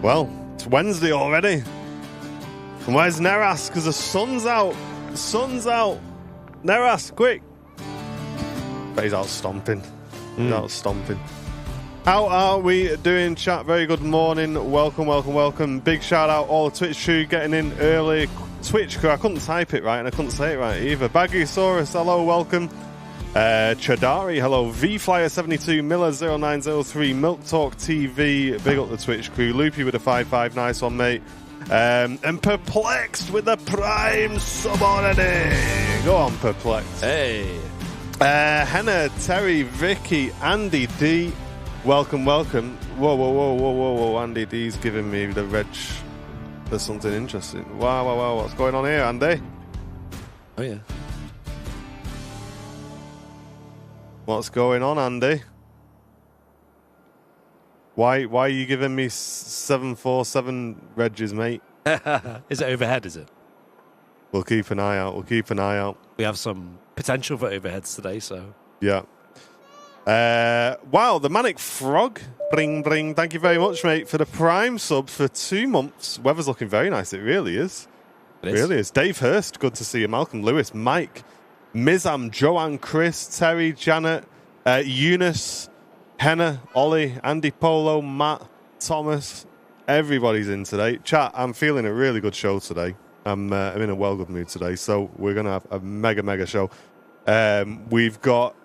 Well, it's Wednesday already. And where's Neras? Because the sun's out. The sun's out. Neras, quick. But he's out stomping. He's out stomping. How are we doing, chat? Very good morning. Welcome, welcome, welcome. Big shout out all the Twitch crew getting in early. Twitch crew, I couldn't type it right and I couldn't say it right either. Baggysaurus, hello, welcome. Chadari, hello. VFlyer72, Miller0903, Milk Talk TV, big up the Twitch crew. Loopy with a 5-5, nice one, mate. And Perplexed with the Prime sub already. Go on, Perplexed. Hey. Henna, Terry, Vicky, Andy D. Welcome, welcome. Whoa. Andy D's giving me the reg. There's something interesting. Wow. What's going on here, Andy? Oh, yeah. What's going on, Andy? Why are you giving me 747 regs, mate? Is it overhead, is it? We'll keep an eye out. We have some potential for overheads today, so... Yeah. Wow, the Manic Frog. Bring. Thank you very much, mate, for the Prime sub for 2 months. Weather's looking very nice. It really is. It really is. Dave Hurst, good to see you. Malcolm Lewis, Mike, Mizam, Joanne, Chris, Terry, Janet, Eunice, Henna, Ollie, Andy Polo, Matt, Thomas. Everybody's in today. Chat, I'm feeling a really good show today. I'm in a well good mood today, so we're going to have a mega show. We've got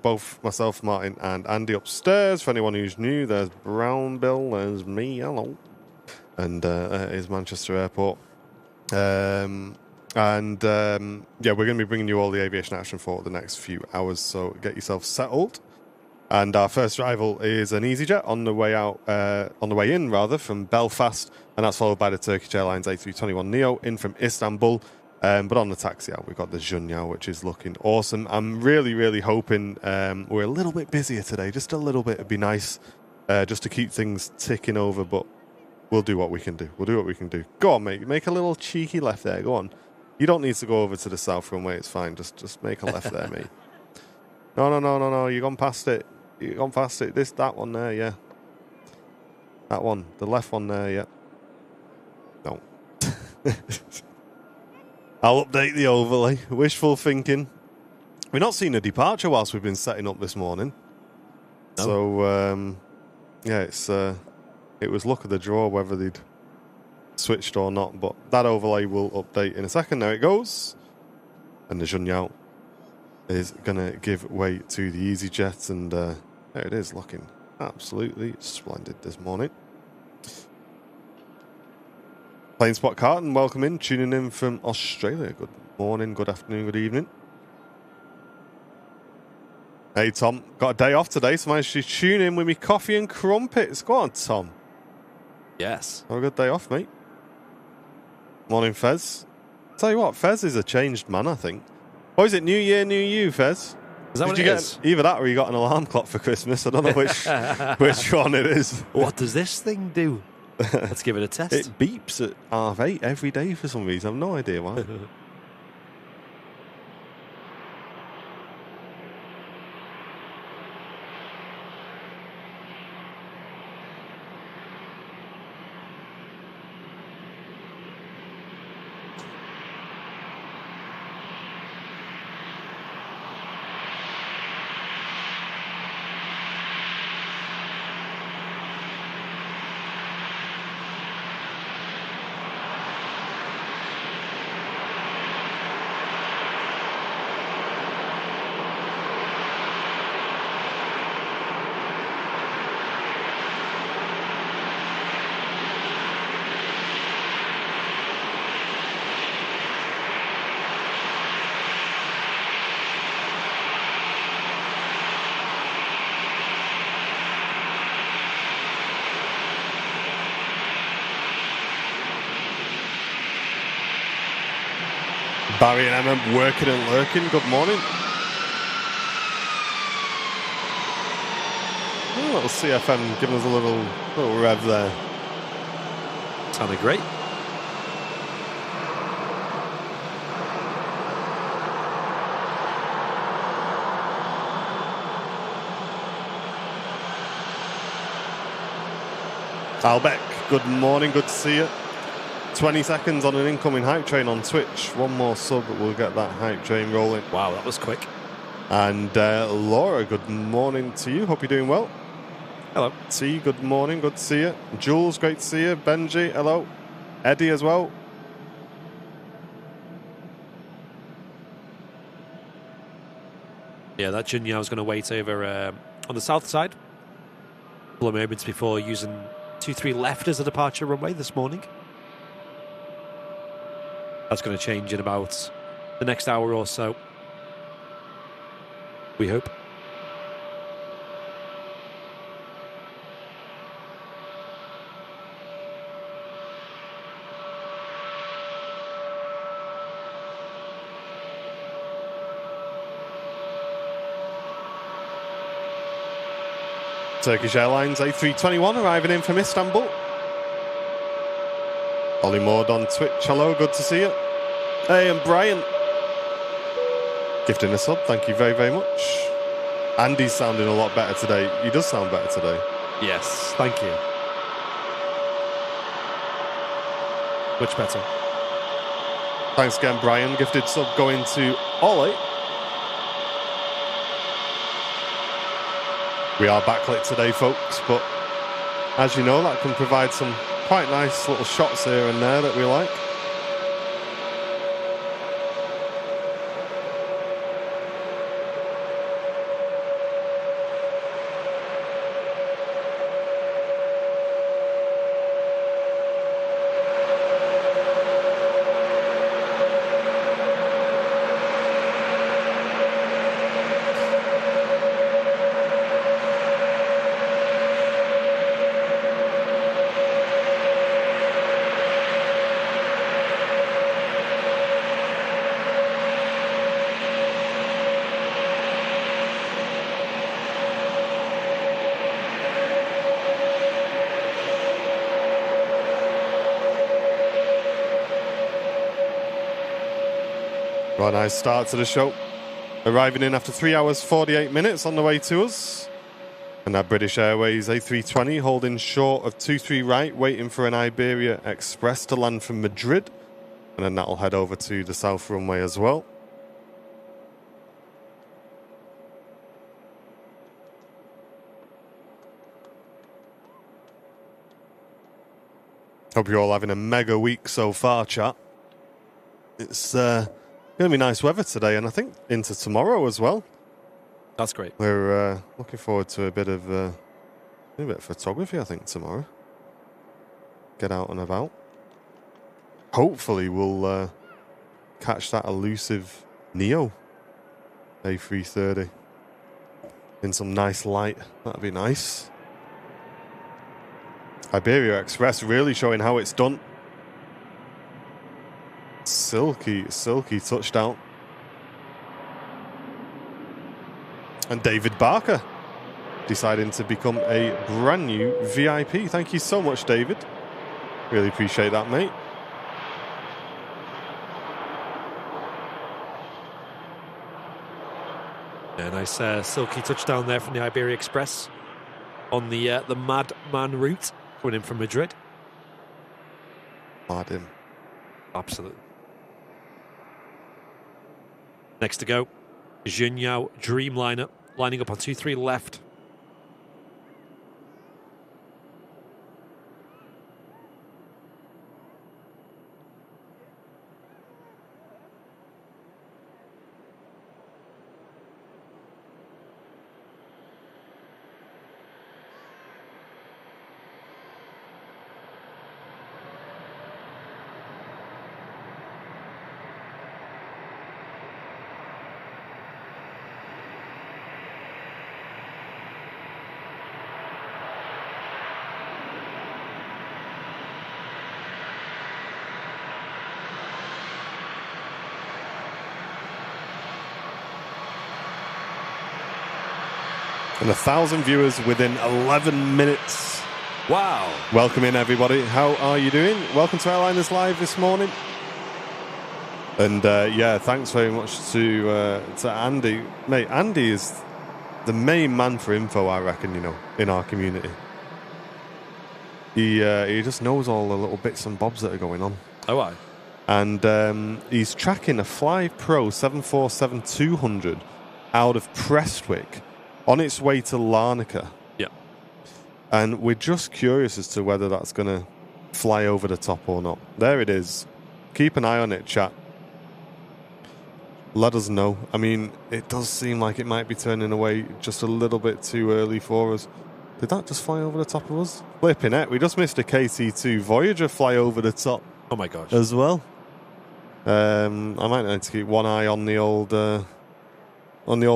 both myself, Martin, and Andy upstairs. For anyone who's new, there's Brown Bill, there's me, hello. And is Manchester Airport. Yeah, we're going to be bringing you all the aviation action for the next few hours, so get yourself settled. And our first arrival is an EasyJet on the way in from Belfast, and that's followed by the Turkish Airlines A321neo in from Istanbul. But on the taxi out, we've got the Junyao, which is looking awesome. I'm really hoping we're a little bit busier today, just a little bit. It'd be nice just to keep things ticking over, but we'll do what we can do. Go on, mate. Make a little cheeky left there. Go on. You don't need to go over to the south runway. It's fine. Just make a left there, mate. No. You've gone past it. That one there, yeah. That one. The left one there, yeah. No. I'll update the overlay. Wishful thinking. We've not seen a departure whilst we've been setting up this morning. No. So, yeah, it was luck of the draw whether they'd switched or not, but that overlay will update in a second. There it goes. And the Junyao is going to give way to the EasyJet, and there it is, looking absolutely splendid this morning. Plain Spot Carton, welcome in, tuning in from Australia. Good morning, good afternoon, good evening. Hey, Tom, got a day off today, so I managed to tune in with me coffee and crumpets. Go on, Tom. Yes. Have a good day off, mate. Morning, Fez. Tell you what, Fez is a changed man, I think. Or is it New Year, New You, Fez? Is that what it is? Either that or you got an alarm clock for Christmas. I don't know which one it is. What does this thing do? Let's give it a test. It beeps at 8:30 every day for some reason. I've no idea why. Barry and Emma working and lurking. Good morning. Oh, little CFM giving us a little rev there. Sounded great. Albeck, good morning, good to see you. 20 seconds on an incoming hype train on Twitch. One more sub, we'll get that hype train rolling. Wow, that was quick. And Laura, good morning to you. Hope you're doing well. Hello. T, good morning, good to see you. Jules, great to see you. Benji, hello. Eddie as well. Yeah, that Junya was going to wait over on the south side. A couple of moments before using 23 left as a departure runway this morning. That's going to change in about the next hour or so. We hope. Turkish Airlines A321 arriving in from Istanbul. Ollie Maud on Twitch, hello, good to see you. Hey, and Brian. Gifting a sub, thank you very, very much. Andy's sounding a lot better today. He does sound better today. Yes, thank you. Much better. Thanks again, Brian. Gifted sub going to Ollie. We are backlit today, folks, but as you know, that can provide some quite nice little shots here and there that we like. Right, nice start to the show. Arriving in after 3 hours 48 minutes on the way to us. And that British Airways A320 holding short of 23 right, waiting for an Iberia Express to land from Madrid. And then that'll head over to the south runway as well. Hope you're all having a mega week so far, chat. It's going to be nice weather today, and I think into tomorrow as well. That's great. We're looking forward to a bit of photography, I think, tomorrow. Get out and about. Hopefully we'll catch that elusive Neo A330 in some nice light. That'd be nice. Iberia Express really showing how it's done. Silky touchdown. And David Barker deciding to become a brand new VIP. Thank you so much, David. Really appreciate that, mate. Yeah, nice silky touchdown there from the Iberia Express on the Madman route coming in from Madrid. Hard in. Absolutely. Next to go, Junyao Dreamliner lining up on 2-3 left. And 1,000 viewers within 11 minutes. Wow. Welcome in, everybody. How are you doing? Welcome to Airliners Live this morning. And yeah, thanks very much to Andy. Mate, Andy is the main man for info, I reckon, you know, in our community. He just knows all the little bits and bobs that are going on. Oh, I. And he's tracking a Fly Pro 747-200 out of Prestwick on its way to Larnaca. Yeah. And we're just curious as to whether that's going to fly over the top or not. There it is. Keep an eye on it, chat. Let us know. I mean, it does seem like it might be turning away just a little bit too early for us. Did that just fly over the top of us? Flipping it. We just missed a KC-2 Voyager fly over the top. Oh my gosh. As well. I might need to keep one eye on the old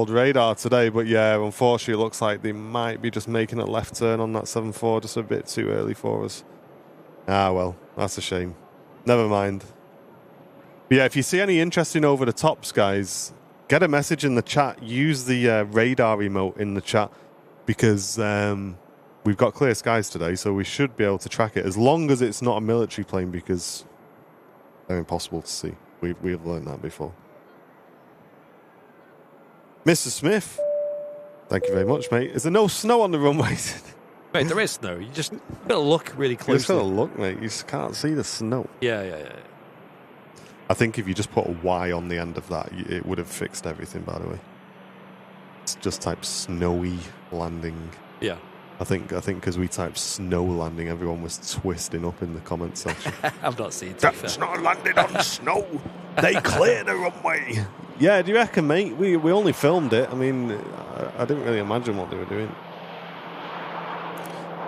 radar today, but yeah, unfortunately, it looks like they might be just making a left turn on that 7.4 just a bit too early for us. Ah, well, that's a shame. Never mind. But yeah, if you see any interesting over the tops, guys, get a message in the chat. Use the radar emote in the chat because we've got clear skies today, so we should be able to track it as long as it's not a military plane because they're impossible to see. We've learned that before. Mr. Smith, thank you very much, mate. Is there no snow on the runways? Mate, there is snow. You just gotta look really You just closely. gotta look, mate. You just can't see the snow. Yeah. I think if you just put a Y on the end of that, it would have fixed everything, by the way. It's just type snowy landing. Yeah. I think because we typed snow landing, everyone was twisting up in the comment section. I've not seen it. That's not landed on snow. They cleared the runway. Yeah, do you reckon, mate? We only filmed it. I mean, I didn't really imagine what they were doing.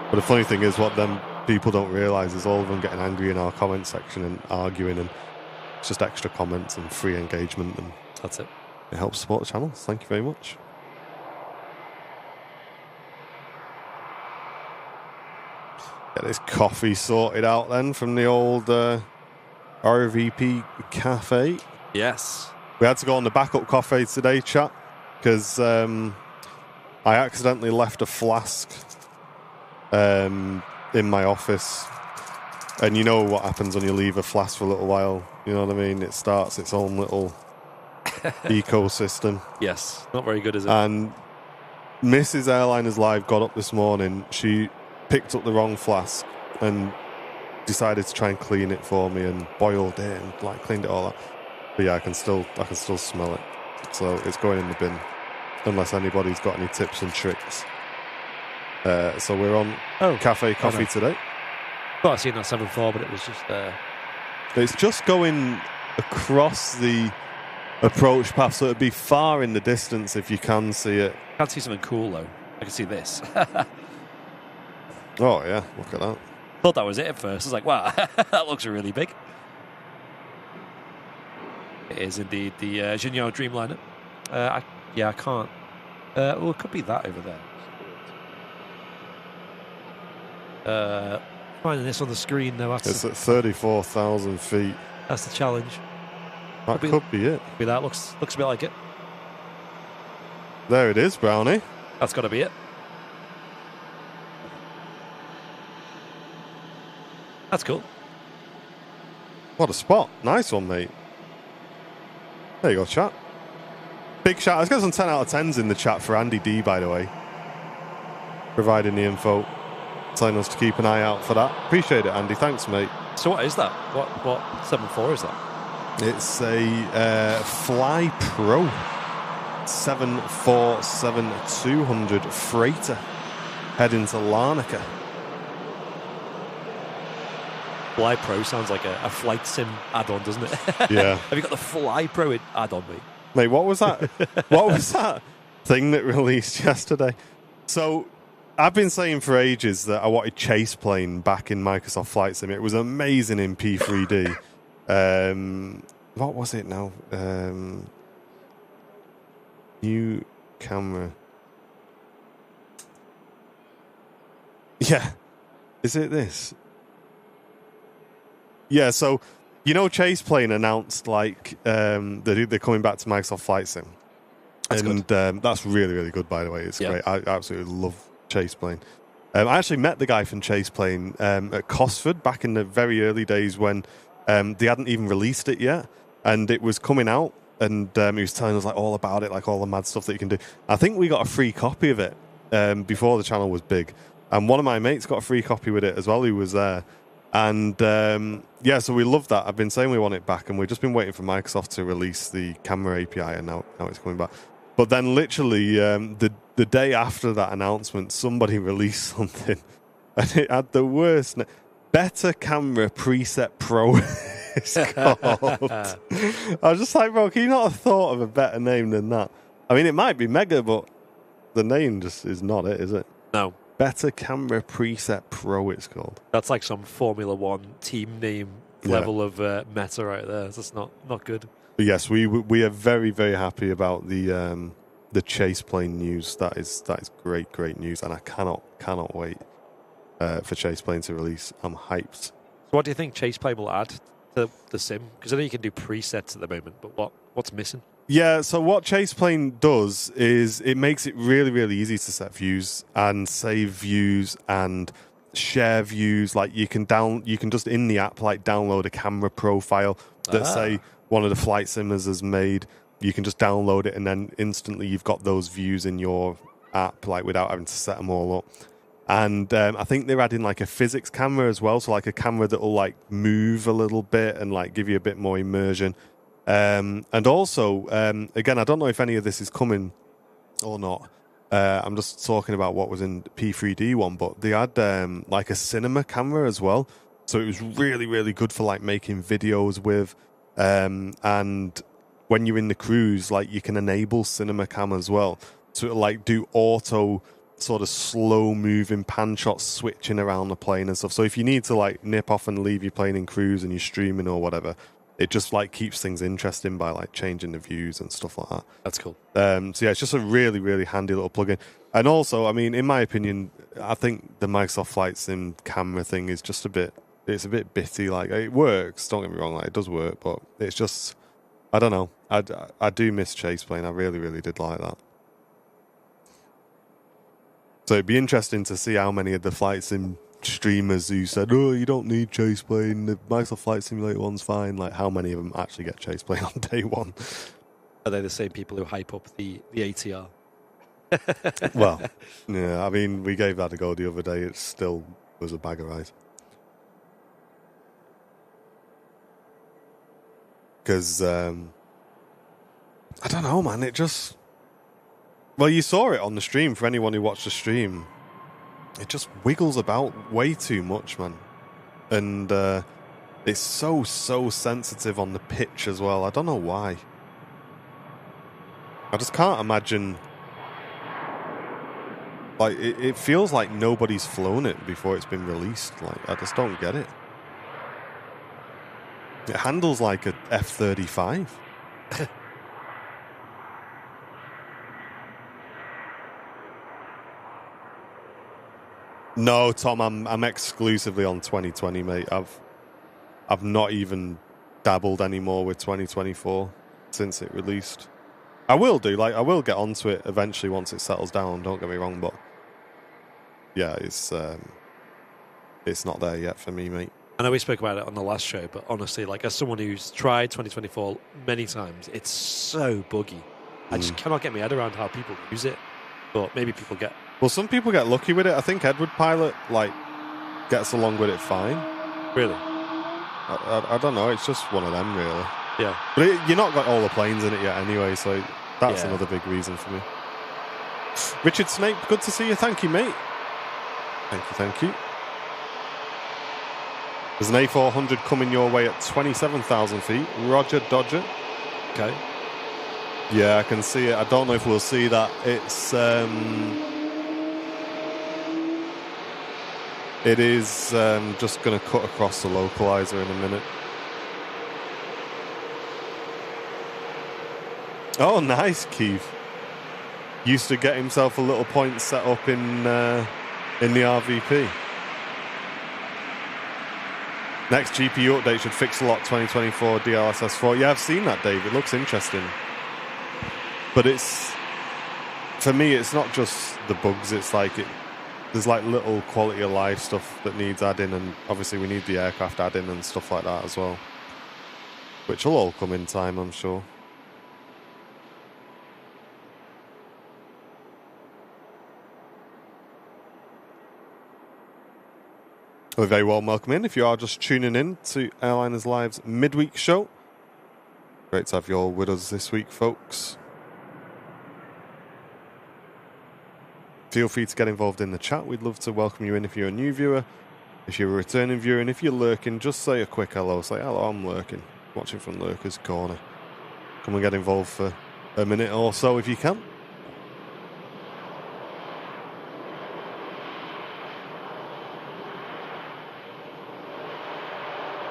But the funny thing is, what them people don't realise is all of them getting angry in our comment section and arguing, and it's just extra comments and free engagement, and That's it. it helps support the channel. Thank you very much. Get this coffee sorted out then from the old RVP cafe. Yes. We had to go on the backup cafe today, chat, because I accidentally left a flask in my office. And you know what happens when you leave a flask for a little while. You know what I mean? It starts its own little ecosystem. Yes. Not very good, is it? And Mrs. Airliners Live got up this morning. She picked up the wrong flask and decided to try and clean it for me and boiled it and like cleaned it all up. But yeah, I can still smell it. So it's going in the bin unless anybody's got any tips and tricks. So we're on cafe coffee today. Thought I'd seen that 7.4, but it was just It's just going across the approach path, so it'd be far in the distance if you can see it. I can't see something cool though. I can see this. Oh yeah, look at that. Thought that was it at first. I was like, wow, that looks really big. It is indeed the Gignard Dreamliner. I can't. Well, it could be that over there. Finding this on the screen though. It's at 34,000 feet. That's the challenge. That could be it. Be that looks a bit like it. There it is, Brownie. That's got to be it. That's cool. What a spot. Nice one, mate. There you go, chat. Big shout. Let's get some 10 out of 10s in the chat for Andy D, by the way. Providing the info. Telling us to keep an eye out for that. Appreciate it, Andy. Thanks, mate. So what is that? What 7.4 is that? It's a Fly Pro 747-200 freighter heading to Larnaca. Fly Pro sounds like a flight sim add-on, doesn't it? Yeah. Have you got the Fly Pro add-on, mate? Mate, what was that? What was that thing that released yesterday? So I've been saying for ages that I wanted Chase Plane back in Microsoft Flight Sim. It was amazing in P3D. What was it now? New camera. Yeah. Is it this? Yeah, so you know Chase Plane announced like they're coming back to Microsoft Flight Sim. That's and that's really, really good, by the way. It's great. I absolutely love Chase Plane. I actually met the guy from Chase Plane at Cosford back in the very early days when they hadn't even released it yet, and it was coming out, and he was telling us like all about it, like all the mad stuff that you can do. I think we got a free copy of it before the channel was big, And one of my mates got a free copy with it as well, who was there. And yeah, so we love that. I've been saying we want it back, and we've just been waiting for Microsoft to release the camera API, and now it's coming back. But then literally the day after that announcement, somebody released something, and it had the worst Better Camera Preset Pro. It's called. I was just like, bro, can you not have thought of a better name than that? I mean, it might be mega, but the name just is not it, is it? No. Better Camera Preset Pro, it's called. That's like some Formula One team name level of meta right there. That's not good. But yes, we are very, very happy about the chase plane news. That is great news, and I cannot wait for chase plane to release. I'm hyped. So what do you think chase plane will add to the sim? Because I know you can do presets at the moment, but what's missing? Yeah, so what chase plane does is it makes it really, really easy to set views and save views and share views. Like you can just in the app like download a camera profile that say one of the flight simmers has made. You can just download it, and then instantly you've got those views in your app, like without having to set them all up. And I think they're adding like a physics camera as well, so like a camera that will like move a little bit and like give you a bit more immersion. And also, again, I don't know if any of this is coming or not. I'm just talking about what was in P3D one, but they had like a cinema camera as well. So it was really, really good for like making videos with. And when you're in the cruise, like you can enable cinema cam as well. So it'll like do auto sort of slow moving pan shots switching around the plane and stuff. So if you need to like nip off and leave your plane in cruise and you're streaming or whatever, it just like keeps things interesting by like changing the views and stuff like that. That's cool. So yeah, it's just a really, really handy little plugin. And also, I mean, in my opinion, I think the Microsoft Flight Sim camera thing is just it's a bit bitty. Like it works, don't get me wrong, like it does work, but it's just, I don't know. I do miss chase plane. I really, really did like that. So it'd be interesting to see how many of the Flight Sim streamers who said, "Oh, you don't need chase plane. The Microsoft Flight Simulator one's fine." Like, how many of them actually get chase plane on day one? Are they the same people who hype up the ATR? Well, yeah. I mean, we gave that a go the other day. It still was a bag of rice. Because I don't know, man. It just. Well, you saw it on the stream. For anyone who watched the stream, it just wiggles about way too much, man. And it's so sensitive on the pitch as well. I don't know why. I just can't imagine. Like, it feels like nobody's flown it before it's been released. Like, I just don't get it. It handles like a F-35. No, Tom, I'm exclusively on 2020, mate. I've not even dabbled anymore with 2024 since it released. I will do, like I will get onto it eventually once it settles down, don't get me wrong, but yeah, it's not there yet for me, mate. I know we spoke about it on the last show, but honestly, like as someone who's tried 2024 many times, it's so buggy. I just cannot get my head around how people use it. But maybe people get... Well, some people get lucky with it. I think Edward Pilot, like, gets along with it fine. Really? I don't know. It's just one of them, really. Yeah. But you're not got all the planes in it yet anyway, so that's another big reason for me. Richard Snape, good to see you. Thank you, mate. Thank you. There's an A400 coming your way at 27,000 feet. Roger Dodger. Okay. Yeah, I can see it. I don't know if we'll see that. It is just going to cut across the localizer in a minute. Oh, nice, Keith. Used to get himself a little point set up in the RVP. Next GPU update should fix a lot 2024 DLSS 4. Yeah, I've seen that, Dave. It looks interesting. But for me, it's not just the bugs. It's like there's like little quality of life stuff that needs adding, and obviously we need the aircraft adding and stuff like that as well, which will all come in time, I'm sure. Well, very warm welcome in. If you are just tuning in to Airliners Live's midweek show, great to have you all with us this week, folks. Feel free to get involved in the chat. We'd love to welcome you in if you're a new viewer, if you're a returning viewer, and if you're lurking, just say a quick hello. Say, hello, I'm lurking, watching from Lurker's Corner. Come and get involved for a minute or so if you can.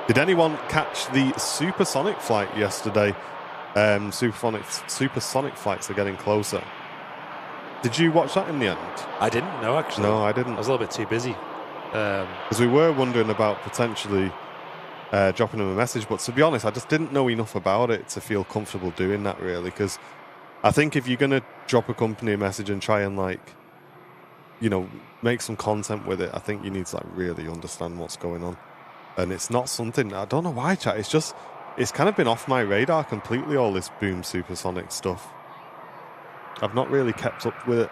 Did anyone catch the supersonic flight yesterday? Supersonic flights are getting closer. Did you watch that in the end? I didn't, no, actually. No, I didn't. I was a little bit too busy. Because we were wondering about potentially dropping them a message, but to be honest, I just didn't know enough about it to feel comfortable doing that, really. Because I think if you're going to drop a company a message and try and, like, you know, make some content with it, I think you need to, like, really understand what's going on. And it's not something, I don't know why, chat. It's kind of been off my radar completely, all this boom supersonic stuff. I've not really kept up with it.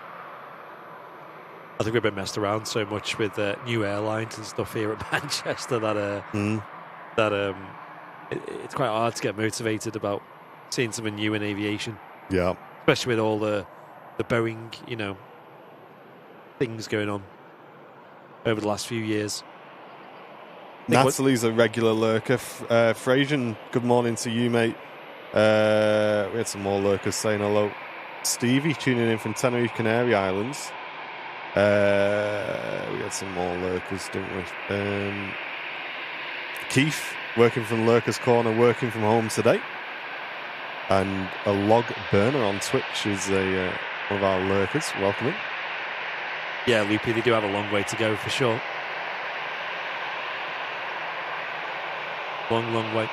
I think we've been messed around so much with new airlines and stuff here at Manchester that it's quite hard to get motivated about seeing something new in aviation. Yeah. Especially with all the Boeing, you know, things going on over the last few years. Natalie's a regular lurker. Frasian, good morning to you, mate. We had some more lurkers saying hello. Stevie tuning in from Tenerife, Canary Islands. We had some more lurkers, didn't we? Keith, working from Lurker's Corner, working from home today. And a log burner on Twitch is one of our lurkers. Welcome in. Yeah, Loopy, they do have a long way to go for sure. Long, long way.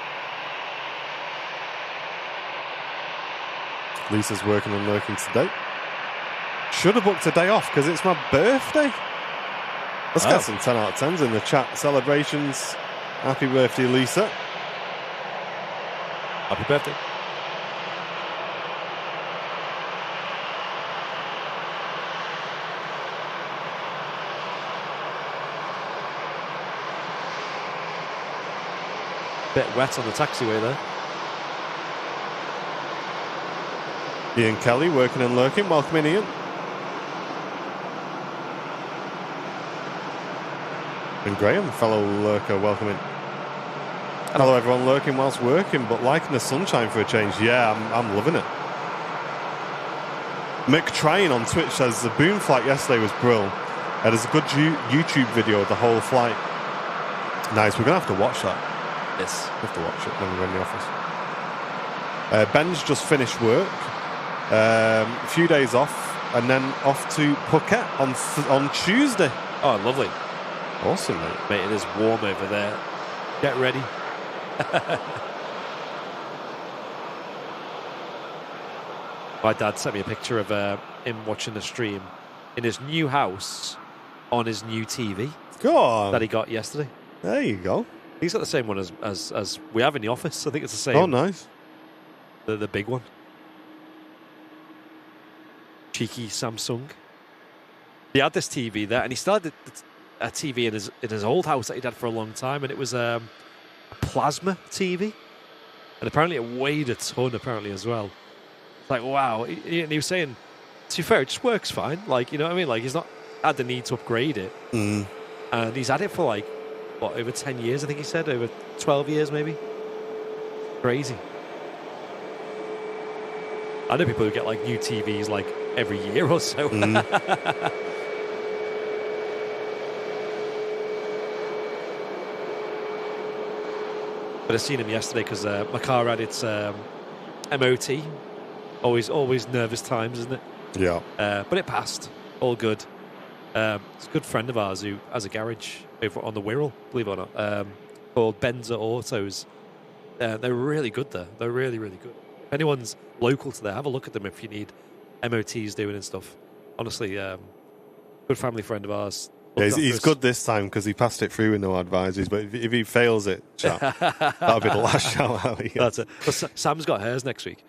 Lisa's working and lurking today. Should have booked a day off because it's my birthday. Let's get some 10 out of 10s in the chat. Celebrations. Happy birthday, Lisa. Happy birthday. Bit wet on the taxiway there. Ian Kelly working and lurking. Welcome in, Ian. And Graham, fellow lurker, welcome in. Hello everyone lurking whilst working, but liking the sunshine for a change. Yeah, I'm loving it. McTrain on Twitch says the boom flight yesterday was brilliant. There's a good YouTube video of the whole flight. Nice, we're going to have to watch that. Yes. We have to watch it when we're in the office. Ben's just finished work. A few days off, and then off to Phuket on Tuesday. Oh, lovely. Awesome, mate. Mate, it is warm over there. Get ready. My dad sent me a picture of him watching the stream in his new house on his new TV. Go on. That he got yesterday. There you go. He's got the same one as we have in the office. I think it's the same. Oh, nice. The big one. Cheeky Samsung. He had this TV there, and he still had a TV in his old house that he'd had for a long time, and it was a plasma TV. And apparently it weighed a ton, apparently, as well. It's like, wow. He was saying, to be fair, it just works fine. Like, you know what I mean? Like, he's not had the need to upgrade it. Mm. And he's had it for, like, what, over 10 years, I think he said? Over 12 years, maybe? Crazy. I know people who get, like, new TVs, like, every year or so. Mm. But I seen him yesterday because my car had its MOT. Always nervous times, isn't it? Yeah. But it passed. All good. It's a good friend of ours who has a garage over on the Wirral, believe it or not, called Benza Autos. They're really good there. They're really, really good. If anyone's local to there, have a look at them if you need MOTs doing and stuff. Honestly, good family friend of ours. Yeah, he's good this time because he passed it through with no advisories. But if he fails it, chat, that'll be the last shout out. That's it. But Sam's got hers next week,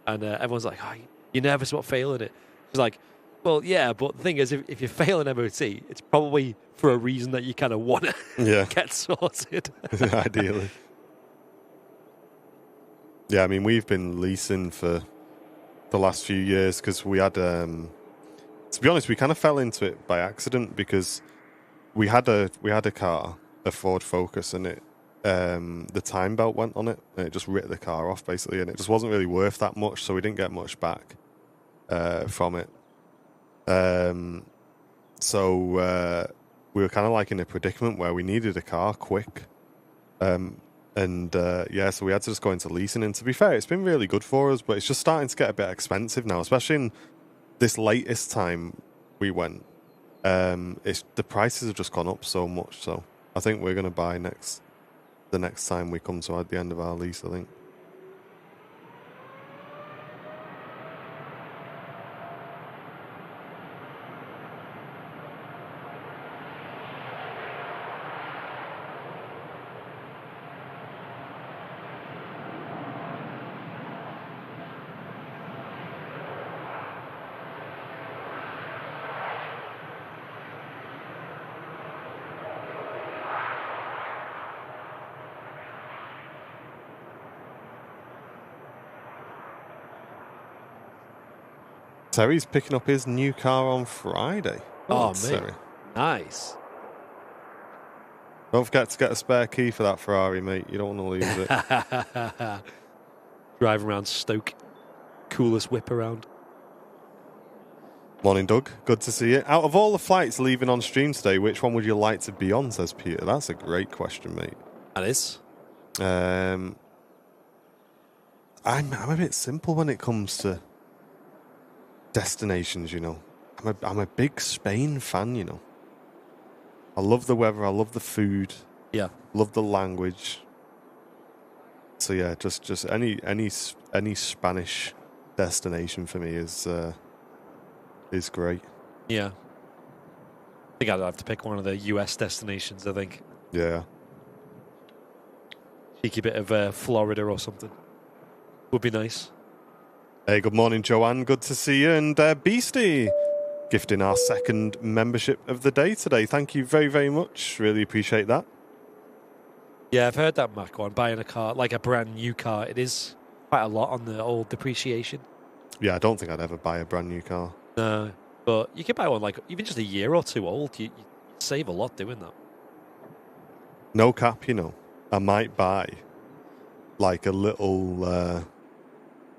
and everyone's like, "Oh, you're nervous about failing it?" She's like, Well, yeah, but the thing is, if you fail an MOT, it's probably for a reason that you kind of want to get sorted. Ideally. Yeah, I mean, we've been leasing for the last few years because we had, to be honest, we kind of fell into it by accident because we had a car, a Ford Focus, and the time belt went on it, and it just ripped the car off basically, and it just wasn't really worth that much, so we didn't get much back from it. So we were kind of like in a predicament where we needed a car quick. So we had to just go into leasing. And to be fair, it's been really good for us, but it's just starting to get a bit expensive now, especially in this latest time we went. The prices have just gone up so much. So I think we're going to buy the next time we come to the end of our lease, I think. Terry's picking up his new car on Friday. Oh, mate. Terry. Nice. Don't forget to get a spare key for that Ferrari, mate. You don't want to lose it. Driving around Stoke. Coolest whip around. Morning, Doug. Good to see you. Out of all the flights leaving on stream today, which one would you like to be on, says Peter. That's a great question, mate. That is. I'm a bit simple when it comes to destinations, you know. I'm a big Spain fan, you know. I love the weather, I love the food. Yeah. Love the language. So yeah, just any Spanish destination for me is great. Yeah. I think I'd have to pick one of the US destinations, I think. Yeah. Cheeky bit of Florida or something. Would be nice. Hey, good morning, Joanne. Good to see you. And Beastie, gifting our second membership of the day today. Thank you very, very much. Really appreciate that. Yeah, I've heard that, Mac, on buying a car, like a brand new car, it is quite a lot on the old depreciation. Yeah, I don't think I'd ever buy a brand new car. No, but you could buy one like even just a year or two old. You save a lot doing that. No cap, you know. I might buy like a little...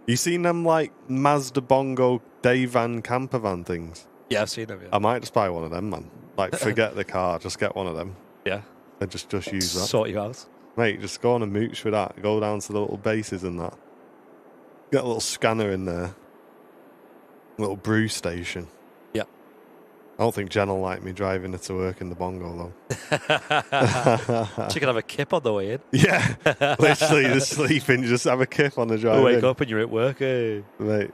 you seen them like Mazda Bongo day van camper van things? Yeah, I've seen them, yeah. I might just buy one of them, man. Like, forget the car, just get one of them. Yeah. And just use that. Sort you out. Mate, just go on a mooch with that. Go down to the little bases and that. Get a little scanner in there. Little brew station. Yeah. I don't think Jen will like me driving her to work in the Bongo, though. She could have a kip on the way in. Yeah. Literally, just sleeping, just have a kip on the drive. Wake up and you're at work, eh? Mate.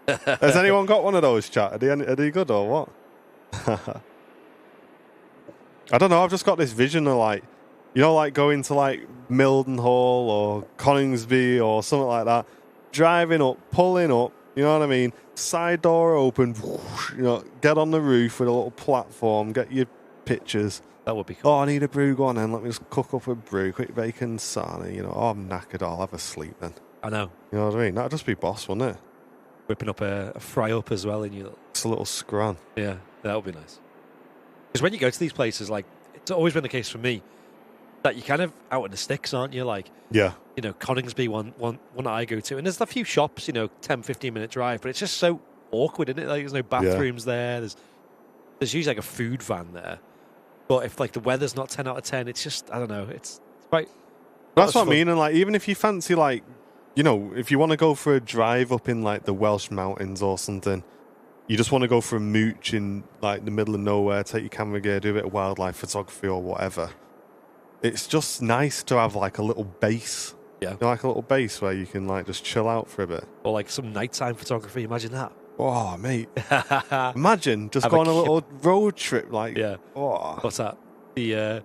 Has anyone got one of those, chat? Are they good or what? I don't know, I've just got this vision of like, you know, like going to like Mildenhall or Coningsby or something like that, driving up, pulling up, you know what I mean? Side door open, whoosh, you know, get on the roof with a little platform, get your pictures. That would be cool. Oh, I need a brew, go on then, let me just cook up a brew, quick bacon sarnie, you know, oh, I'm knackered, I'll have a sleep then. I know. You know what I mean? That'd just be boss, wouldn't it? Whipping up a fry-up as well in your... Just a little scran. Yeah, that would be nice. Because when you go to these places, like, it's always been the case for me, that you're kind of out in the sticks, aren't you? Like, yeah. You know, Coningsby, one that I go to, and there's a few shops, you know, 10, 15-minute drive, but it's just so awkward, isn't it? Like, there's no bathrooms there. There's usually like a food van there. But if, like, the weather's not 10 out of 10, it's just, I don't know, it's quite... That's what I mean, and, like, even if you fancy, like, you know, if you want to go for a drive up in, like, the Welsh mountains or something, you just want to go for a mooch in, like, the middle of nowhere, take your camera gear, do a bit of wildlife photography or whatever. It's just nice to have, like, a little base. Yeah. You know, like a little base where you can, like, just chill out for a bit. Or, like, some nighttime photography. Imagine that. Oh, mate. Imagine just going on a little road trip, like... Yeah. Oh. What's that? The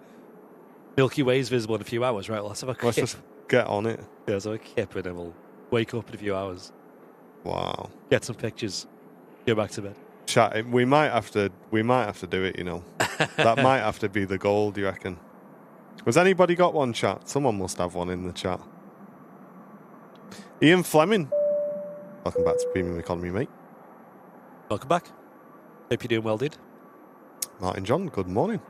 Milky Way's visible in a few hours, right? Let's have a kip. Let's just get on it. Yeah, let's have a kip and then we'll wake up in a few hours. Wow. Get some pictures. Go back to bed. Chat. We might have to do it. You know, that might have to be the goal. Do you reckon? Was anybody got one, chat? Someone must have one in the chat. Ian Fleming, welcome back to Premium Economy, mate. Welcome back. Hope you're doing well, dude. Martin John, good morning.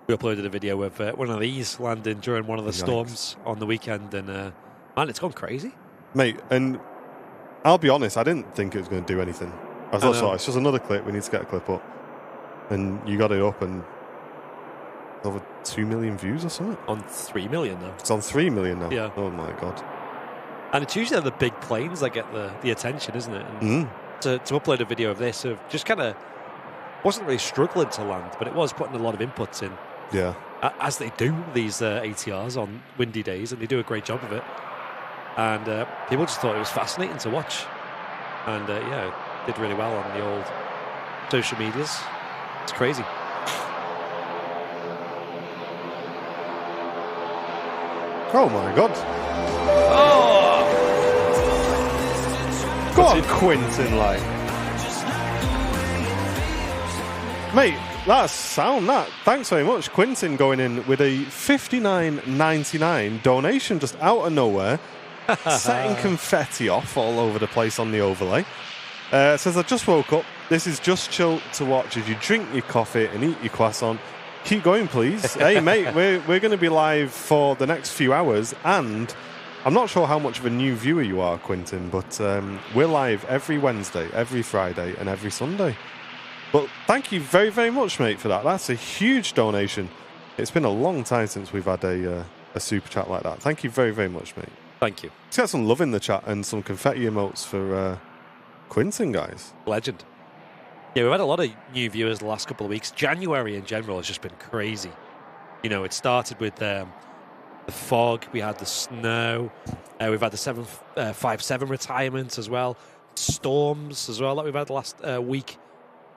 We uploaded a video of one of these landing during one of the storms on the weekend, and man, it's gone crazy, mate. And I'll be honest, I didn't think it was going to do anything. I thought it's just another clip. We need to get a clip up, and you got it up, and over 2 million views or something. On 3 million now. It's on 3 million now. Yeah. Oh my god. And it's usually the big planes that get the attention, isn't it? And to upload a video of this, of just kind of wasn't really struggling to land, but it was putting a lot of inputs in. Yeah. As they do, these ATRs on windy days, and they do a great job of it. And people just thought it was fascinating to watch. And yeah, it did really well on the old social medias. It's crazy. Oh my god. Oh! Go on, Quintin, like. Mate, that's sound, that. Thanks very much. Quintin going in with a $59.99 donation just out of nowhere, setting confetti off all over the place on the overlay. Says, I just woke up. This is just chill to watch as you drink your coffee and eat your croissant. Keep going, please. Hey, mate, we're going to be live for the next few hours, and I'm not sure how much of a new viewer you are, Quintin, but we're live every Wednesday, every Friday, and every Sunday. But thank you very, very much, mate, for that. That's a huge donation. It's been a long time since we've had a super chat like that. Thank you very, very much, mate. Thank you. Let's get some love in the chat and some confetti emotes for Quintin, guys. Legend. Yeah, we've had a lot of new viewers the last couple of weeks. January in general has just been crazy. You know, it started with the fog. We had the snow. We've had the 757 retirement as well. Storms as well that we've had the last week.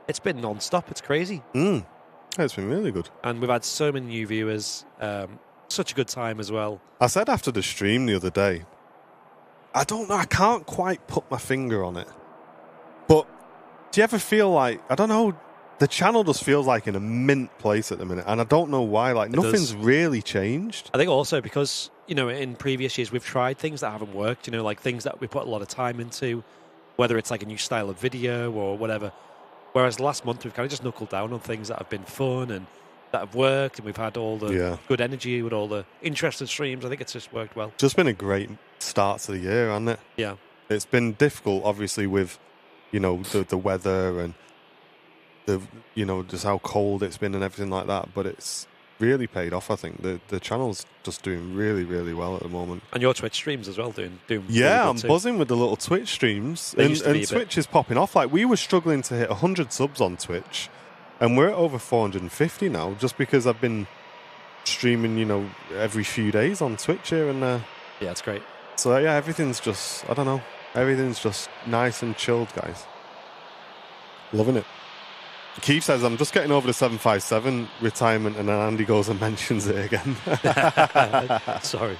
It's been non-stop. It's crazy. It's been really good. And we've had so many new viewers. Such a good time as well. I said after the stream the other day, I don't know, I can't quite put my finger on it. But do you ever feel like, I don't know, the channel just feels like in a mint place at the minute, and I don't know why. Like, nothing's really changed. I think also because, you know, in previous years we've tried things that haven't worked, you know, like things that we put a lot of time into, whether it's like a new style of video or whatever. Whereas last month we've kind of just knuckled down on things that have been fun and that have worked, and we've had all the good energy with all the interesting streams. I think it's just worked well. Just been a great start to the year, hasn't it? Yeah. It's been difficult, obviously, with, you know, the weather and the, you know, just how cold it's been and everything like that. But it's really paid off, I think. The channel's just doing really, really well at the moment. And your Twitch streams as well, doing yeah, really I'm too. buzzing with the little Twitch streams. And Twitch is popping off. Like, we were struggling to hit 100 subs on Twitch, and we're at over 450 now, just because I've been streaming, you know, every few days on Twitch here and there. Yeah, it's great. So, yeah, everything's just, I don't know, everything's just nice and chilled, guys. Loving it. Keith says, I'm just getting over the 757 retirement, and then Andy goes and mentions it again. Sorry.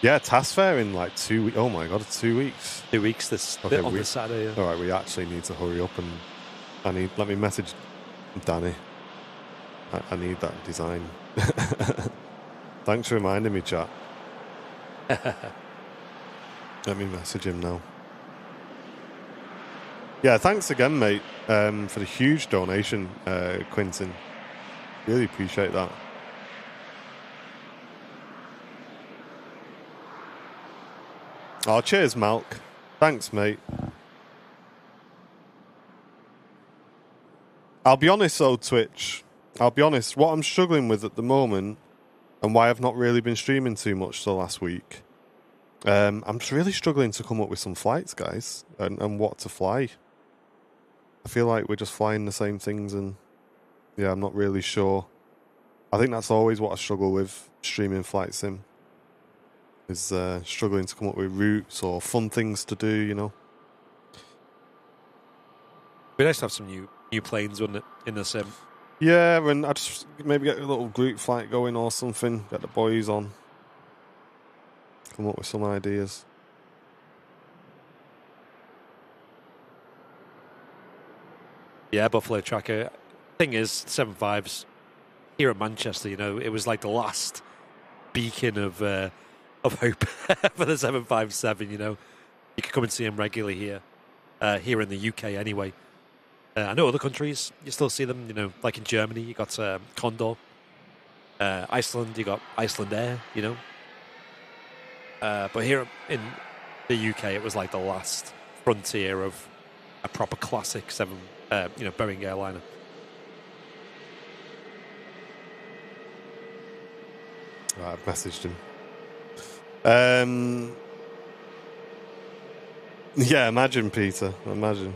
Yeah, task fair in like 2 weeks. Oh my God, 2 weeks. 2 weeks this Saturday. Yeah. All right, we actually need to hurry up, and let me message Danny. I need that design. Thanks for reminding me, chat. Let me message him now. Yeah, thanks again, mate, for the huge donation, Quintin. Really appreciate that. Oh, cheers, Malk. Thanks, mate. I'll be honest, though, Twitch. I'll be honest. What I'm struggling with at the moment, and why I've not really been streaming too much the last week, I'm just really struggling to come up with some flights, guys, and what to fly. I feel like we're just flying the same things, and yeah, I'm not really sure. I think that's always what I struggle with streaming Flight Sim, is struggling to come up with routes or fun things to do, you know. It'd be nice to have some new planes, wouldn't it, in the sim? Yeah, and I'd just maybe get a little group flight going or something, get the boys on, come up with some ideas. Yeah, Buffalo Tracker. Thing is, 7.5s here at Manchester, you know, it was like the last beacon of hope for the 757. You know, you could come and see them regularly here in the UK anyway. I know other countries you still see them. You know, like in Germany, you got Condor. Iceland, you got Iceland Air. You know, but here in the UK, it was like the last frontier of a proper classic Boeing airliner. Right, I've messaged him. Yeah, imagine, Peter. Imagine.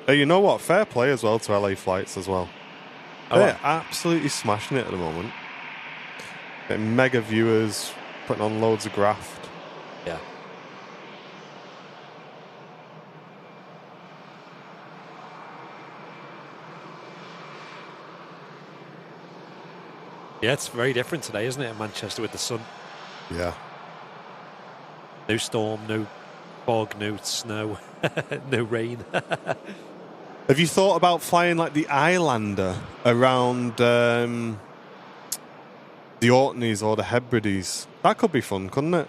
You know what? Fair play as well to LA Flights as well. They're absolutely smashing it at the moment. Getting mega viewers, putting on loads of graft. Yeah. Yeah, it's very different today, isn't it, in Manchester with the sun? Yeah. No storm, no fog, no snow, no rain. Have you thought about flying like the Islander around the Orkneys or the Hebrides? That could be fun, couldn't it?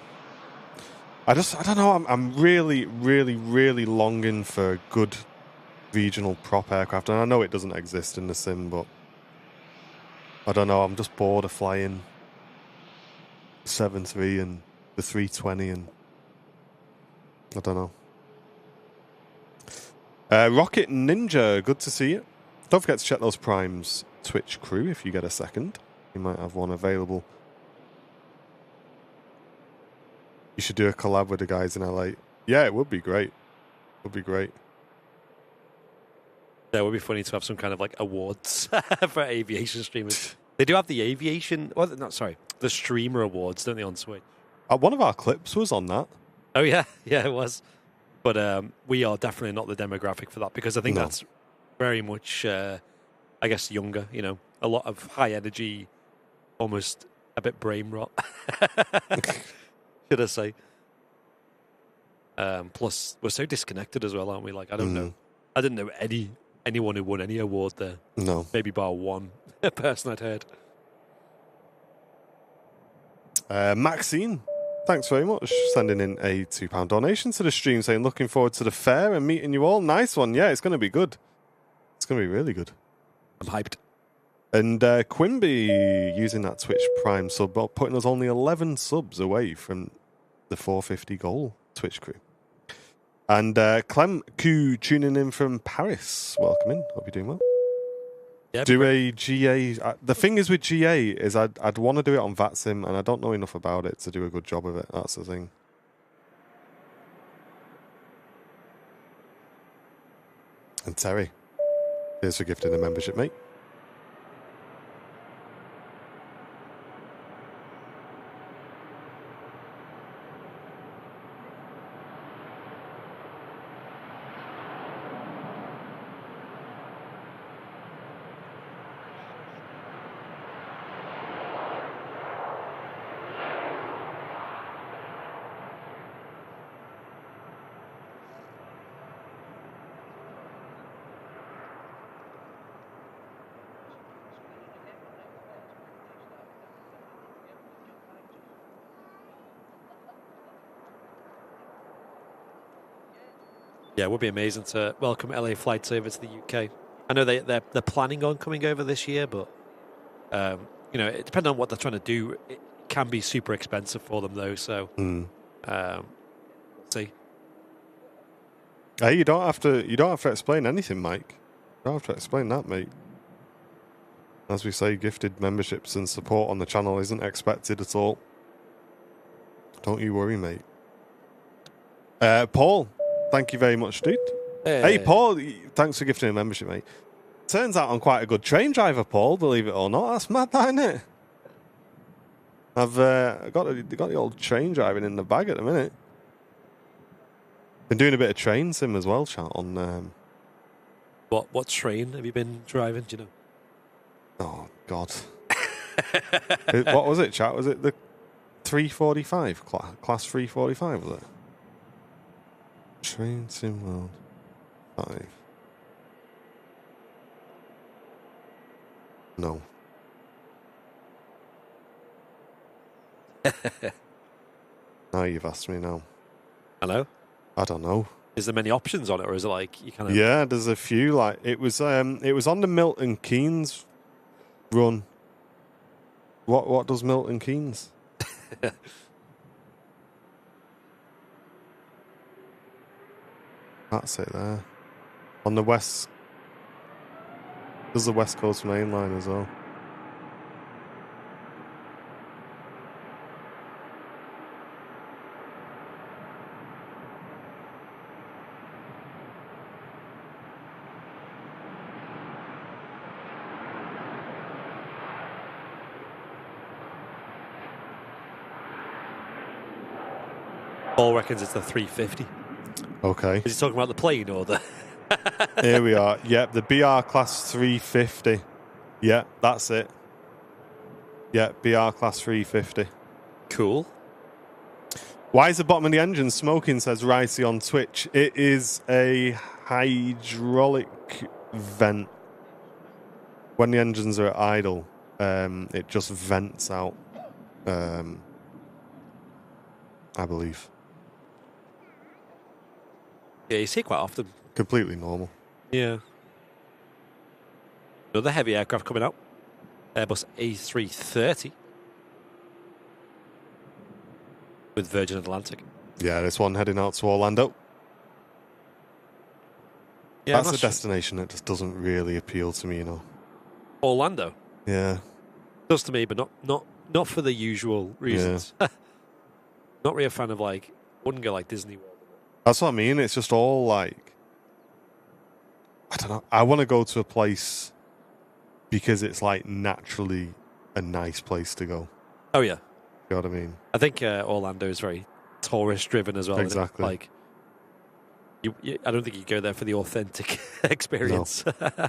I don't know. I'm really, really, really longing for a good regional prop aircraft, and I know it doesn't exist in the sim, but I don't know. I'm just bored of flying 7.3 and the 320, and I don't know. Rocket Ninja, good to see you. Don't forget to check those Primes Twitch crew if you get a second. You might have one available. You should do a collab with the guys in LA. Yeah, it would be great. Would be great. Yeah, it would be funny to have some kind of like awards for aviation streamers. They do have the aviation, the streamer awards, don't they, on Switch? One of our clips was on that. Oh yeah, yeah, it was. But we are definitely not the demographic for that, because I think that's very much, I guess, younger. You know, a lot of high energy, almost a bit brain rot. Should I say? Plus, we're so disconnected as well, aren't we? Like, I don't know. I didn't know anyone who won any award there. No. Maybe bar one person I'd heard. Maxine, thanks very much. Sending in a £2 donation to the stream, saying looking forward to the fair and meeting you all. Nice one. Yeah, it's going to be good. It's going to be really good. I'm hyped. And Quimby using that Twitch Prime sub, putting us only 11 subs away from the 450 goal Twitch crew. And Clem Q tuning in from Paris. Welcome in. Hope you're doing well. Yeah, do a GA. The thing is with GA is I'd want to do it on VATSIM, and I don't know enough about it to do a good job of it. That's the thing. And Terry, here's for gifting the membership, mate. Yeah, it would be amazing to welcome LA Flights over to the UK. I know they're planning on coming over this year, but it depends on what they're trying to do. It can be super expensive for them, though. So, see. Hey, you don't have to explain anything, Mike. You don't have to explain that, mate. As we say, gifted memberships and support on the channel isn't expected at all. Don't you worry, mate. Paul, thank you very much, dude. Hey, Paul, thanks for gifting a membership, mate. Turns out I'm quite a good train driver, Paul, believe it or not. That's mad, that, isn't it? I've got the old train driving in the bag at the minute. Been doing a bit of train sim as well, chat, on... What train have you been driving, do you know? Oh, God. What was it, chat? Was it the 345? Class 345, was it? Train Sim World 5. No. Now you've asked me now. Hello? I don't know. Is there many options on it, or is it like you kind of... Yeah, there's a few. Like it was on the Milton Keynes run. What does Milton Keynes? That's it there. On the west, there's the West Coast Main Line as well. Paul reckons it's the 350. Okay. Is he talking about the plane or the... Here we are. Yep, the BR Class 350. Yeah, that's it. Yeah, BR Class 350. Cool. Why is the bottom of the engine smoking, says Ricey on Twitch. It is a hydraulic vent. When the engines are at idle, it just vents out, I believe. Yeah, you see it quite often. Completely normal. Yeah. Another heavy aircraft coming out. Airbus A330 with Virgin Atlantic. Yeah, this one heading out to Orlando. Yeah, that's a destination that just doesn't really appeal to me, you know. Orlando? Yeah. Does to me, but not for the usual reasons. Yeah. Not really a fan of, like, wouldn't go like Disney World. That's what I mean. It's just all like, I don't know. I want to go to a place because it's like naturally a nice place to go. Oh, yeah. You know what I mean? I think Orlando is very tourist driven as well. Exactly. Like, I don't think you go there for the authentic experience. No.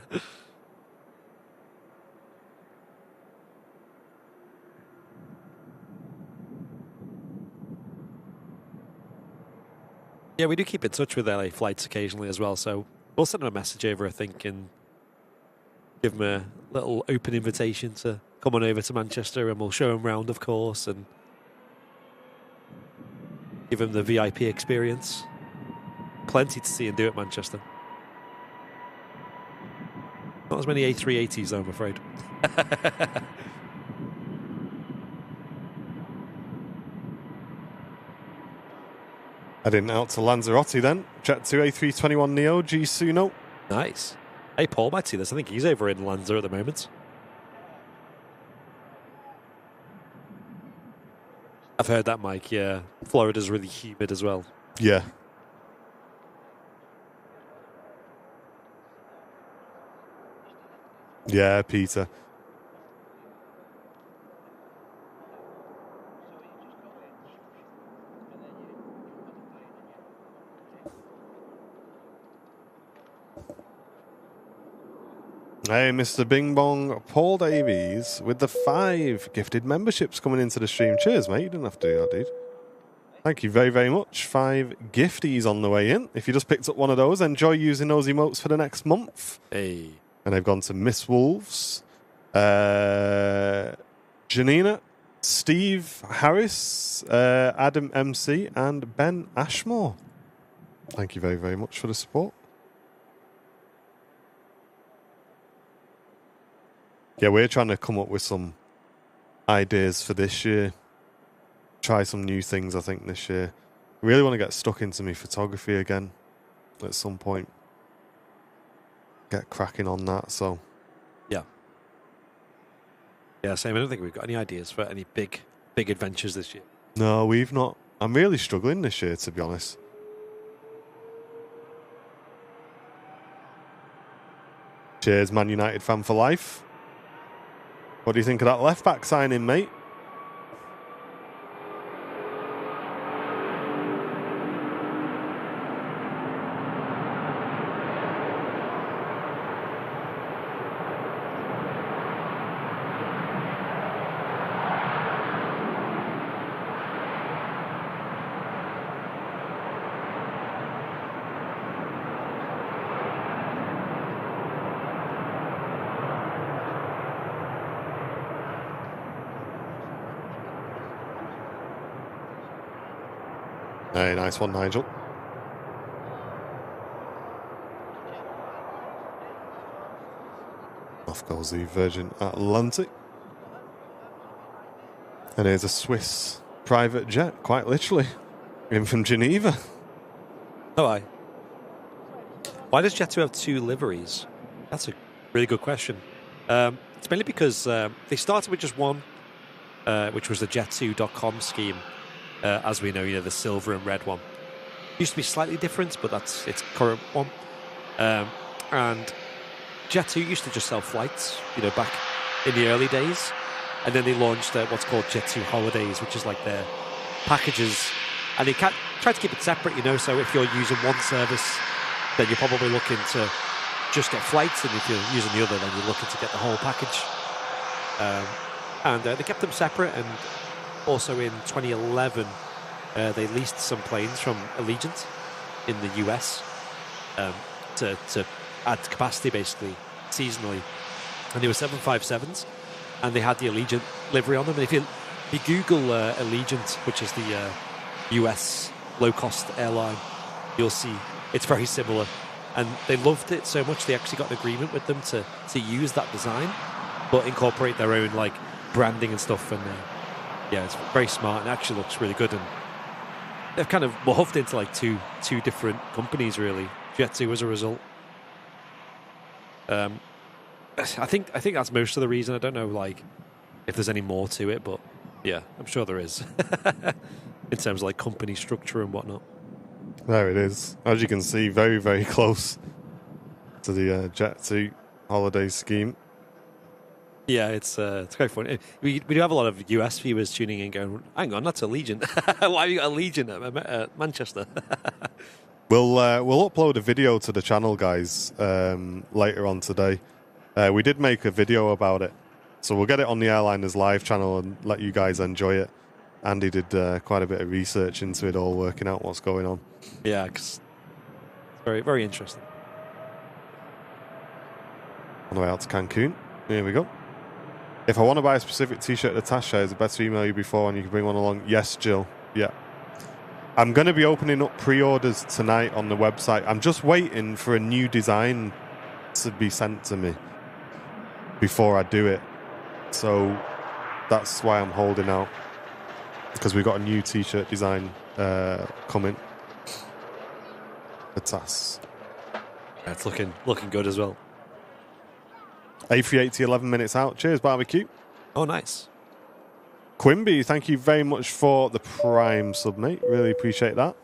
Yeah, we do keep in touch with LA flights occasionally as well, so we'll send them a message over, I think, and give them a little open invitation to come on over to Manchester, and we'll show them around, of course, and give them the VIP experience. Plenty to see and do at Manchester. Not as many A380s, though, I'm afraid. Heading out to Lanzarote then. Jet 2 A321 Neo, G Suno. Nice. Hey, Paul might see this. I think he's over in Lanza at the moment. I've heard that, Mike, yeah. Florida's really humid as well. Yeah. Yeah, Peter. Hey, Mr. Bing Bong, Paul Davies with the 5 gifted memberships coming into the stream. Cheers, mate. You didn't have to do that, dude. Thank you very, very much. 5 gifties on the way in. If you just picked up one of those, enjoy using those emotes for the next month. Hey. And they've gone to Miss Wolves, Janina, Steve Harris, Adam MC, and Ben Ashmore. Thank you very, very much for the support. Yeah, we're trying to come up with some ideas for this year. Try some new things, I think, this year. I really want to get stuck into me photography again at some point. Get cracking on that, so. Yeah. Yeah, same. I don't think we've got any ideas for any big adventures this year. No, we've not. I'm really struggling this year, to be honest. Cheers, Man United fan for life. What do you think of that left-back signing, mate? Hey, nice one, Nigel. Off goes the Virgin Atlantic. And here's a Swiss private jet, quite literally, in from Geneva. Oh, aye. Why does Jet2 have two liveries? That's a really good question. It's mainly because they started with just one, which was the jet2.com scheme. As we know, the silver and red one. Used to be slightly different, but that's its current one. And Jet2 used to just sell flights, back in the early days. And then they launched what's called Jet2 Holidays, which is like their packages. And they try to keep it separate, so if you're using one service, then you're probably looking to just get flights. And if you're using the other, then you're looking to get the whole package. And they kept them separate. And also in 2011, they leased some planes from Allegiant in the US to add capacity, basically, seasonally. And they were 757s. And they had the Allegiant livery on them. And if you Google Allegiant, which is the US low-cost airline, you'll see it's very similar. And they loved it so much, they actually got an agreement with them to use that design, but incorporate their own branding and stuff. And it's very smart and actually looks really good. And they've kind of morphed into two different companies, really. Jet2 as a result. I think that's most of the reason. I don't know if there's any more to it, but yeah, I'm sure there is. In terms of company structure and whatnot. There it is. As you can see, very, very close to the Jet2 holiday scheme. Yeah, it's quite funny. We do have a lot of US viewers tuning in going, hang on, that's Allegiant. Why have you got Allegiant at Manchester? We'll upload a video to the channel, guys, later on today. We did make a video about it, so we'll get it on the Airliners Live channel and let you guys enjoy it. Andy did quite a bit of research into it all, working out what's going on. Yeah, because very, very interesting. On the way out to Cancun. Here we go. If I want to buy a specific t-shirt at Tasha, is it better to email you before and you can bring one along? Yes, Jill. Yeah. I'm going to be opening up pre-orders tonight on the website. I'm just waiting for a new design to be sent to me before I do it. So that's why I'm holding out, because we've got a new t-shirt design coming. The TAS. Yeah, it's looking good as well. A380, 11 minutes out. Cheers, barbecue. Oh, nice. Quimby, thank you very much for the Prime sub, mate. Really appreciate that.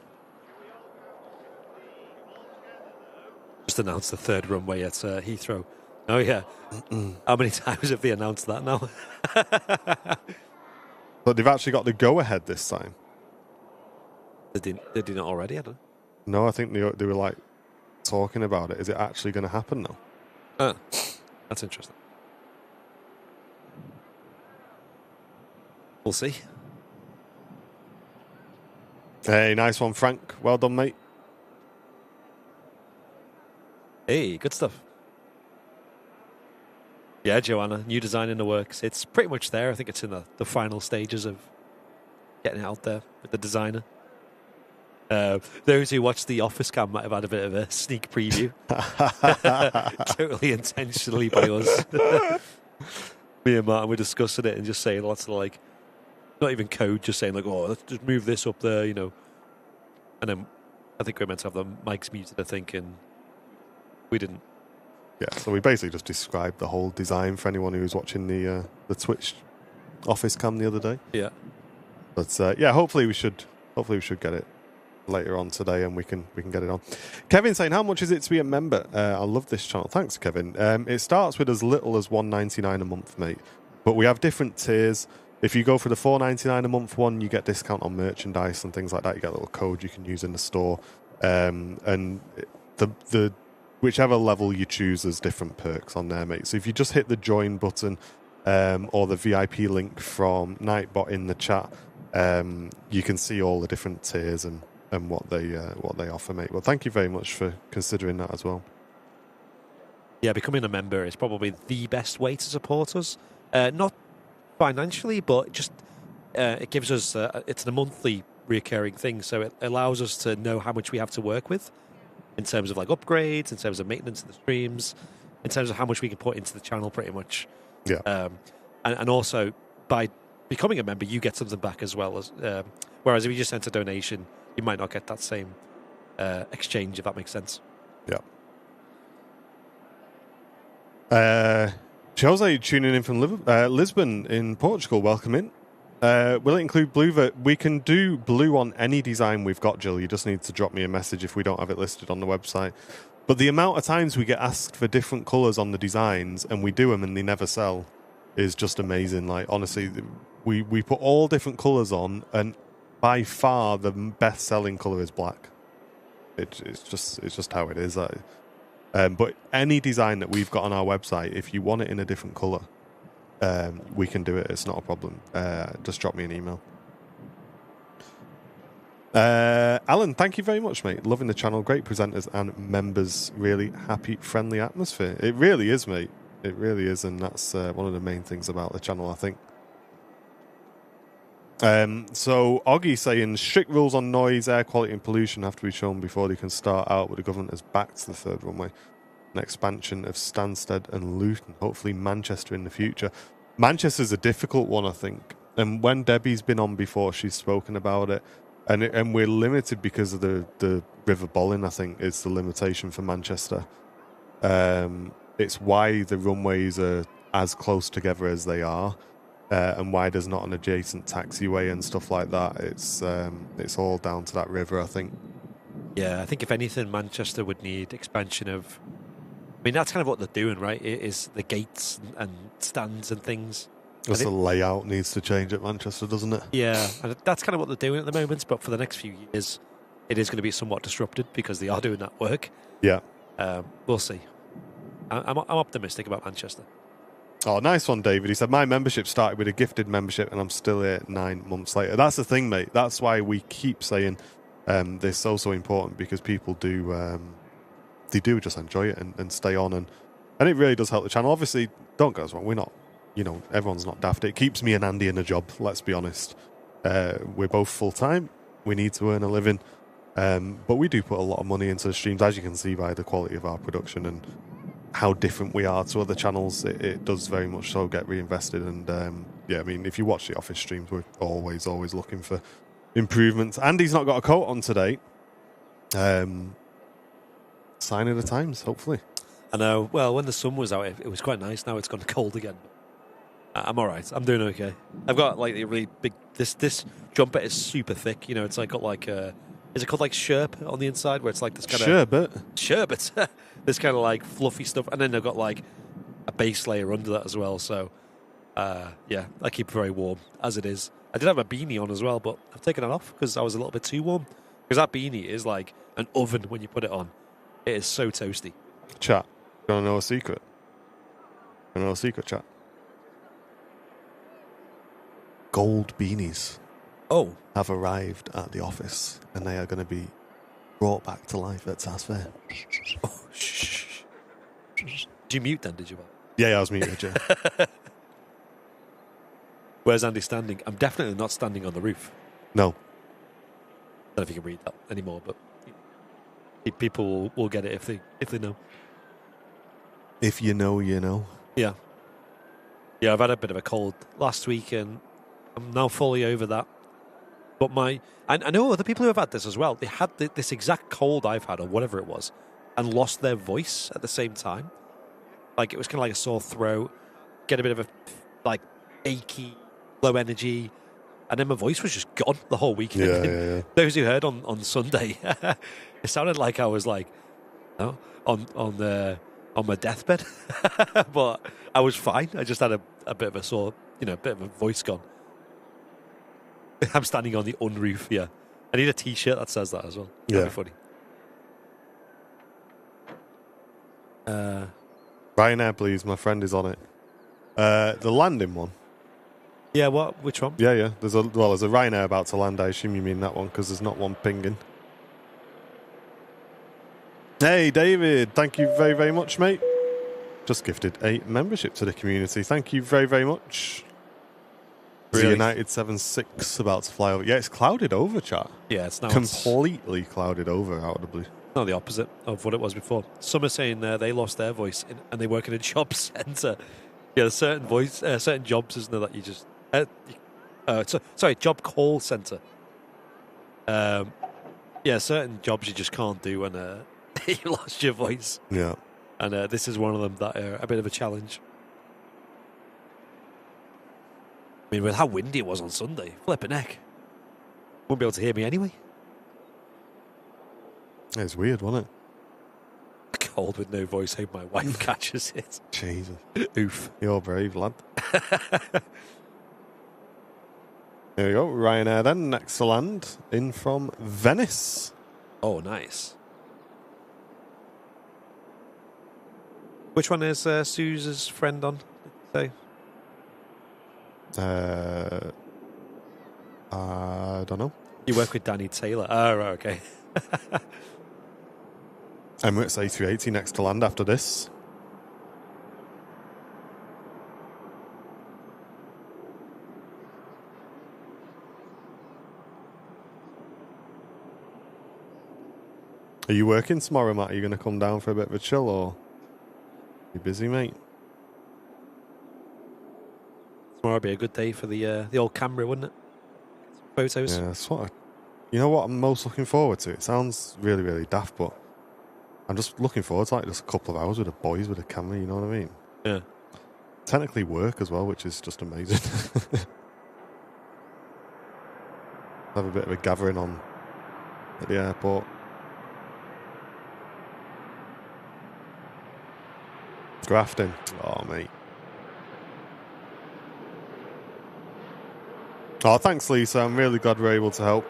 Just announced the third runway at Heathrow. Oh, yeah. How many times have they announced that now? But they've actually got the go-ahead this time. Did they not already? I don't know. No, I think they were talking about it. Is it actually going to happen now? That's interesting. We'll see. Hey, nice one, Frank. Well done, mate. Hey, good stuff. Yeah, Joanna, new design in the works. It's pretty much there. I think it's in the final stages of getting it out there with the designer. Those who watched the Office Cam might have had a bit of a sneak preview. Totally intentionally by us. Me and Martin were discussing it and just saying lots of not even code, just saying let's just move this up there, And then I think we were meant to have the mics muted, I think, and we didn't. Yeah, so we basically just described the whole design for anyone who was watching the Twitch Office Cam the other day. Yeah. But hopefully we should get it later on today, and we can get it on. Kevin saying, how much is it to be a member? I love this channel. Thanks, Kevin. It starts with as little as $1.99 a month, mate. But we have different tiers. If you go for the $4.99 a month one, you get discount on merchandise and things like that. You get a little code you can use in the store. And the whichever level you choose, there's different perks on there, mate. So if you just hit the join button or the VIP link from Nightbot in the chat, you can see all the different tiers and what they offer, mate. Well, thank you very much for considering that as well. Yeah, becoming a member is probably the best way to support us. Not financially, but just it gives us it's a monthly recurring thing. So it allows us to know how much we have to work with in terms of like upgrades, in terms of maintenance of the streams, in terms of how much we can put into the channel, pretty much. Yeah. And also by becoming a member, you get something back as well. As whereas if you just sent a donation, you might not get that same exchange, if that makes sense. Yeah. Jose tuning in from Lisbon in Portugal. Welcome in. Will it include blue? We can do blue on any design we've got, Jill. You just need to drop me a message if we don't have it listed on the website. But the amount of times we get asked for different colours on the designs and we do them and they never sell is just amazing. Like, honestly, we put all different colours on, and by far the best selling colour is black. It's just how it is. But any design that we've got on our website, if you want it in a different colour, we can do it. It's not a problem. Just drop me an email. Alan, thank you very much, mate. Loving the channel. Great presenters and members. Really happy, friendly atmosphere. It really is, mate. It really is, and that's one of the main things about the channel, I think. So Oggy saying strict rules on noise, air quality and pollution have to be shown before they can start out, but the government has backed the third runway. An expansion of Stansted and Luton, hopefully Manchester in the future. Manchester's a difficult one, I think. And when Debbie's been on before, she's spoken about it. And we're limited because of the River Bollin, I think, is the limitation for Manchester. It's why the runways are as close together as they are. And why there's not an adjacent taxiway and stuff like that. It's all down to that river, I think. Yeah, I think if anything, Manchester would need expansion of... I mean, that's kind of what they're doing, right? It is the gates and stands and things. Just the layout needs to change at Manchester, doesn't it? Yeah, and that's kind of what they're doing at the moment. But for the next few years, it is going to be somewhat disrupted because they are doing that work. Yeah. We'll see. I'm optimistic about Manchester. Oh, nice one, David. He said, my membership started with a gifted membership and I'm still here 9 months later. That's the thing, mate. That's why we keep saying this is so important, because people do they do just enjoy it and stay on. And it really does help the channel. Obviously, don't get us wrong. We're not, everyone's not daft. It keeps me and Andy in a job, let's be honest. We're both full-time. We need to earn a living. But we do put a lot of money into the streams, as you can see by the quality of our production and how different we are to other channels. It does very much so get reinvested. And yeah, I mean, if you watch the office streams, we're always looking for improvements. Andy's not got a coat on today. Sign of the times, hopefully. I know. Well, when the sun was out, it was quite nice. Now it's gone cold again. I'm all right. I'm doing okay. I've got like a really big... This jumper is super thick. It's like got like a... Is it called like Sherp on the inside, where it's like this kind of... Sherbet. This kind of like fluffy stuff. And then they've got like a base layer under that as well. So, yeah, I keep it very warm, as it is. I did have a beanie on as well, but I've taken it off because I was a little bit too warm. Because that beanie is like an oven when you put it on. It is so toasty. Chat, you want to know a secret? You want to know a secret, chat? Gold beanies have arrived at the office, and they are going to be brought back to life at SAS Fair. Oh, shh. Did you mute then, did you? Yeah, I was muted, yeah. Where's Andy standing? I'm definitely not standing on the roof. No. I don't know if you can read that anymore, but people will get it if they know. If you know, you know. Yeah. Yeah, I've had a bit of a cold last week, and I'm now fully over that. But I know other people who have had this as well. They had this exact cold I've had, or whatever it was, and lost their voice at the same time. Like, it was kind of like a sore throat, get a bit of a, like, achy, low energy, and then my voice was just gone the whole weekend. Yeah. Those who heard on Sunday, it sounded like I was like, on my deathbed, but I was fine. I just had a bit of a sore, a bit of a voice gone. I'm standing on the unroof. Yeah, I need a T-shirt that says that as well. That'd be funny. Ryanair, please. My friend is on it. The landing one. Yeah, what? Which one? Yeah. There's a Ryanair about to land. I assume you mean that one, because there's not one pinging. Hey, David. Thank you very, very much, mate. Just gifted a membership to the community. Thank you very, very much. The Really? United 7-6 about to fly over. Yeah, it's clouded over, chat. Yeah, it's now Completely clouded over out of the blue. not the opposite of what it was before. Some are saying they lost their voice and they work in a job centre. Yeah, there's certain jobs, isn't there, that you just... sorry, job call centre. Yeah, certain jobs you just can't do when you lost your voice. Yeah. And this is one of them that are a bit of a challenge. I mean, with how windy it was on Sunday, flipping heck. Wouldn't be able to hear me anyway. It's weird, wasn't Cold with no voice. Hope my wife catches it. it? Jesus. Oof. You're brave, lad. There we go. Ryanair then, next to land, in from Venice. Oh, nice. Which one is Suze's friend on? Did you say? I don't know. You work with Danny Taylor. Oh, right, okay. Emirates A380 next to land after this. Are you working tomorrow, Matt? Are you going to come down for a bit of a chill, or you busy, mate? Tomorrow would be a good day for the old camera, wouldn't it? Photos. Yeah, that's what you know what I'm most looking forward to? It sounds really, really daft, but I'm just looking forward to like just a couple of hours with the boys with a camera, you know what I mean? Yeah. Technically work as well, which is just amazing. Have a bit of a gathering on at the airport. Grafting. Oh, mate. Oh, thanks, Lisa. I'm really glad we're able to help.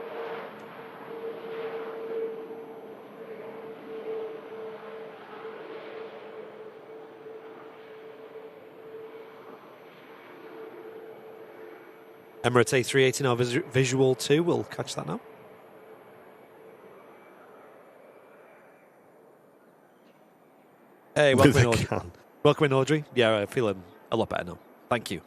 Emirates A380 now visual 2. We'll catch that now. Hey, welcome in, Audrey. Welcome in, Audrey. Yeah, I'm feeling a lot better now. Thank you.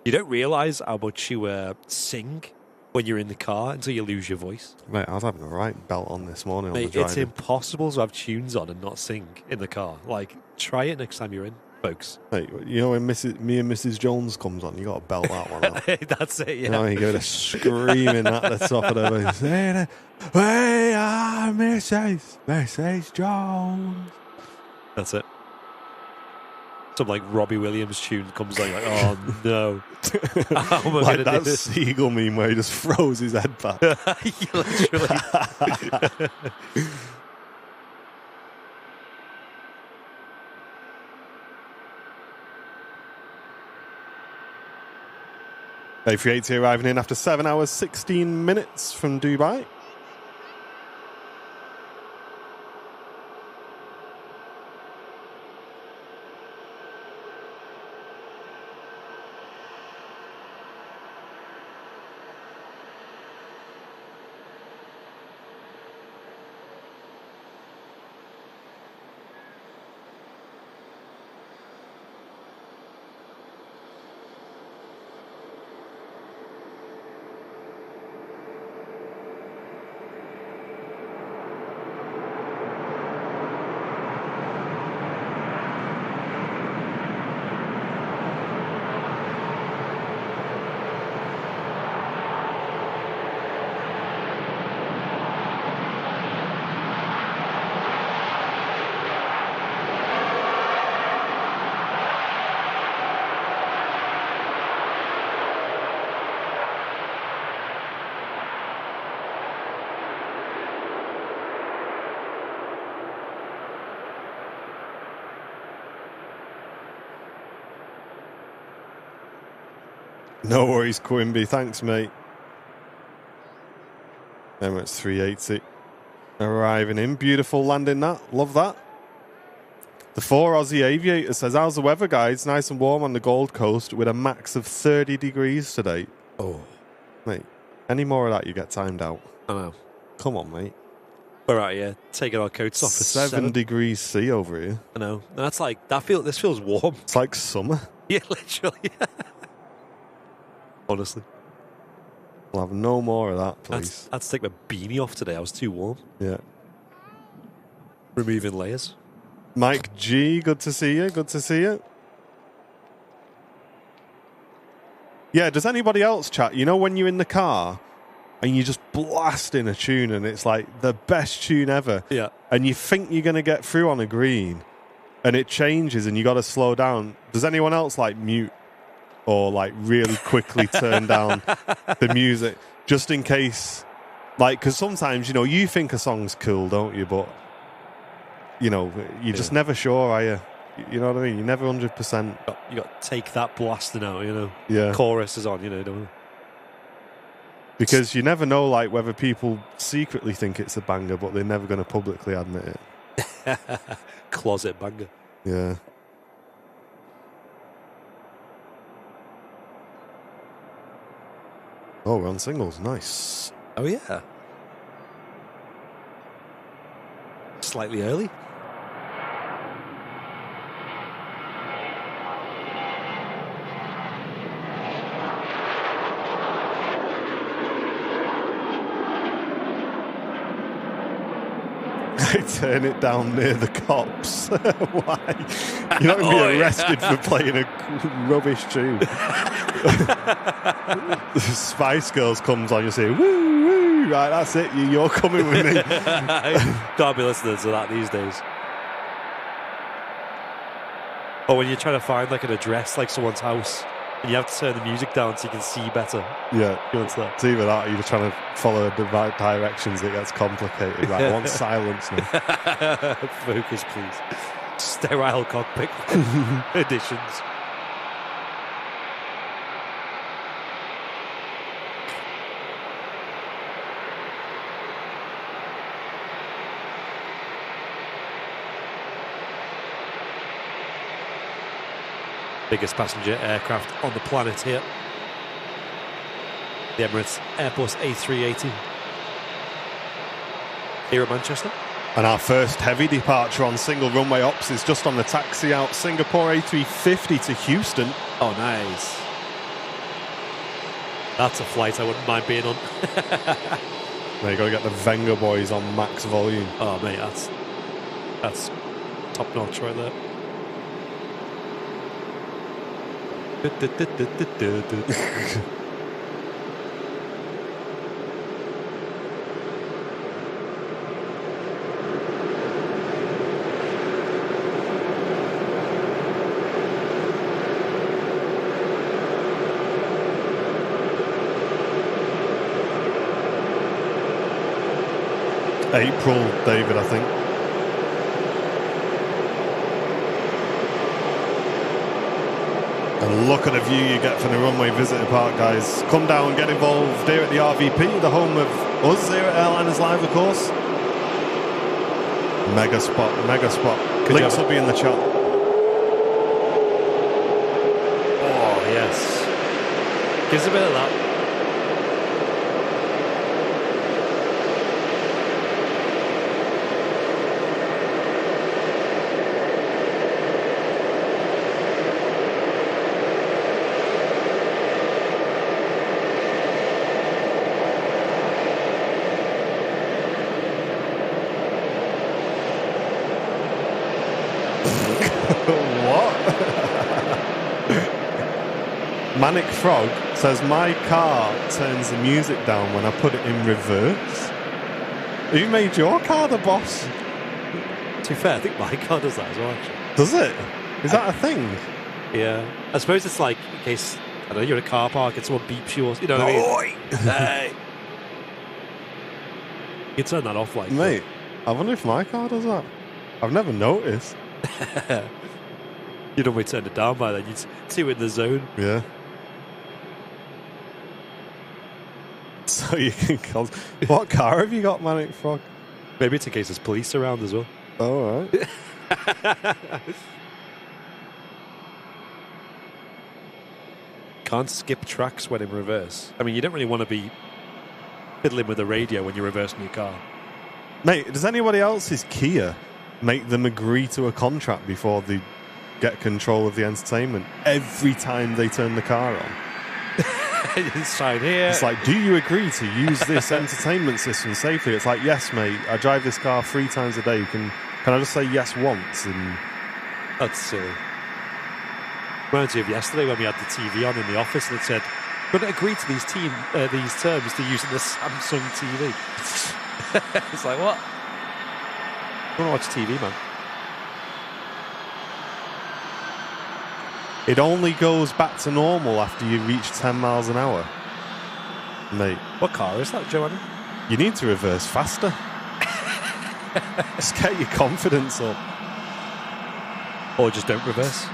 You don't realise how much you sing when you're in the car until you lose your voice. Mate, I was having a right belt on this morning. Mate, on the it's impossible to have tunes on and not sing in the car. Like, try it next time you're in, folks. Mate, you know when me and Mrs. Jones comes on, you got to belt that one out. That's it, yeah. You know, you go to screaming at the top of the voice. We are Mrs. Jones. That's it. Some like Robbie Williams tune comes on, you're like, oh no. How am I Like gonna that do this? seagull meme where he just throws his head back. Literally. A380 arriving in after 7 hours, 16 minutes from Dubai. No worries, Quimby. Thanks, mate. Emirates 380 arriving in. Beautiful landing that. Love that. The 4 Aussie Aviator says, how's the weather, guys? Nice and warm on the Gold Coast with a max of 30 degrees today. Oh. Mate, any more of that, you get timed out. I know. Come on, mate. All right, yeah. Taking our coats off for 7 degrees C over here. I know. That's like, this feels warm. It's like summer. Yeah, literally. Honestly. I'll have no more of that, please. I had to take my beanie off today. I was too warm. Yeah. Removing layers. Mike G, good to see you. Good to see you. Yeah, does anybody else chat? You know when you're in the car and you're just blasting a tune and it's like the best tune ever. Yeah. And you think you're going to get through on a green and it changes and you got to slow down. Does anyone else like mute or like really quickly turn down the music just in case? Like, because sometimes, you know, you think a song's cool, don't you? But, you know, you're just never sure, are you? You know what I mean? You're never 100%. You got to take that blasting out, you know. Yeah. Chorus is on, you know, don't you? Because you never know, like, whether people secretly think it's a banger, but they're never going to publicly admit it. Closet banger. Yeah. Oh, we're on singles. Nice. Oh, yeah. Slightly early. Turn it down near the cops. Why? You're not going to be arrested for playing a rubbish tune. The Spice Girls comes on, you say, woo, woo, right, that's it, you're coming with me. Can't be listening to that these days. Or when you're trying to find like an address, like someone's house, and you have to turn the music down so you can see better. Yeah, you want that. It's either that or you're just trying to follow the right directions. It gets complicated. Right, I want silence now. Focus, please. Sterile cockpit editions. Biggest passenger aircraft on the planet here. The Emirates Airbus A380 here at Manchester. And our first heavy departure on single runway ops is just on the taxi out Singapore A350 to Houston. Oh, nice. That's a flight I wouldn't mind being on. Now you got to get the Venga boys on max volume. Oh, mate, that's top notch right there. April, David, I think. And look at the view you get from the Runway Visitor Park, guys. Come down, get involved here at the RVP, the home of us here at Airliners Live, of course. Mega spot, mega spot. Links will be in the chat. Oh, yes. Gives a bit of that. Manic Frog says, my car turns the music down when I put it in reverse. Who made your car the boss? To be fair, I think my car does that as well, actually. Does it? Is that a thing? Yeah. I suppose it's like, in case, I don't know, you're in a car park and someone beeps you or, you know what I mean? Hey. You can turn that off like Mate, I wonder if my car does that. I've never noticed. You'd always turn it down by then. You'd see it in the zone. Yeah. So you can call. What car have you got, Manic Frog? Maybe it's in case there's police around as well. Oh, all right. Can't skip tracks when in reverse. I mean, you don't really want to be fiddling with the radio when you're reversing your car. Mate, does anybody else's Kia make them agree to a contract before they get control of the entertainment every time they turn the car on. Inside here. It's like, do you agree to use this entertainment system safely? It's like, yes, mate. I drive this car 3 times a day. Can I just say yes once? And that's silly. Reminds me of yesterday when we had the TV on in the office and it said, "Going to agree to these terms to using the Samsung TV." It's like, what? I want to watch TV, man. it only goes back to normal after you reach 10 miles an hour. Mate. What car is that, Joanna? You need to reverse faster. Just get your confidence up. Or just don't reverse.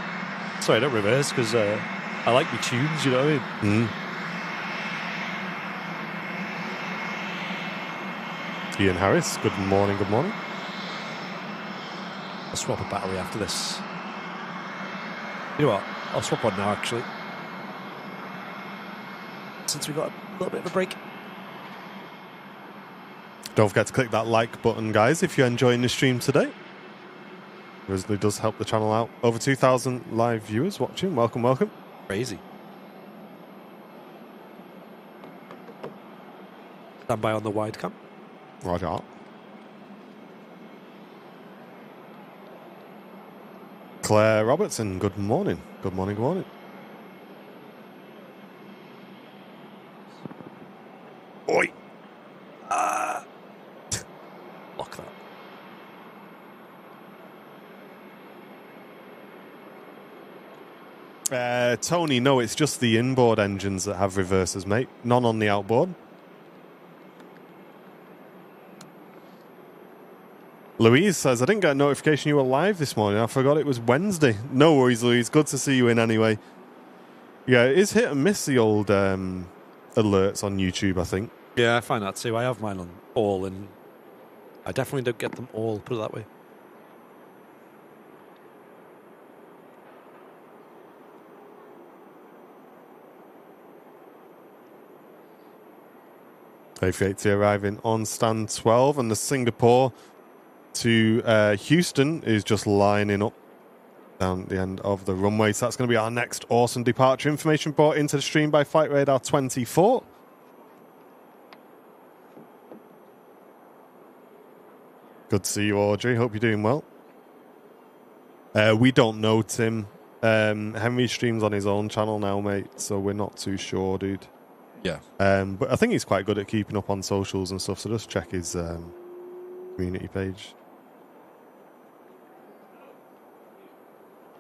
Sorry, don't reverse, because I like my tunes, you know what I mean? Ian Harris, good morning, good morning. I'll swap a battery after this. You know what? I'll swap one now, actually. Since we got a little bit of a break. Don't forget to click that like button, guys, if you're enjoying the stream today. It really does help the channel out. Over 2,000 live viewers watching. Welcome, welcome. Crazy. Stand by on the wide cam. Roger. Claire Robertson, good morning. Good morning, good morning. Oi! Lock that. Tony, no, it's just the inboard engines that have reversers, mate. None on the outboard. Louise says, I didn't get a notification you were live this morning. I forgot it was Wednesday. No worries, Louise. Good to see you in anyway. Yeah, it is hit and miss, the old alerts on YouTube, I think. Yeah, I find that too. I have mine on all, and I definitely don't get them all, put it that way. A380 arriving on stand 12, and the Singapore to Houston is just lining up down at the end of the runway. So that's going to be our next awesome departure. Information brought into the stream by Flight Radar 24. Good to see you, Audrey. Hope you're doing well. We don't know, Tim. Henry streams on his own channel now, mate, so we're not too sure, dude. Yeah. But I think he's quite good at keeping up on socials and stuff, so just check his community page.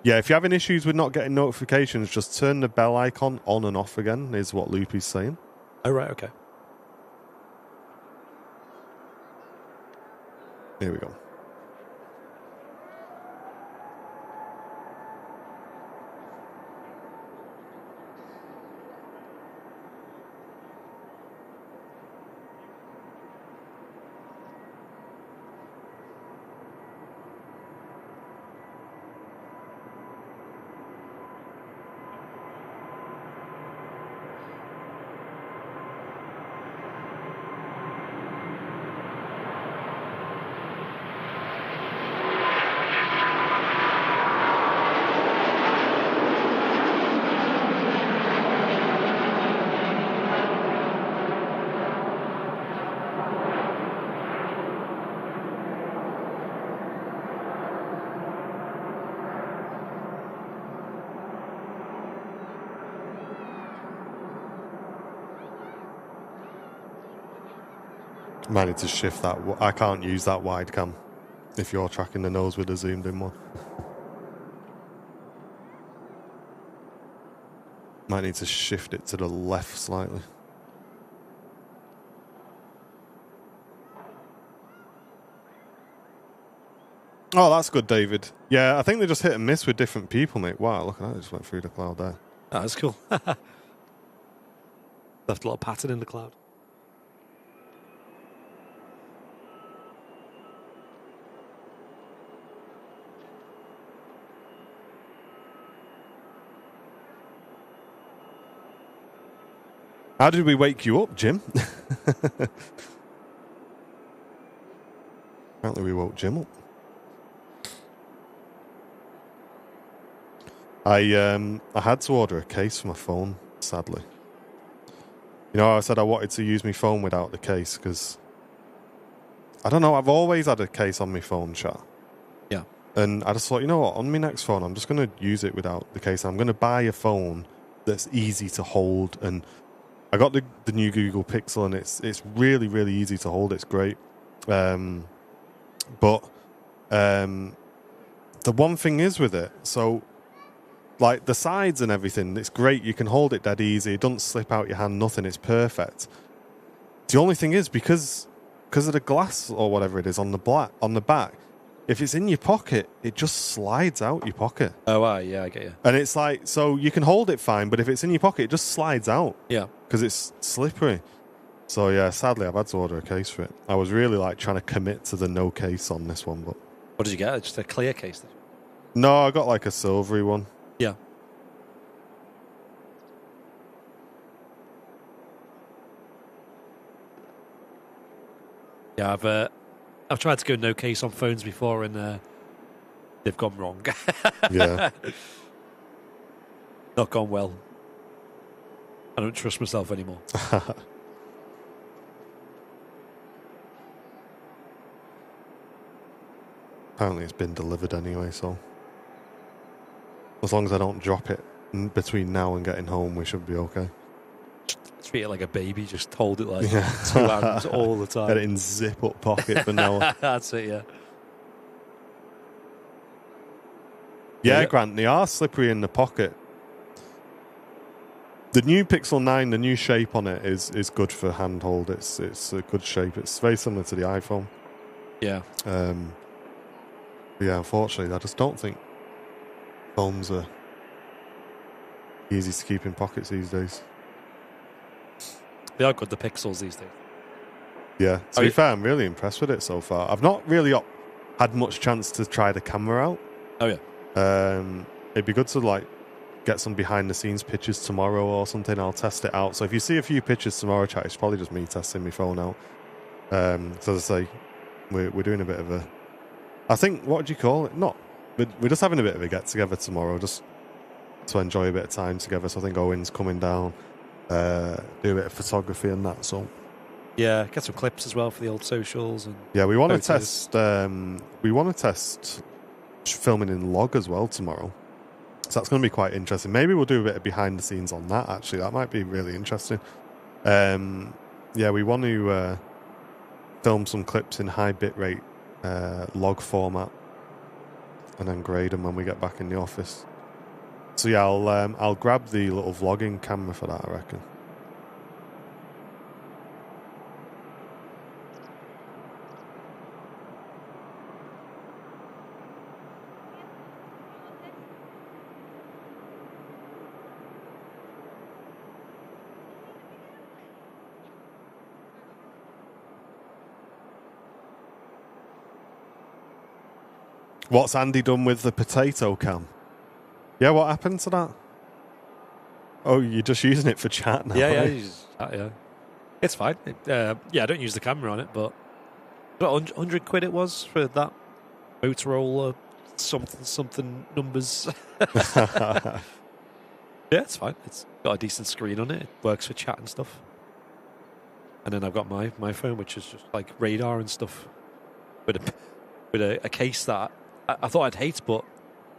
Yeah, if you're having issues with not getting notifications, just turn the bell icon on and off again, is what Loopy's saying. Oh, right, okay. Here we go. Might need to shift that. I can't use that wide cam if you're tracking the nose with a zoomed in one. Might need to shift it to the left slightly. Oh, that's good, David. Yeah, I think they just hit and miss with different people, mate. Wow, look at that. I just went through the cloud there. Oh, that's cool. Left a little pattern in the cloud. How did we wake you up, Jim? Apparently we woke Jim up. I had to order a case for my phone, sadly. You know, I said I wanted to use my phone without the case because I don't know. I've always had a case on my phone, chat. Yeah. And I just thought, you know what? On my next phone, I'm just going to use it without the case. I'm going to buy a phone that's easy to hold. And I got the new Google Pixel, and it's really, really easy to hold. It's great. But the one thing is with it, so like the sides and everything, it's great. You can hold it dead easy. It doesn't slip out your hand. Nothing. It's perfect. The only thing is because of the glass or whatever it is on the back, if it's in your pocket, it just slides out your pocket. Oh, yeah, I get you. And it's like, so you can hold it fine, but if it's in your pocket, it just slides out. Yeah. Because it's slippery. So yeah, sadly, I've had to order a case for it. I was really like trying to commit to the no case on this one, but What did you get? Just a clear case? no, I got like a silvery one. Yeah. Yeah, I've tried to go no case on phones before, and they've gone wrong. Yeah. Not gone well. I don't trust myself anymore. Apparently it's been delivered anyway, so as long as I don't drop it between now and getting home, we should be okay. Treat it like a baby, just hold it like Yeah. 2 hands all the time. Get it in zip-up pocket for now. That's it, yeah. Yeah, Grant, they are slippery in the pocket. The new Pixel 9, the new shape on it is good for handhold. It's a good shape. It's very similar to the iPhone. Yeah. Yeah, unfortunately, I just don't think phones are easy to keep in pockets these days. They are good, the Pixels these days. Yeah, to be fair, I'm really impressed with it so far. I've not really had much chance to try the camera out. Oh, yeah. It'd be good to like get some behind the scenes pictures tomorrow or something. I'll test it out. So if you see a few pictures tomorrow, chat, it's probably just me testing my phone out. So as I say, we're doing a bit of a, I think, what do you call it? We're just having a bit of a get together tomorrow, just to enjoy a bit of time together. So I think Owen's coming down, do a bit of photography and that. So yeah, get some clips as well for the old socials. And yeah, we want to photos. test. We want to test filming in log as well tomorrow. So that's going to be quite interesting. Maybe we'll do a bit of behind the scenes on that. Actually, that might be really interesting. Yeah, we want to film some clips in high bitrate log format, and then grade them when we get back in the office. So yeah, I'll grab the little vlogging camera for that, I reckon. What's Andy done with the potato cam? Yeah, what happened to that? Oh, you're just using it for chat now. Yeah. It's fine. Yeah, I don't use the camera on it, but about £100 it was for that Motorola something numbers. Yeah, it's fine. It's got a decent screen on it. It works for chat and stuff. And then I've got my phone, which is just like radar and stuff, with a case that I thought I'd hate, but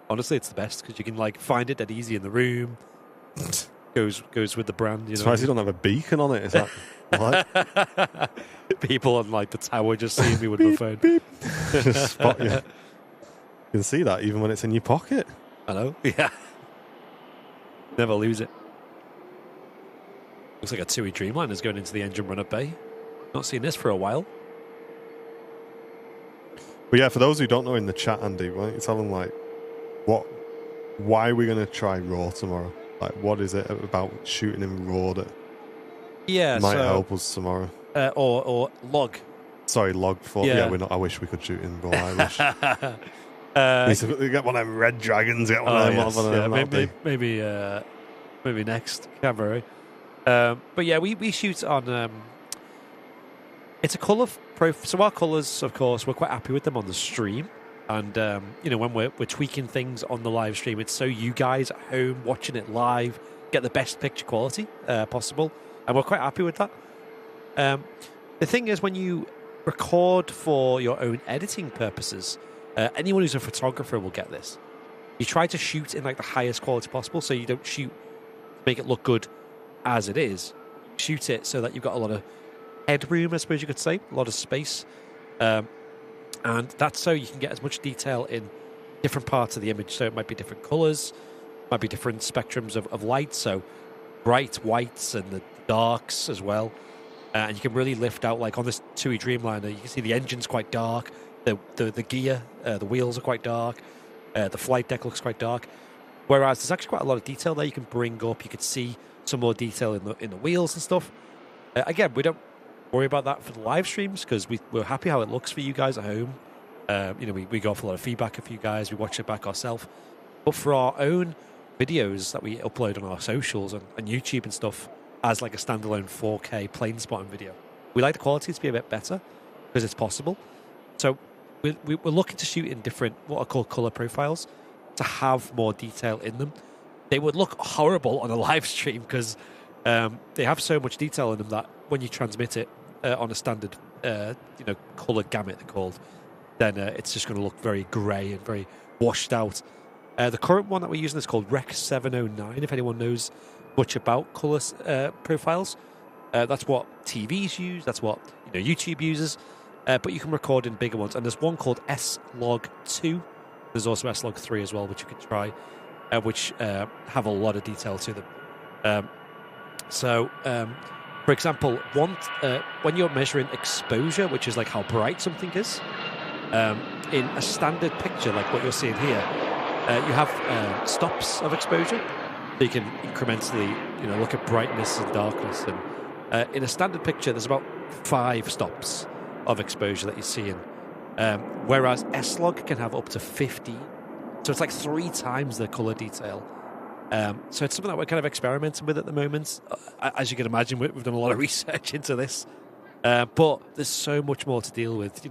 honestly, it's the best because you can like find it dead easy in the room. goes with the brand. You Surprised you don't have a beacon on it. Is that what? People on like the tower just seeing me with my phone? Beep. Just spot you. You can see that even when it's in your pocket. I know. Yeah. Never lose it. Looks like a TUI Dreamliner's going into the engine run-up bay. Not seen this for a while. But yeah, for those who don't know in the chat, Andy, why don't you tell them like why are we going to try RAW tomorrow? Like, what is it about shooting in RAW that might help us tomorrow? Or log. Sorry, log for Yeah. we're not. I wish we could shoot in RAW. I wish. We get one of them red dragons. Get one of them. Maybe next camera. But yeah, we shoot on. It's a colour so our colours, of course, we're quite happy with them on the stream. And when we're tweaking things on the live stream, it's so you guys at home watching it live get the best picture quality possible, and we're quite happy with that. The thing is, when you record for your own editing purposes, anyone who's a photographer will get this. You try to shoot in like the highest quality possible, so you don't shoot to make it look good as it is. Shoot it so that you've got a lot of headroom, I suppose you could say, a lot of space. And that's so you can get as much detail in different parts of the image. So it might be different colors, might be different spectrums of light. So bright whites and the darks as well. And you can really lift out, like on this TUI Dreamliner, you can see the engine's quite dark. The gear, the wheels are quite dark. The flight deck looks quite dark. Whereas there's actually quite a lot of detail there you can bring up. You could see some more detail in the wheels and stuff. Again, we don't worry about that for the live streams because we're happy how it looks for you guys at home. We go off a lot of feedback of you guys. We watch it back ourselves. But for our own videos that we upload on our socials and YouTube and stuff as like a standalone 4K plane spotting video, we like the quality to be a bit better because it's possible. So we're looking to shoot in different, what are called color profiles, to have more detail in them. They would look horrible on a live stream because they have so much detail in them that when you transmit it on a standard, color gamut, they're called, then it's just going to look very grey and very washed out. The current one that we're using is called Rec 709. If anyone knows much about color profiles, that's what TVs use. That's what YouTube uses. But you can record in bigger ones, and there's one called S-Log2. There's also S-Log3 as well, which you can try, which have a lot of detail to them. For example, when you're measuring exposure, which is like how bright something is, in a standard picture like what you're seeing here, you have stops of exposure. So you can incrementally, look at brightness and darkness. And in a standard picture, there's about 5 stops of exposure that you're seeing, whereas S-Log can have up to 50. So it's like 3 times the color detail. So it's something that we're kind of experimenting with at the moment. As you can imagine, we've done a lot of research into this. But there's so much more to deal with,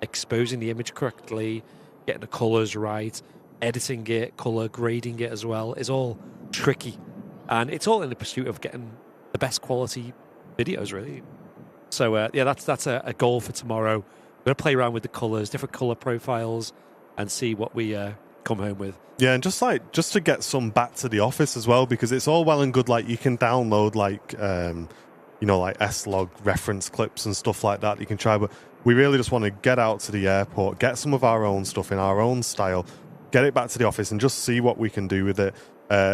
exposing the image correctly, getting the colors right, editing it, color grading it as well is all tricky. And it's all in the pursuit of getting the best quality videos, really. So, that's a goal for tomorrow. We're going to play around with the colors, different color profiles, and see what we come home with. Yeah, and just to get some back to the office as well, because it's all well and good, like you can download like S-Log reference clips and stuff like that you can try, but we really just want to get out to the airport, get some of our own stuff in our own style, get it back to the office and just see what we can do with it,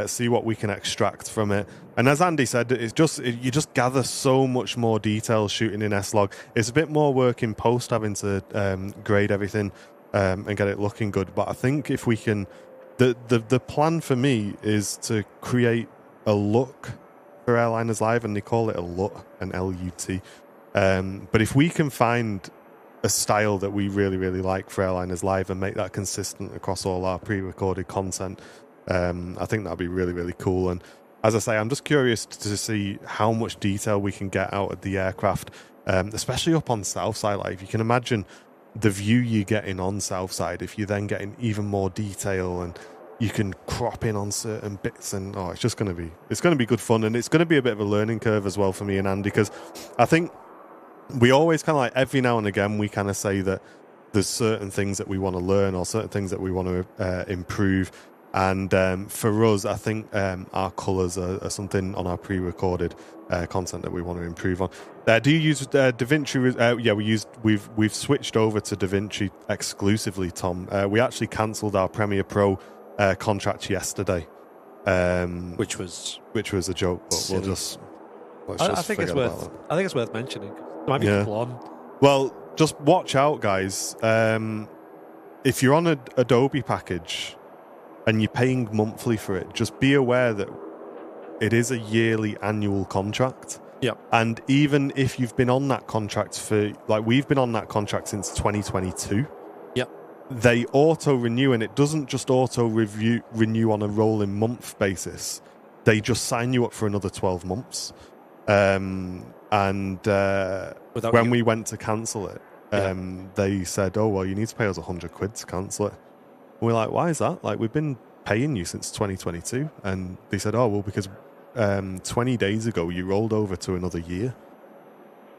see what we can extract from it. And as Andy said, you just gather so much more detail shooting in S-Log. It's a bit more work in post having to grade everything and get it looking good, but I think if we can, the plan for me is to create a look for Airliners Live, and they call it a LUT, an L-U-T. But if we can find a style that we really, really like for Airliners Live and make that consistent across all our pre-recorded content, I think that'd be really, really cool. And as I say, I'm just curious to see how much detail we can get out of the aircraft, especially up on Southside. Like, if you can imagine the view you're getting on Southside, if you're then getting even more detail and you can crop in on certain bits, and it's going to be good fun, and it's going to be a bit of a learning curve as well for me and Andy, because I think we always kind of like every now and again we kind of say that there's certain things that we want to learn or certain things that we want to improve. And for us, I think our colours are something on our pre-recorded content that we want to improve on. Do you use DaVinci? We've switched over to DaVinci exclusively, Tom. We actually cancelled our Premiere Pro contract yesterday, which was a joke. But silly. I think it's worth mentioning. There might be people on. Well, just watch out, guys. If you're on an Adobe package and you're paying monthly for it, just be aware that it is a yearly annual contract. Yeah. And even if you've been on that contract we've been on that contract since 2022. Yep. They auto-renew, and it doesn't just auto-renew on a rolling month basis. They just sign you up for another 12 months. When we went to cancel it, they said, "Oh well, you need to pay us £100 to cancel it." And we're like, "Why is that? Like, we've been paying you since 2022." And they said, "Oh well, because 20 days ago you rolled over to another year."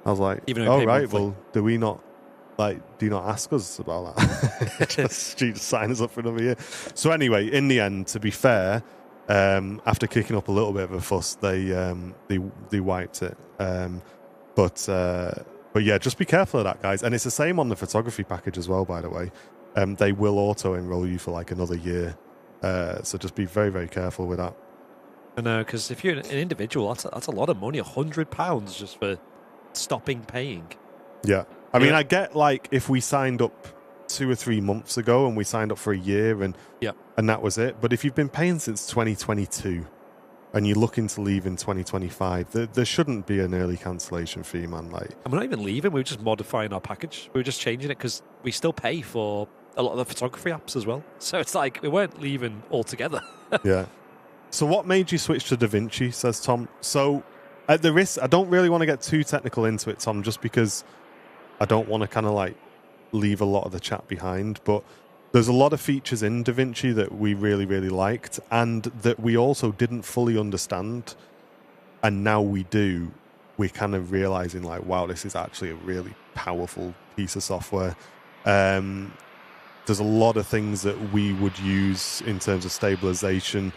I was like, Even though "Oh we pay right, monthly. well, do you not ask us about that? just sign us up for another year." So anyway, in the end, to be fair, after kicking up a little bit of a fuss, they wiped it. But yeah, just be careful of that, guys. And it's the same on the photography package as well, by the way. They will auto enroll you for like another year. So just be very, very careful with that. I know, because if you're an individual, that's a lot of money. £100 just for stopping paying. Yeah. I mean, I get like if we signed up 2 or 3 months ago and we signed up for a year and that was it. But if you've been paying since 2022 and you're looking to leave in 2025, there shouldn't be an early cancellation fee, man. Like, and we're not even leaving. We're just modifying our package. We're just changing it because we still pay for a lot of the photography apps as well. So it's like we weren't leaving altogether. Yeah. So what made you switch to DaVinci, says Tom. So at the risk, I don't really want to get too technical into it, Tom, just because I don't want to kind of like leave a lot of the chat behind. But there's a lot of features in DaVinci that we really, really liked and that we also didn't fully understand. And now we do. We're kind of realizing like, wow, this is actually a really powerful piece of software. There's a lot of things that we would use in terms of stabilization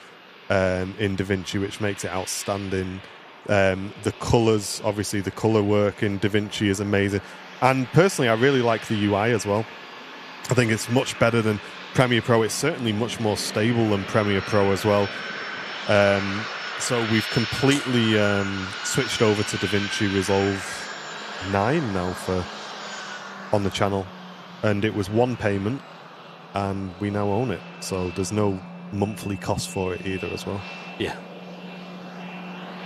in DaVinci, which makes it outstanding. The colors, obviously the color work in DaVinci is amazing. And personally, I really like the UI as well. I think it's much better than Premiere Pro. It's certainly much more stable than Premiere Pro as well. So we've completely switched over to DaVinci Resolve 9 now on the channel. And it was one payment, and we now own it. So there's no monthly cost for it either as well. Yeah,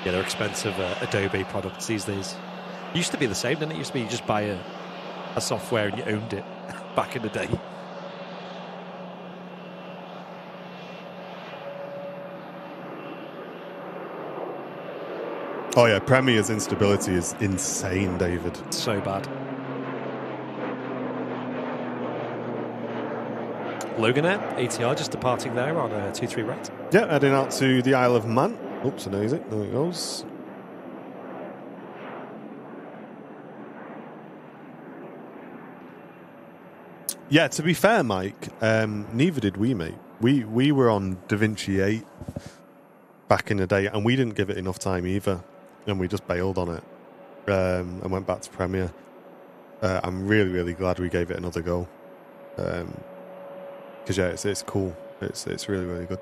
they're expensive Adobe products these days. It used to be the same, didn't it? It used to be you just buy a software and you owned it back in the day. Oh yeah, Premiere's instability is insane, David. So bad. Loganair, ATR just departing there on a 23 right. Yeah, heading out to the Isle of Man. Oops, I know it. There it goes. Yeah, to be fair, Mike, neither did we, mate. We were on DaVinci 8 back in the day, and we didn't give it enough time either, and we just bailed on it and went back to Premiere. I'm really, really glad we gave it another go. Because, yeah, it's cool. It's really, really good.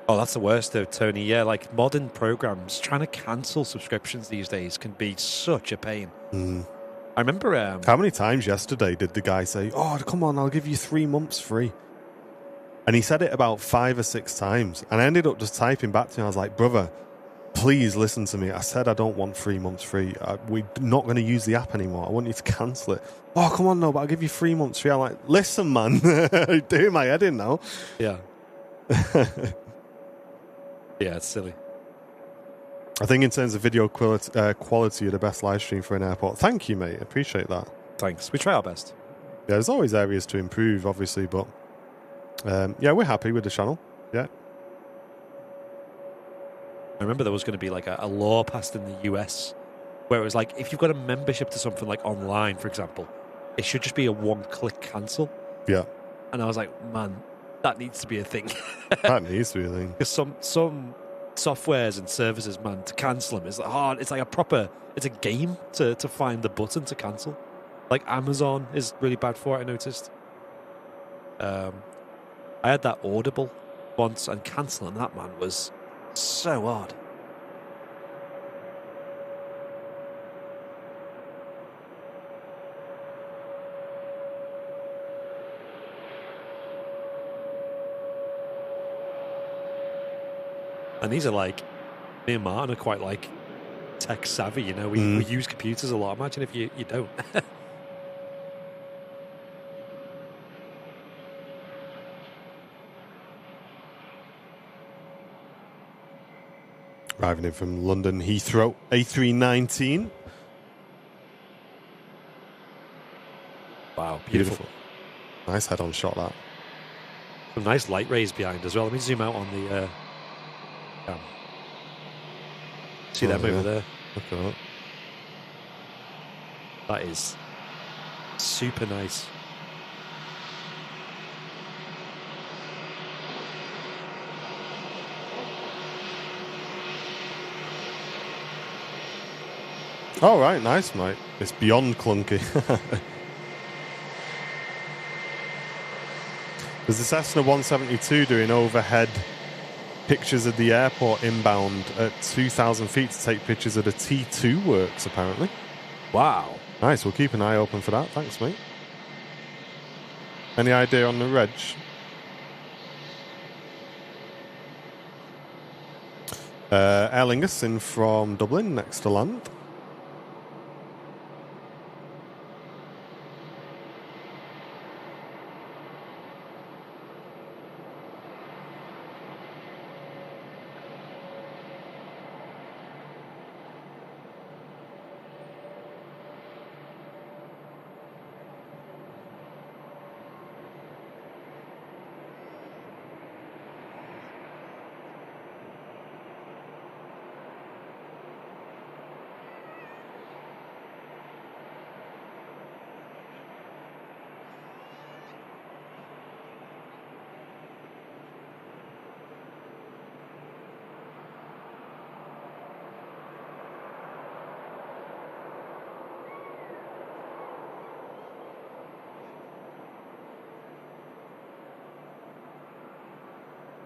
Oh, that's the worst, though, Tony. Yeah, like modern programs, trying to cancel subscriptions these days can be such a pain. I remember... how many times yesterday did the guy say, "Oh, come on, I'll give you 3 months free"? And he said it about 5 or 6 times. And I ended up just typing back to him. I was like, "Brother, please listen to me. I said I don't want 3 months free. We're not going to use the app anymore. I want you to cancel it." "Oh, come on, no, but I'll give you 3 months free." I'm like, "Listen, man, you're doing my head in now." Yeah. Yeah, it's silly. I think in terms of video quality, you're the best live stream for an airport. Thank you, mate. Appreciate that. Thanks. We try our best. Yeah, there's always areas to improve, obviously, but yeah, we're happy with the channel. Yeah. I remember there was going to be like a law passed in the US where it was like, if you've got a membership to something like online, for example, it should just be a one-click cancel. Yeah. And I was like, man, that needs to be a thing. That needs to be a thing. Because some softwares and services, man, to cancel them is hard. It's like it's a game to find the button to cancel. Like Amazon is really bad for it, I noticed. I had that Audible once, and cancelling that, man, was so hard. And these are like, me and Martin are quite like tech savvy, you know. We use computers a lot. Imagine if you don't. Arriving in from London Heathrow, A319. Wow, beautiful. Nice head-on shot, that. Some nice light rays behind as well. Let me zoom out on the cam. See them over there? Look at that. That is super nice. All right, nice, mate. It's beyond clunky. There's the Cessna 172 doing overhead pictures of the airport inbound at 2,000 feet to take pictures of the T2 works, apparently. Wow. Nice, we'll keep an eye open for that. Thanks, mate. Any idea on the reg? Aer Lingus in from Dublin, next to land.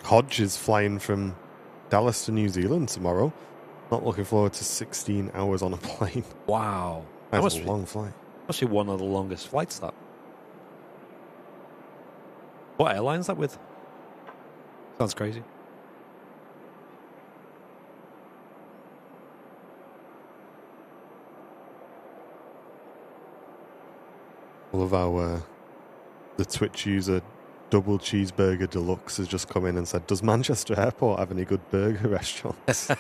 Hodge is flying from Dallas to New Zealand tomorrow. Not looking forward to 16 hours on a plane. Wow. That's a long flight. Must be one of the longest flights, that. What airline's that with? Sounds crazy. I love how the Twitch user Double Cheeseburger Deluxe has just come in and said, does Manchester Airport have any good burger restaurants?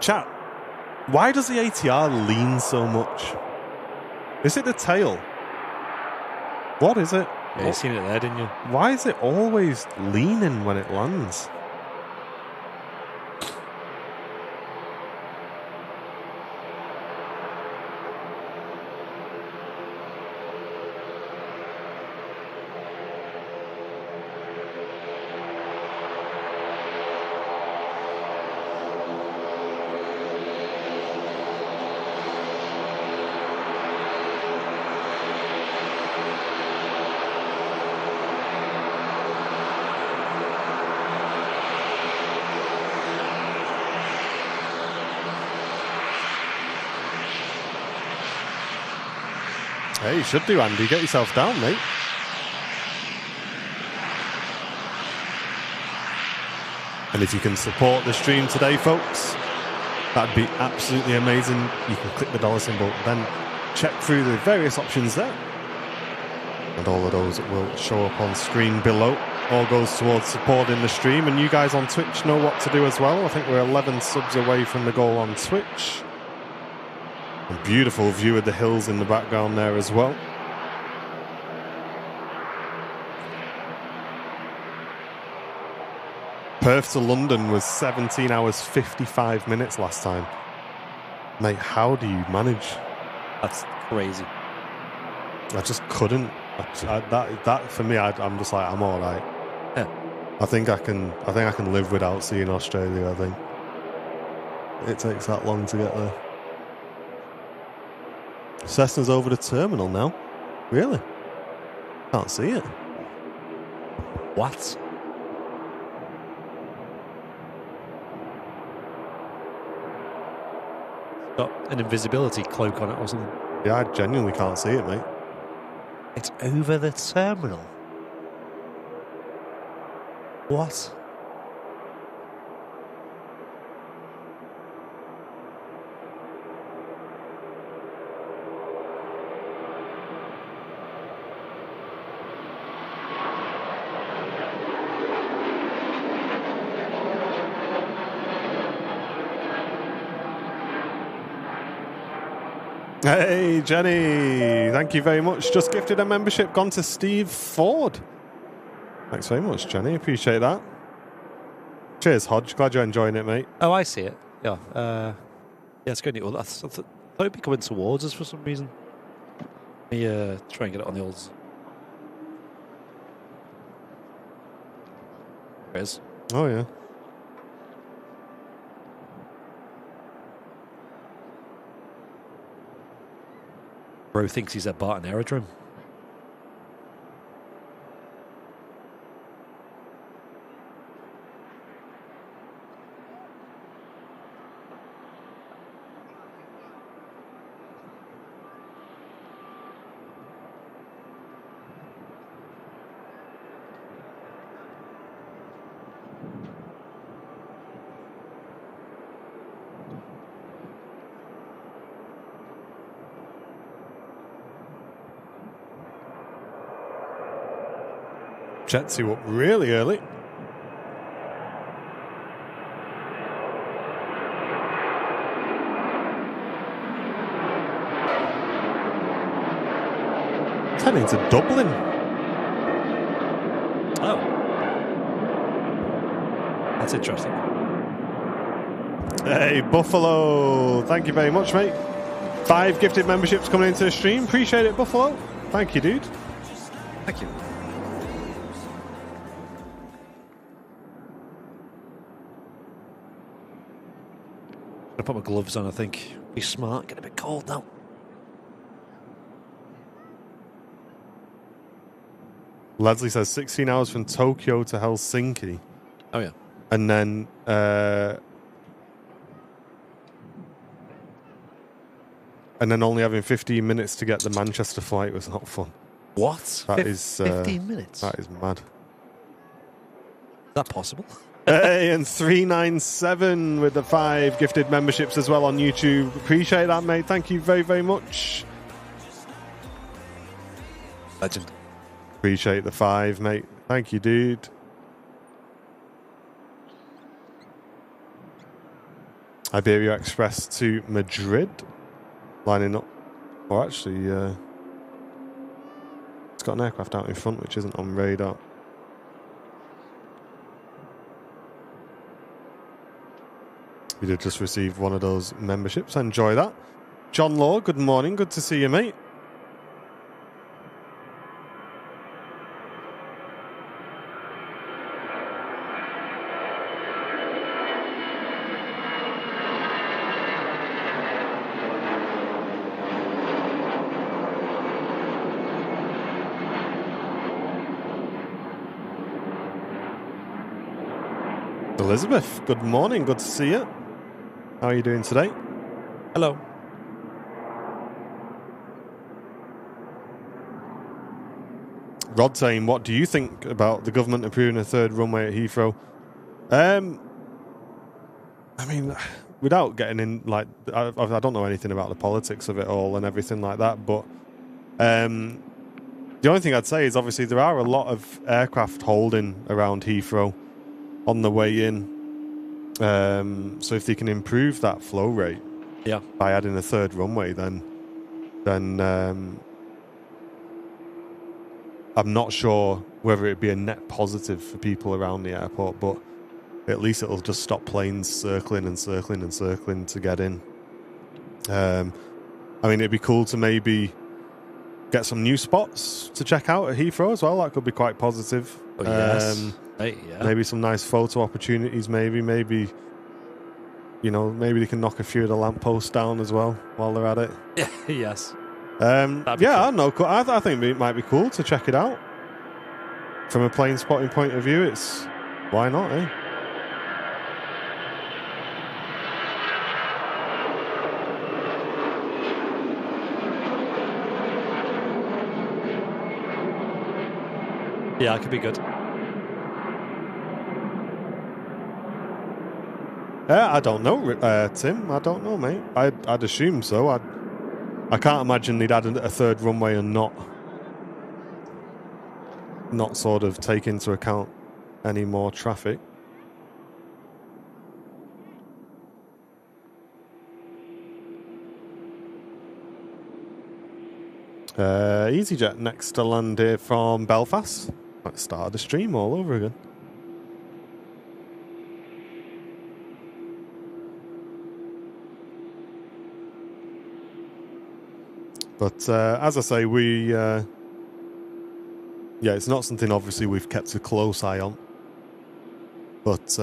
Chat, why does the ATR lean so much? Is it the tail? What is it? Yeah, you seen it there, didn't you? Why is it always leaning when it lands? Hey, you should do, Andy. Get yourself down, mate. And if you can support the stream today, folks, that'd be absolutely amazing. You can click the dollar symbol, then check through the various options there. And all of those will show up on screen below. All goes towards supporting the stream. And you guys on Twitch know what to do as well. I think we're 11 subs away from the goal on Twitch. A beautiful view of the hills in the background there as well. Perth to London was 17 hours 55 minutes last time. Mate, how do you manage? That's crazy. I just couldn't. That for me, I'm just like, I'm all right. Yeah. I think I can live without seeing Australia. I think it takes that long to get there. Cessna's over the terminal now. Really? Can't see it. What? Got an invisibility cloak on it or something. Yeah, I genuinely can't see it, mate. It's over the terminal. What? Hey, Jenny. Thank you very much. Just gifted a membership gone to Steve Ford. Thanks very much, Jenny. Appreciate that. Cheers, Hodge. Glad you're enjoying it, mate. Oh, I see it. Yeah. Yeah, it's going to. I thought it'd be coming towards us for some reason. Let me try and get it on the old. There it is. Oh, yeah. Bro thinks he's at Barton Aerodrome. Jets you up really early. Heading to Dublin. Oh. That's interesting. Hey, Buffalo. Thank you very much, mate. 5 gifted memberships coming into the stream. Appreciate it, Buffalo. Thank you, dude. Thank you. I'll put my gloves on, I think. Be smart, get a bit cold now. Leslie says 16 hours from Tokyo to Helsinki. Oh, yeah. And then only having 15 minutes to get the Manchester flight was not fun. What? That is 15 minutes? That is mad. Is that possible? Hey, and 397 with the 5 gifted memberships as well on YouTube. Appreciate that, mate. Thank you very, very much. Legend. Appreciate the 5, mate. Thank you, dude. Iberia Express to Madrid. Lining up. Oh, actually, it's got an aircraft out in front which isn't on radar. You did just receive one of those memberships. Enjoy that. John Law, good morning. Good to see you, mate. Elizabeth, good morning. Good to see you. How are you doing today? Hello. Rod saying, what do you think about the government approving a 3rd runway at Heathrow? I mean, without getting in, like, I don't know anything about the politics of it all and everything like that, but the only thing I'd say is obviously there are a lot of aircraft holding around Heathrow on the way in. So if they can improve that flow rate by adding a 3rd runway, then I'm not sure whether it'd be a net positive for people around the airport, but at least it'll just stop planes circling and circling and circling to get in. I mean, it'd be cool to maybe get some new spots to check out at Heathrow as well. That could be quite positive. Oh, yes. Yeah. Maybe some nice photo opportunities. Maybe you know, maybe they can knock a few of the lampposts down as well while they're at it. Yeah. Yes. Yeah, cool. I don't know. I think it might be cool to check it out from a plane spotting point of view. It's why not, eh? Yeah, it could be good. I don't know, Tim. I don't know, mate. I'd assume so. I can't imagine they'd add a 3rd runway and not sort of take into account any more traffic. EasyJet next to land here from Belfast. Let's start the stream all over again. But as I say, yeah, it's not something obviously we've kept a close eye on. But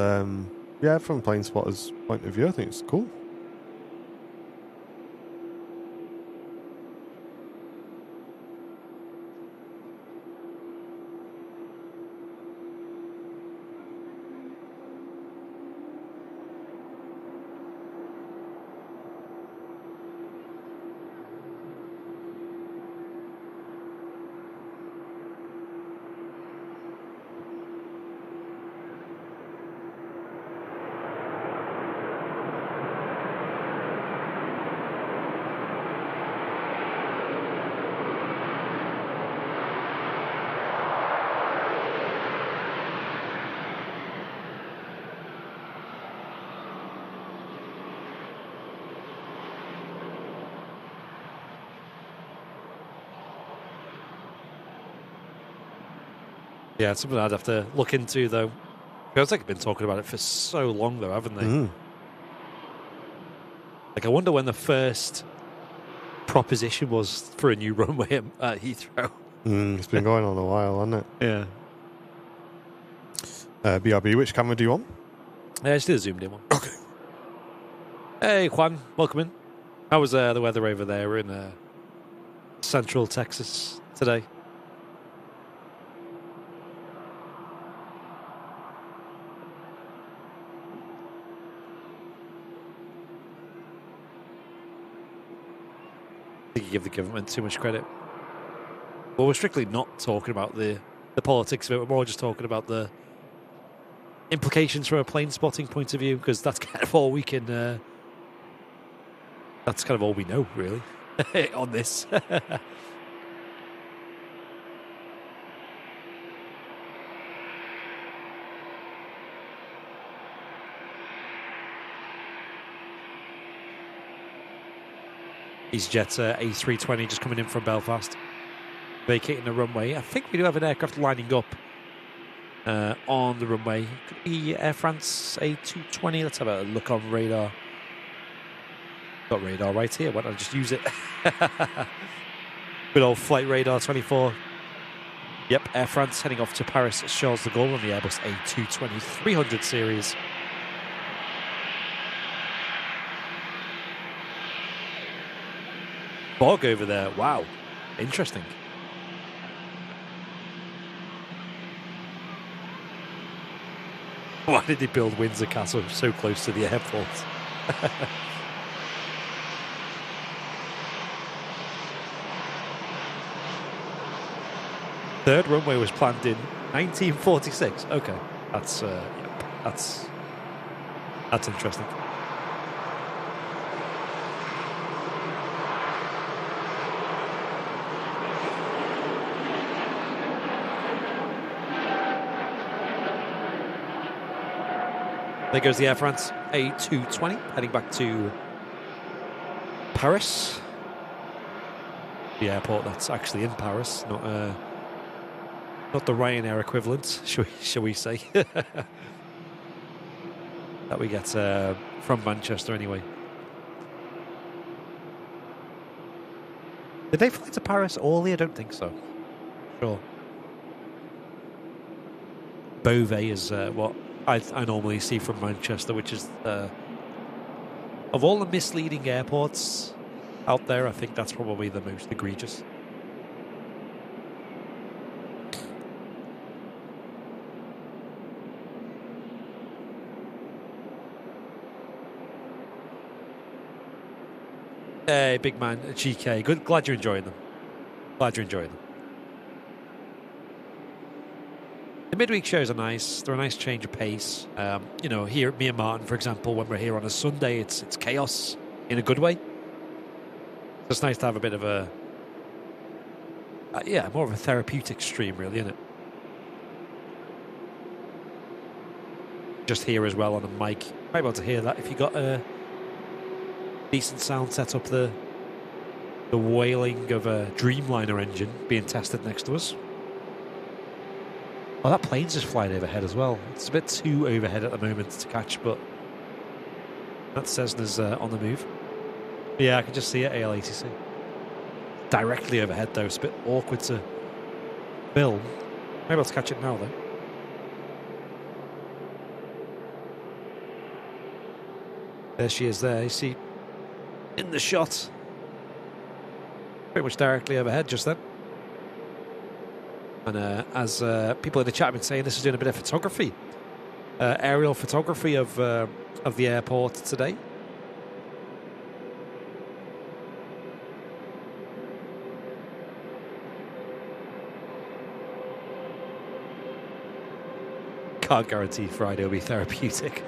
yeah, from a plane spotter's point of view, I think it's cool. Yeah, it's something I'd have to look into, though. Feels like I've been talking about it for so long, though, haven't they? Like, I wonder when the first proposition was for a new runway at Heathrow. It's been going on a while, hasn't Yeah. it? BRB, which camera do you want? Yeah, I just did a zoomed in one. Okay. Hey, Juan, welcome in. How was the weather over there in Central Texas today? I think you give the government too much credit. Well, we're strictly not talking about the politics of it. We're more just talking about the implications from a plane spotting point of view, because that's kind of all we can. That's kind of all we know, really, on this. EasyJet A320 just coming in from Belfast, vacating the runway. I think we do have an aircraft lining up on the runway. Could be Air France A220. Let's have a look on radar. Got radar right here. Why don't I just use it? Good old Flight Radar 24. Yep, Air France heading off to Paris, Charles de Gaulle on the Airbus A220 300 series. Fog over there. Wow. Interesting. Why did they build Windsor Castle so close to the airport? Third runway was planned in 1946. Okay, that's interesting. There goes the Air France A220 heading back to Paris. The airport that's actually in Paris, not the Ryanair equivalent, shall we say? That we get from Manchester anyway. Did they fly to Paris early? I don't think so. Sure. Beauvais is what I normally see from Manchester, which is of all the misleading airports out there, I think that's probably the most egregious. Hey, big man, GK. Good, glad you're enjoying them. Glad you're enjoying them. The midweek shows are nice. They're a nice change of pace. You know, here, me and Martin, for example, when we're here on a Sunday, it's chaos in a good way. So it's nice to have a bit of a, more of a therapeutic stream, really, isn't it? Just here as well on a mic. You might be able to hear that if you got a decent sound set up the the wailing of a Dreamliner engine being tested next to us. Oh, that plane's just flying overhead as well. It's a bit too overhead at the moment to catch, but that Cessna's on the move. Yeah, I can just see it, ALATC. Directly overhead, though. It's a bit awkward to film. Maybe I'll catch it now, though. There she is there. You see in the shot. Pretty much directly overhead just then. And as people in the chat have been saying, this is doing a bit of photography. Aerial photography of the airport today. Can't guarantee Friday will be therapeutic.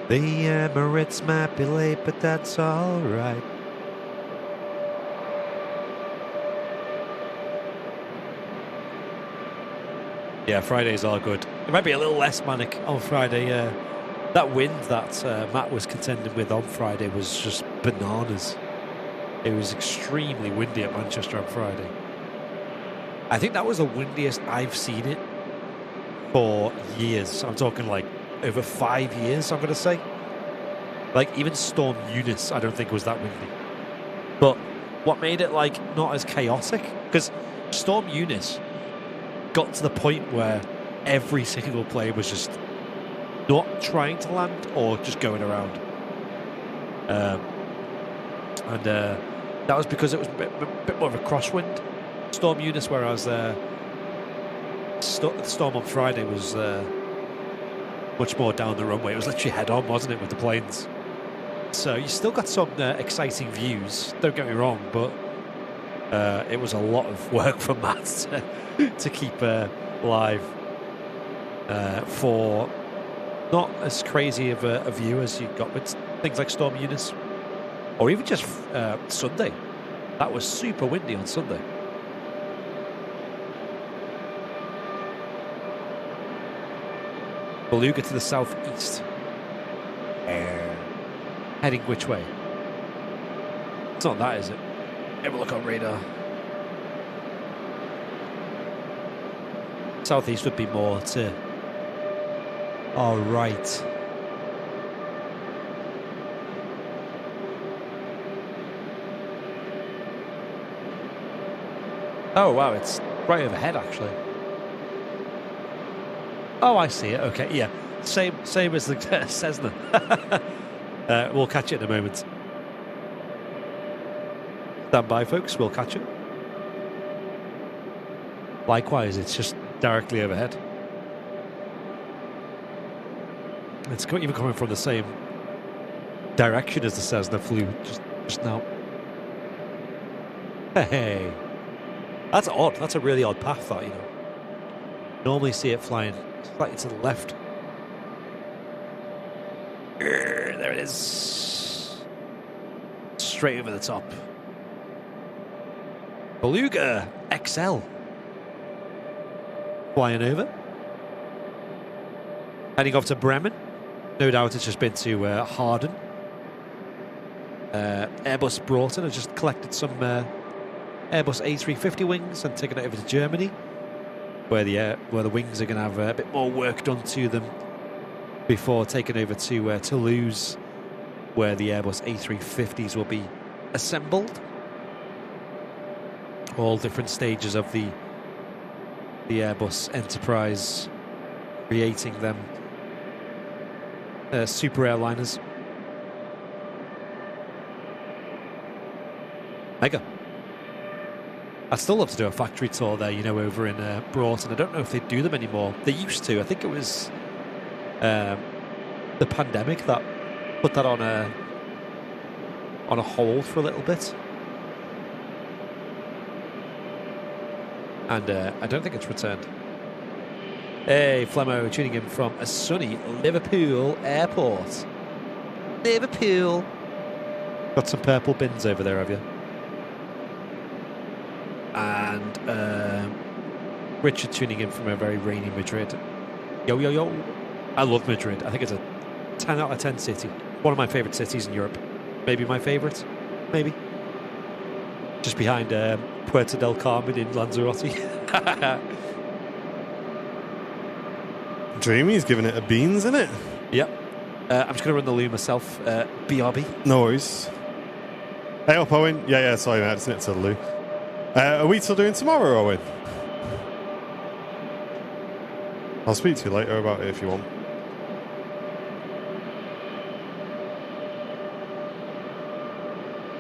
The Emirates might be late, but that's all right. Yeah, Friday's all good. It might be a little less manic on Friday. That wind that Matt was contending with on Friday was just bananas. It was extremely windy at Manchester on Friday. I think that was the windiest I've seen it for years. I'm talking like over 5 years, I'm going to say. Like, even Storm Eunice, I don't think was that windy. But what made it, like, not as chaotic? Because Storm Eunice got to the point where every single plane was just not trying to land or just going around. That was because it was a bit more of a crosswind, Storm Eunice, whereas Storm on Friday was much more down the runway. It was literally head-on, wasn't it, with the planes? So you still got some exciting views, don't get me wrong, but it was a lot of work for Matt to keep live for not as crazy of a view as you got with things like Storm Eunice. Or even just Sunday. That was super windy on Sunday. Beluga to the southeast. Heading which way? It's not that, is it? Have a look on radar. Southeast would be more to... Oh, right. Oh, wow, it's right overhead, actually. Oh, I see it. Okay, yeah. Same as the Cessna. We'll catch it in a moment. Stand by, folks. We'll catch it. Likewise, it's just directly overhead. It's even coming from the same direction as the Cessna flew just now. Hey. That's odd. That's a really odd path, that, you know. Normally see it flying slightly to the left. There it is. Straight over the top. Beluga XL. Flying over. Heading off to Bremen. No doubt it's just been to Harden. Airbus Broughton has just collected some Airbus A350 wings and taken it over to Germany, where the wings are going to have a bit more work done to them before taking over to Toulouse, where the Airbus A350s will be assembled. All different stages of the Airbus enterprise, creating them super airliners. Mega. I'd still love to do a factory tour there, you know, over in Broughton. I don't know if they do them anymore. They used to. I think it was the pandemic that put that on a hold for a little bit. And I don't think it's returned. Hey, Flemo, tuning in from a sunny Liverpool airport. Liverpool. Got some purple bins over there, have you? and Richard tuning in from a very rainy Madrid. Yo, yo, yo. I love Madrid. I think it's a 10 out of 10 city. One of my favourite cities in Europe. Maybe my favourite. Maybe. Just behind Puerto del Carmen in Lanzarote. Dreamy's giving it a beans, innit? Yep. I'm just going to run the loo myself. BRB. No worries. Hey up, Owen. Yeah, sorry, mate. I just need to the loo. Are we still doing tomorrow, Owen? I'll speak to you later about it if you want.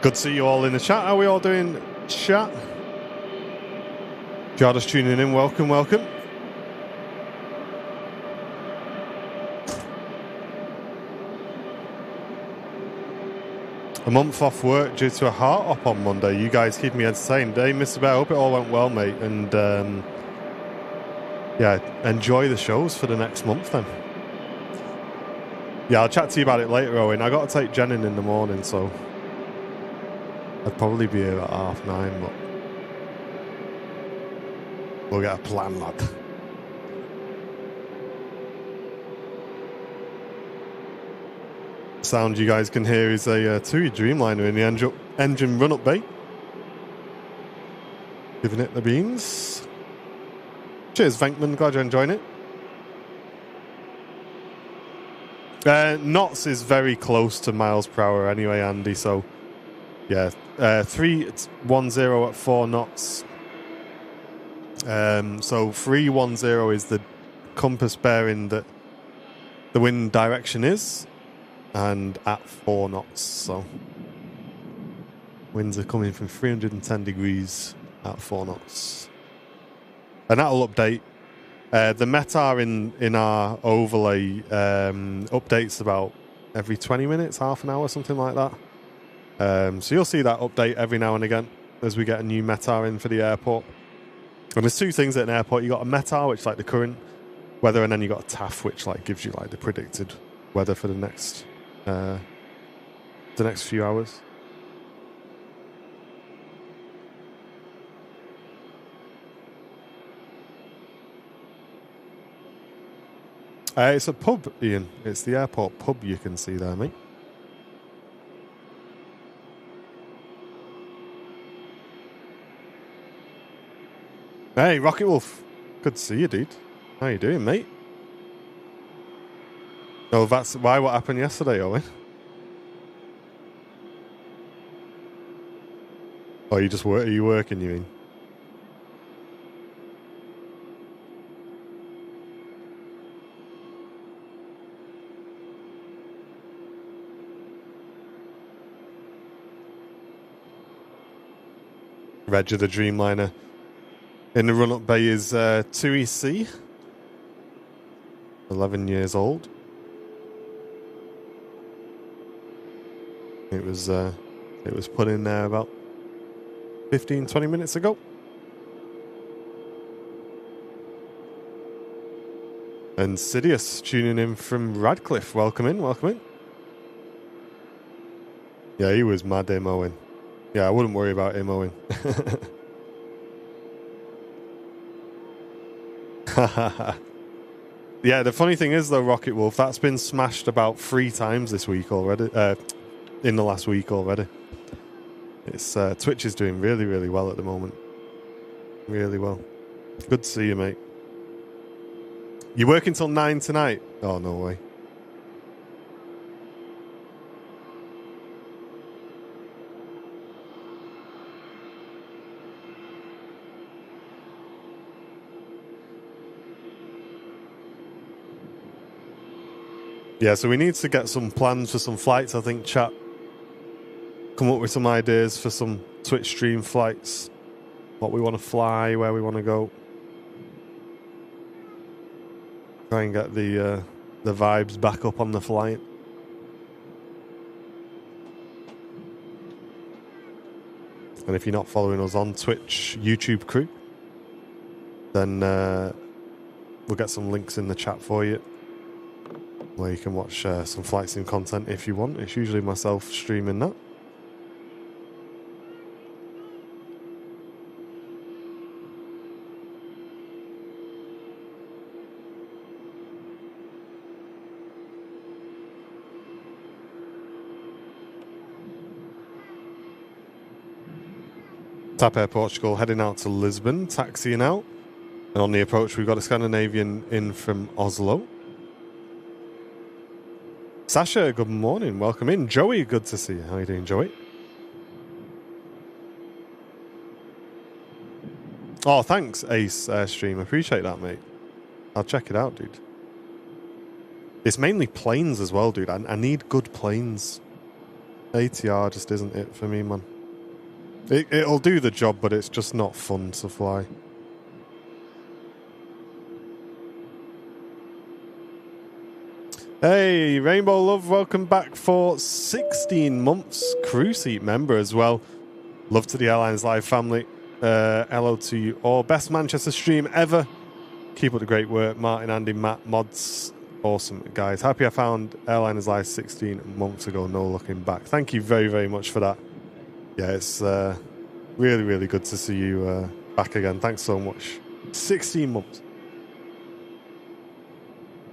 Good to see you all in the chat. How are we all doing, chat? If you're just tuning in, welcome, welcome. A month off work due to a heart op on Monday. You guys keep me entertained. Hey, Mr. Bear, I hope it all went well, mate. And yeah, enjoy the shows for the next month then. Yeah, I'll chat to you about it later, Owen. I got to take Jen in the morning, so I'd probably be here at 9:30, but we'll get a plan, lad. Sound you guys can hear is a TUI Dreamliner in the engine run-up bay. Giving it the beans. Cheers, Venkman. Glad you're enjoying it. Knots is very close to miles per hour anyway, Andy, so yeah. 310 at 4 knots. So 310 is the compass bearing that the wind direction is, and at 4 knots. So winds are coming from 310 degrees at 4 knots. And that'll update. The METAR in our overlay updates about every 20 minutes, half an hour, something like that. So you'll see that update every now and again as we get a new METAR in for the airport. And there's two things at an airport. You got a METAR, which is like the current weather, and then you got a TAF, which like gives you like the predicted weather for the next few hours. It's a pub, Ian. It's the airport pub you can see there, mate. Hey, Rocket Wolf. Good to see you, dude. How you doing, mate? Oh, that's why what happened yesterday, Owen? Oh, you just work? Are you working, you mean? Reg of the Dreamliner in the run-up bay is 2EC, 11 years old. It was put in there about 15-20 minutes ago. And Sidious tuning in from Radcliffe. Welcome in, welcome in. Yeah, he was mad, him, Owen. Yeah, I wouldn't worry about him, Owen. Yeah, the funny thing is, though, Rocket Wolf, that's been smashed about 3 times this week already. In the last week already. It's Twitch is doing really, really well at the moment. Really well. Good to see you, mate. You working till 9 tonight? Oh, no way. Yeah, so we need to get some plans for some flights, I think, chat. Come up with some ideas for some Twitch stream flights. What we want to fly, where we want to go. Try and get the vibes back up on the flight. And if you're not following us on Twitch YouTube crew, then we'll get some links in the chat for you, where you can watch some flight sim content if you want. It's usually myself streaming that. TAP Air Portugal heading out to Lisbon, taxiing out. And on the approach, we've got a Scandinavian in from Oslo. Sasha, good morning. Welcome in. Joey, good to see you. How are you doing, Joey? Oh, thanks, Ace Stream. Appreciate that, mate. I'll check it out, dude. It's mainly planes as well, dude. I need good planes. ATR just isn't it for me, man. It'll do the job, but it's just not fun to fly. Hey, Rainbow Love, welcome back for 16 months. Crew seat member as well. Love to the Airlines Live family. Hello to you all. Best Manchester stream ever. Keep up the great work. Martin, Andy, Matt, mods. Awesome, guys. Happy I found Airliners Live 16 months ago. No looking back. Thank you very, very much for that. Yeah, it's really, really good to see you back again. Thanks so much. 16 months.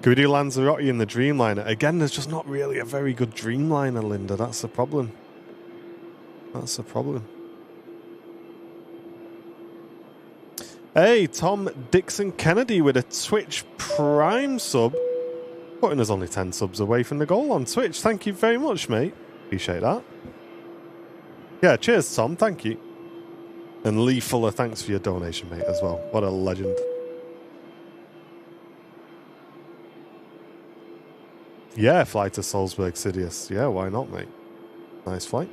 Can we do Lanzarote in the Dreamliner? Again, there's just not really a very good Dreamliner, Linda. That's the problem. That's the problem. Hey, Tom Dixon Kennedy with a Twitch Prime sub. Putting us only 10 subs away from the goal on Twitch. Thank you very much, mate. Appreciate that. Yeah, cheers, Tom. Thank you. And Lee Fuller, thanks for your donation, mate, as well. What a legend. Yeah, fly to Salzburg, Sidious. Yeah, why not, mate? Nice flight.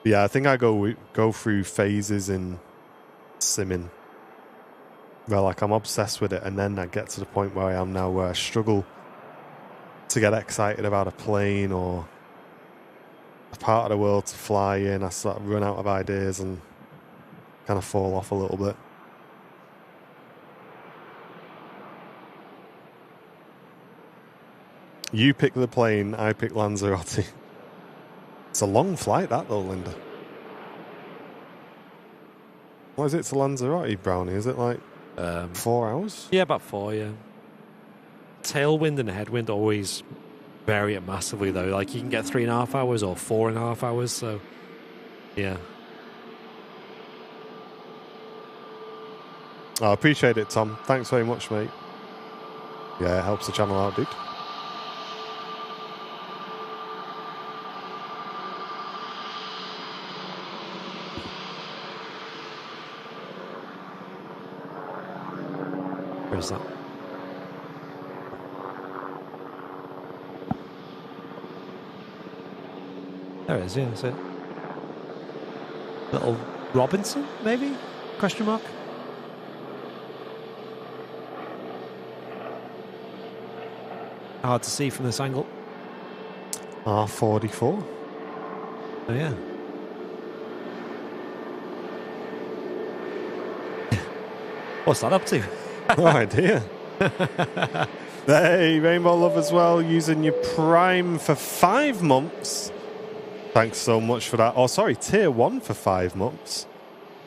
Yeah, I think I go through phases in simming where, like, I'm obsessed with it, and then I get to the point where I am now, where I struggle to get excited about a plane or a part of the world to fly in. I sort of run out of ideas and kind of fall off a little bit. You pick the plane, I pick Lanzarote. It's a long flight, that, though, Linda. What is it to Lanzarote, Brownie? Is it like 4 hours? Yeah, about 4, yeah. Tailwind and headwind always vary it massively, though. Like, you can get 3.5 hours or 4.5 hours, so yeah. I appreciate it, Tom. Thanks very much, mate. Yeah, it helps the channel out, dude. Where's that? There it is, yeah, that's it. Little Robinson, maybe? Question mark? Hard to see from this angle. R44. Oh, yeah. What's that up to? No idea. Hey, Rainbow Love as well, using your Prime for 5 months. Thanks so much for that. Oh, sorry, Tier 1 for 5 months.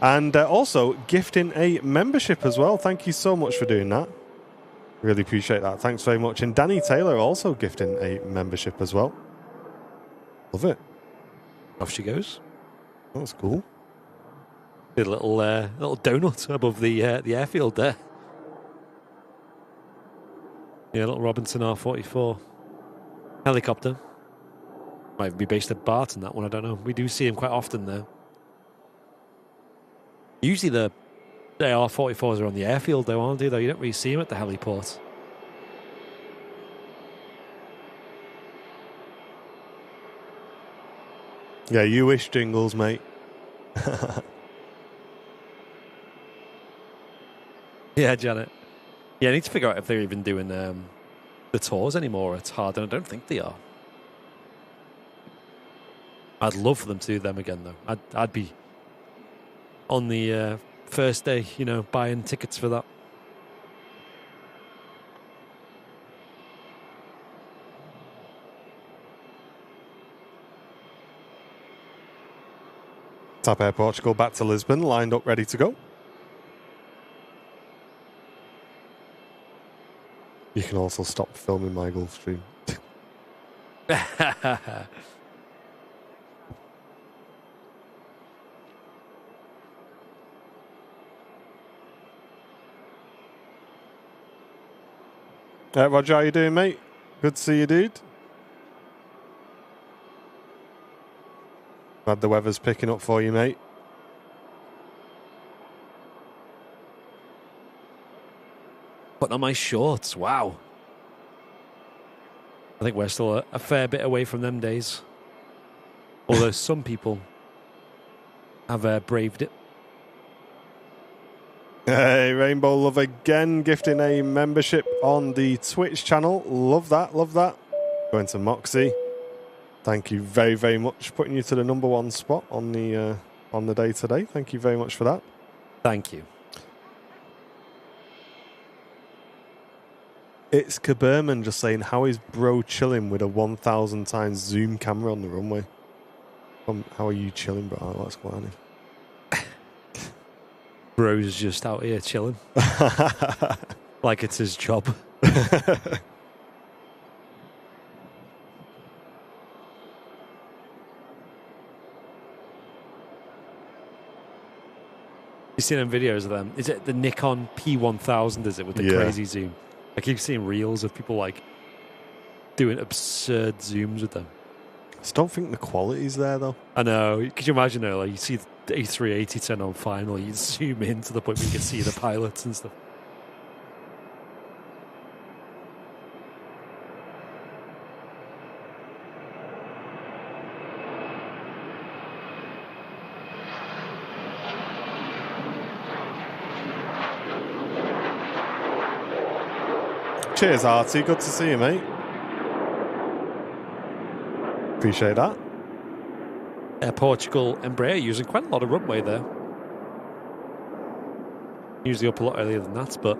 And also gifting a membership as well. Thank you so much for doing that. Really appreciate that. Thanks very much. And Danny Taylor also gifting a membership as well. Love it. Off she goes. Oh, that's cool. A little donut above the airfield there. Yeah, little Robinson R44 helicopter. Might be based at Barton, that one, I don't know. We do see him quite often there. Usually the R44s are on the airfield, though, aren't they? Though you don't really see them at the heliport. Yeah, you wish, Jingles, mate. Yeah, Janet. Yeah, I need to figure out if they're even doing the tours anymore at Hard, and I don't think they are. I'd love for them to do them again, though. I'd be on the first day, buying tickets for that. TAP Air Portugal back to Lisbon, lined up, ready to go. You can also stop filming my Gulf stream. Roger, how you doing, mate? Good to see you, dude. Glad the weather's picking up for you, mate. Putting on my shorts. Wow. I think we're still a fair bit away from them days. Although some people have braved it. Hey, Rainbow Love again, gifting a membership on the Twitch channel. Love that, love that. Going to Moxie. Thank you very, very much. Putting you to the #1 spot on the day today. Thank you very much for that. Thank you. It's Kaberman just saying, how is bro chilling with a 1,000 times zoom camera on the runway? How are you chilling, bro? What's going on? Bro's just out here chilling. Like it's his job. You seen them videos of them? Is it the Nikon P1000, is it, with the crazy zoom? I keep seeing reels of people like doing absurd zooms with them. I just don't think the quality's there, though. I know. Could you imagine, though, like you see the A380 turn on final, you zoom in to the point where you can see the pilots and stuff. Cheers, Artie. Good to see you, mate. Appreciate that. Portugal Embraer using quite a lot of runway there. Usually up a lot earlier than that, but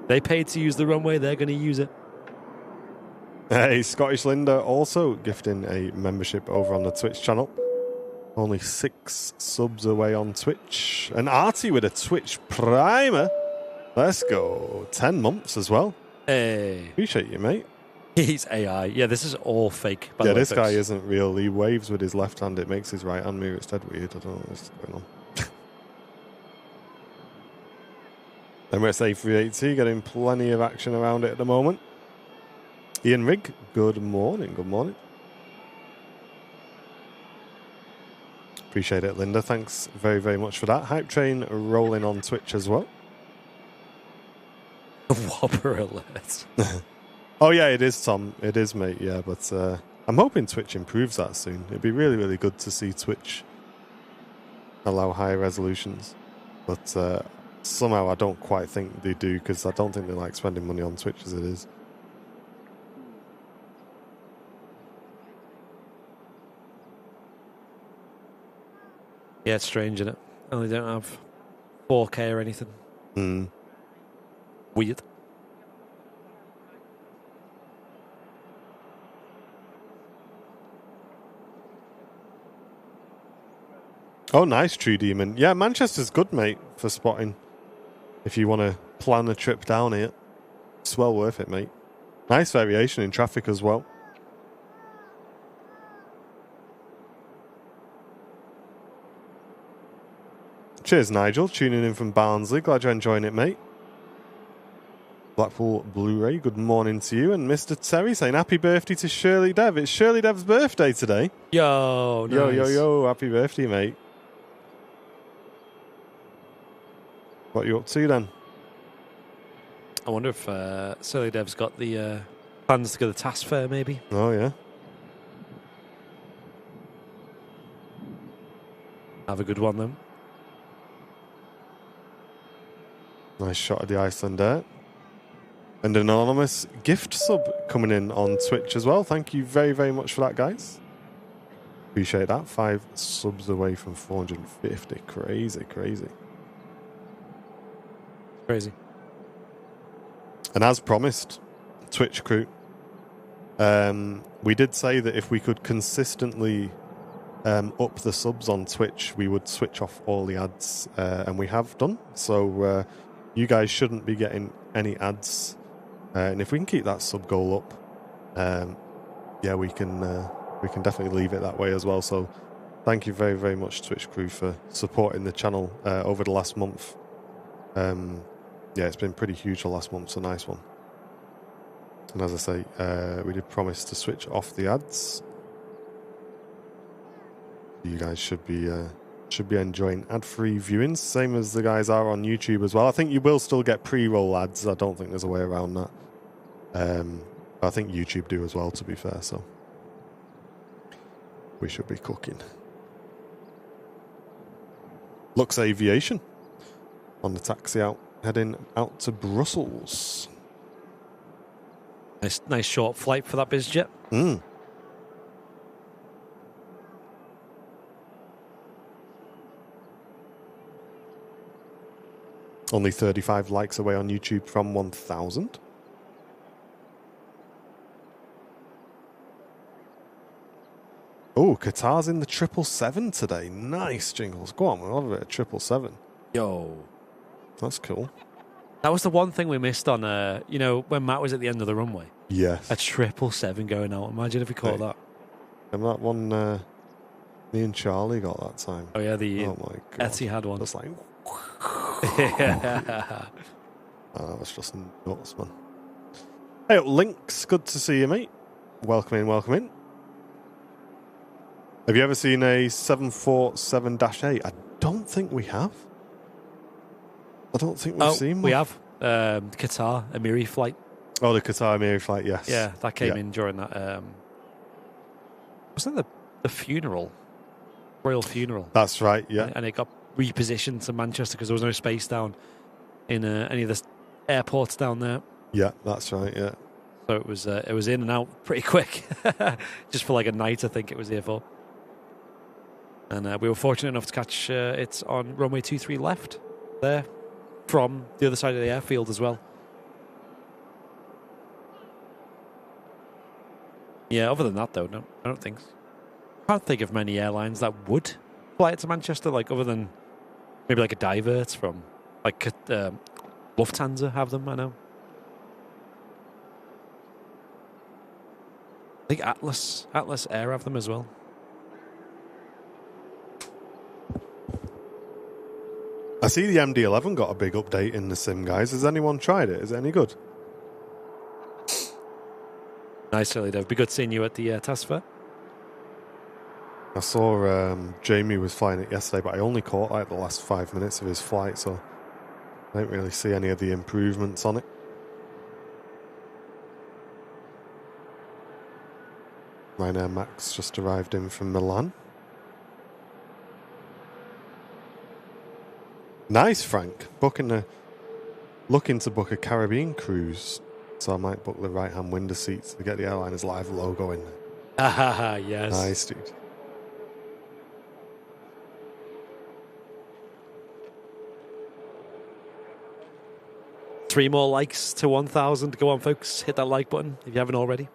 they paid to use the runway, they're going to use it. Hey, Scottish Linda also gifting a membership over on the Twitch channel. Only 6 subs away on Twitch. And Artie with a Twitch primer. Let's go. 10 months as well. Hey. Appreciate you, mate. He's AI. Yeah, this is all fake, by the way, this folks. guy isn't real. He waves with his left hand. It makes his right hand move. It's dead weird. I don't know what's going on. Emirates A380 getting plenty of action around it at the moment. Ian Rigg, good morning. Good morning. Appreciate it, Linda. Thanks very, very much for that. Hype Train rolling on Twitch as well. Whopper alert. Oh, yeah, it is, Tom. It is, mate. Yeah, but I'm hoping Twitch improves that soon. It'd be really, really good to see Twitch allow higher resolutions. But somehow I don't quite think they do, because I don't think they like spending money on Twitch as it is. Yeah, it's strange, isn't it? And they don't have 4K or anything. Weird. Oh, nice, True Demon. Yeah, Manchester's good, mate, for spotting. If you want to plan a trip down here, it's well worth it, mate. Nice variation in traffic as well. Cheers, Nigel. Tuning in from Barnsley. Glad you're enjoying it, mate. Blackpool Blu-ray, good morning to you. And Mr. Terry saying happy birthday to Shirley Dev. It's Shirley Dev's birthday today. Yo, nice. Yo. Happy birthday, mate. What are you up to then? I wonder if Shirley Dev's got the plans to go to the task fair, maybe. Oh, yeah. Have a good one, then. Nice shot of the Iceland Air. And an anonymous gift sub coming in on Twitch as well. Thank you very, very much for that, guys. Appreciate that. 5 subs away from 450. Crazy. Crazy. And as promised, Twitch crew, we did say that if we could consistently up the subs on Twitch, we would switch off all the ads, and we have done. So you guys shouldn't be getting any ads And if we can keep that sub goal up, yeah, we can definitely leave it that way as well. So thank you very, very much, Twitch crew, for supporting the channel over the last month. Yeah, it's been pretty huge the last month. It's a nice one. And as I say, we did promise to switch off the ads. You guys should be enjoying ad-free viewings, same as the guys are on YouTube as well. I think you will still get pre-roll ads. I don't think there's a way around that. I think YouTube do as well, to be fair. So we should be cooking. Lux Aviation on the taxi out, heading out to Brussels. Nice short flight for that BizJet. Only 35 likes away on YouTube from 1,000. Oh, Qatar's in the 777 today. Nice, Jingles. Go on, we'll have a bit of 777. Yo. That's cool. That was the one thing we missed on, you know, when Matt was at the end of the runway. Yes. A 777 going out. Imagine if we caught that. And that one, me and Charlie got that time. Oh, yeah, the oh my God. Etihad one. Just like... Oh, that was just nuts, man. Hey, Lynx, good to see you, mate. Welcome in, welcome in. Have you ever seen a 747-8? I don't think we have. I don't think we've seen one. We have. Qatar, Emiri flight. Oh, the Qatar Emiri flight, yes. Yeah, that came in during that. Wasn't it the funeral? Royal funeral. That's right, yeah. And it got repositioned to Manchester because there was no space down in any of the airports down there. Yeah, that's right, yeah. So it was in and out pretty quick. Just for like a night, I think it was here for. And we were fortunate enough to catch it on runway 23 left there from the other side of the airfield as well. Yeah, other than that, though, no, I don't think so. I can't think of many airlines that would fly it to Manchester, like other than maybe like a divert from, like Lufthansa have them, I know. I think Atlas Air have them as well. I see the MD-11 got a big update in the sim, guys. Has anyone tried it? Is it any good? Nice, really. It'd be good seeing you at the test fair. I saw Jamie was flying it yesterday, but I only caught like the last 5 minutes of his flight, so I don't really see any of the improvements on it. Ryanair Max just arrived in from Milan. Nice, Frank. Looking to book a Caribbean cruise, so I might book the right-hand window seats to get the airline's live logo in. Ah, yes. Nice, dude. Three more likes to 1,000. Go on, folks. Hit that like button if you haven't already.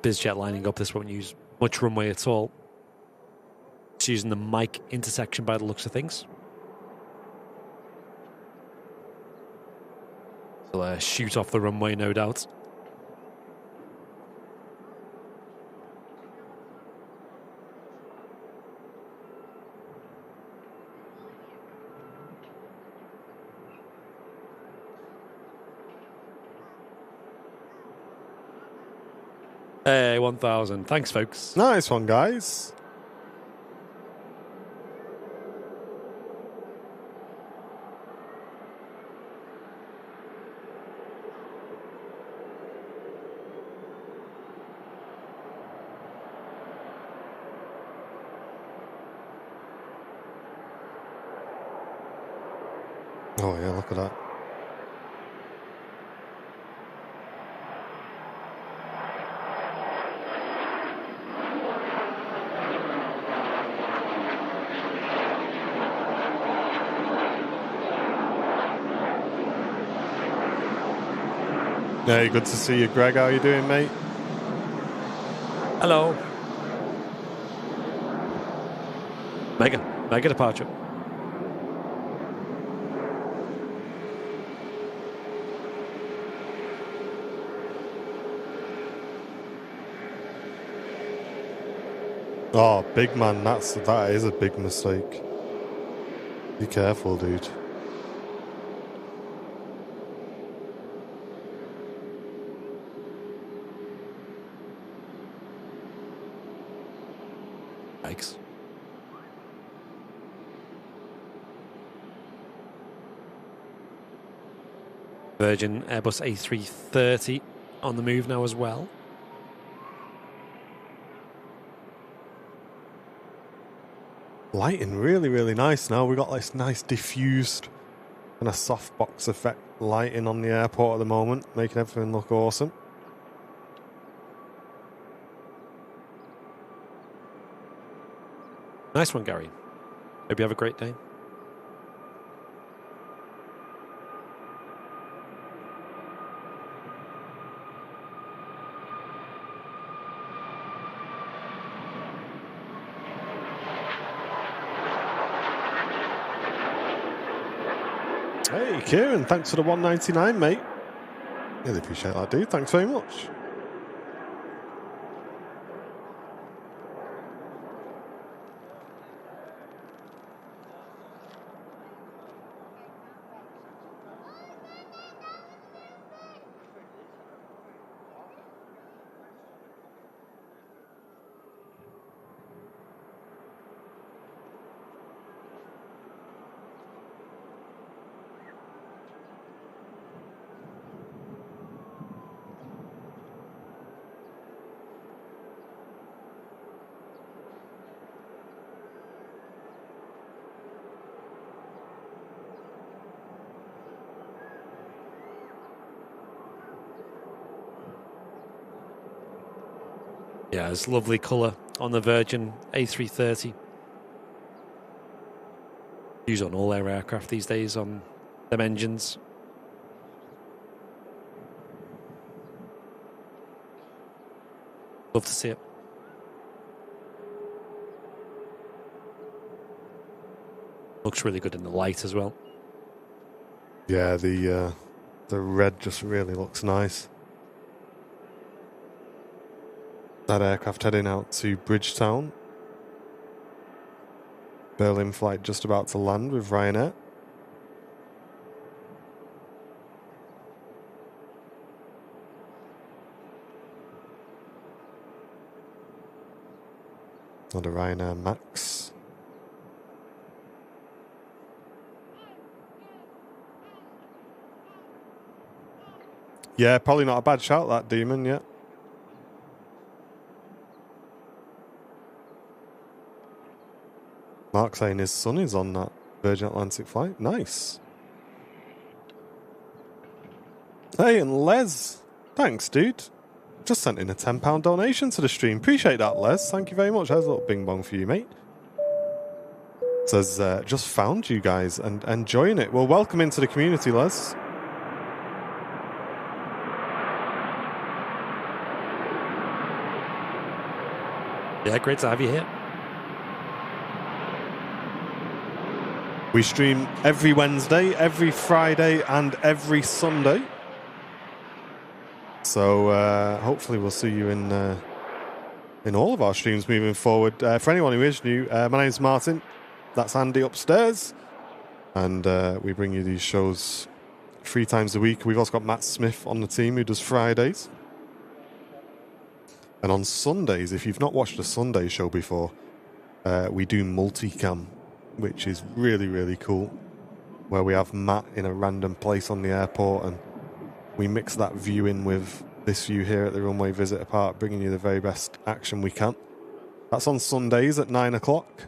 BizJet lining up. This won't use much runway at all. It's using the mic intersection by the looks of things. So shoot off the runway, no doubt. Hey, 1,000. Thanks, folks. Nice one, guys. Oh, yeah, look at that. Hey, good to see you, Greg. How are you doing, mate? Hello. Mega departure. Oh, big man, that is a big mistake. Be careful, dude. Yikes. Virgin Airbus A330 on the move now as well. Lighting really, really nice now. We've got this nice diffused and a softbox effect lighting on the airport at the moment, making everything look awesome. Nice one, Gary. Hope you have a great day. Hey, Kieran, thanks for the 199, mate. Really appreciate that, dude. Thanks very much. Yeah, it's lovely colour on the Virgin A330. Used on all their aircraft these days on them engines. Love to see it. Looks really good in the light as well. Yeah, the red just really looks nice. That aircraft heading out to Bridgetown. Berlin flight just about to land with Ryanair. Not a Ryanair Max. Yeah, probably not a bad shout, that Demon, yeah. Mark saying his son is on that Virgin Atlantic flight. Nice. Hey, and Les. Thanks, dude. Just sent in a £10 donation to the stream. Appreciate that, Les. Thank you very much. There's a little bing bong for you, mate. Says, just found you guys and enjoying it. Well, welcome into the community, Les. Yeah, great to have you here. We stream every Wednesday, every Friday, and every Sunday. So hopefully we'll see you in all of our streams moving forward. For anyone who is new, my name is Martin. That's Andy upstairs. And we bring you these shows 3 times a week. We've also got Matt Smith on the team who does Fridays. And on Sundays, if you've not watched a Sunday show before, we do multicam, which is really, really cool, where we have Matt in a random place on the airport and we mix that view in with this view here at the Runway Visitor Park, bringing you the very best action we can. That's on Sundays at 9 o'clock.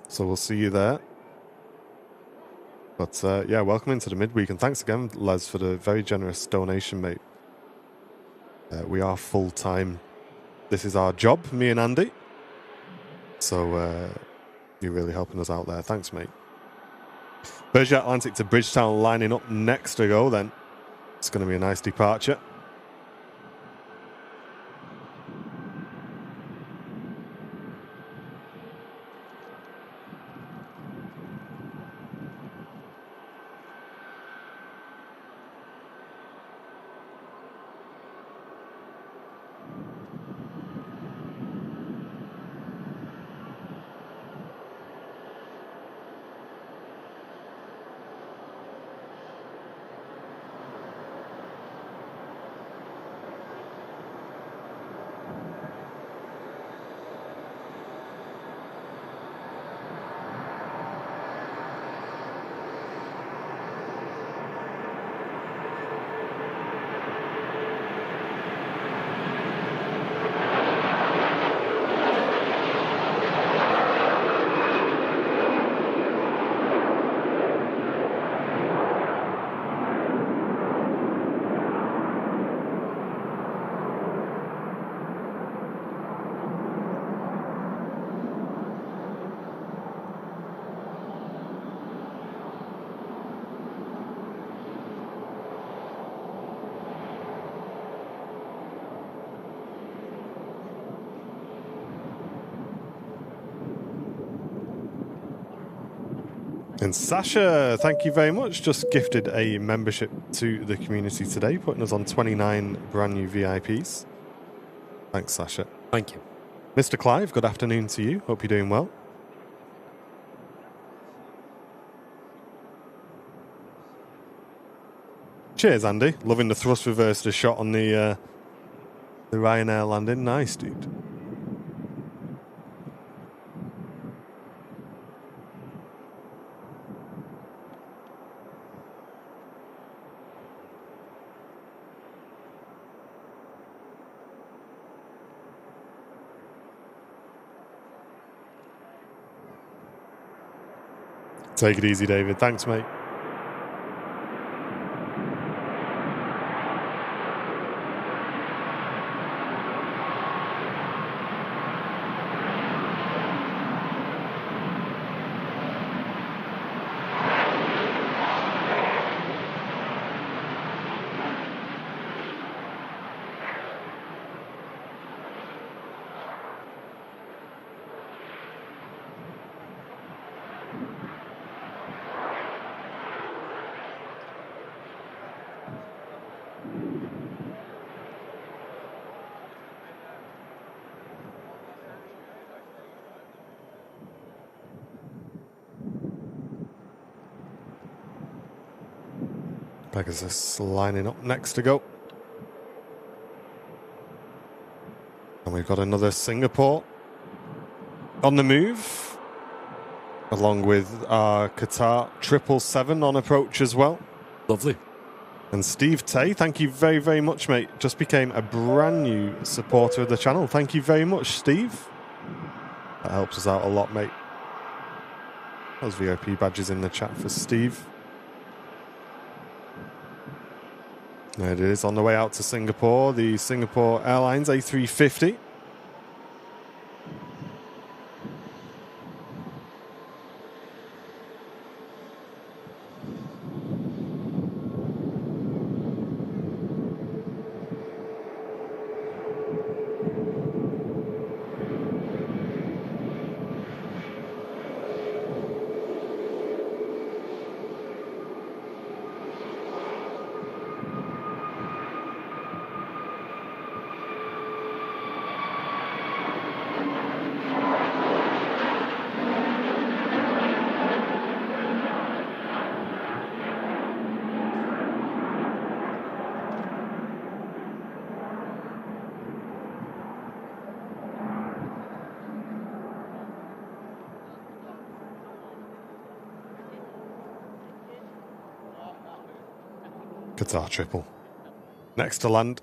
So we'll see you there. But yeah, welcome into the midweek. And thanks again, Les, for the very generous donation, mate. We are full-time. This is our job, me and Andy. So you're really helping us out there. Thanks, mate. Virgin Atlantic to Bridgetown lining up next to go then. It's going to be a nice departure. And Sasha, thank you very much. Just gifted a membership to the community today, putting us on 29 brand new VIPs. Thanks, Sasha. Thank you. Mr. Clive, good afternoon to you. Hope you're doing well. Cheers, Andy. Loving the thrust reverser shot on the Ryanair landing. Nice, dude. Take it easy, David. Thanks, mate. Pegasus lining up next to go. And we've got another Singapore on the move, along with our Qatar 777 on approach as well. Lovely. And Steve Tay, thank you very, very much, mate. Just became a brand new supporter of the channel. Thank you very much, Steve. That helps us out a lot, mate. Those VIP badges in the chat for Steve. There it is, on the way out to Singapore, the Singapore Airlines A350. Qatar triple. Next to land.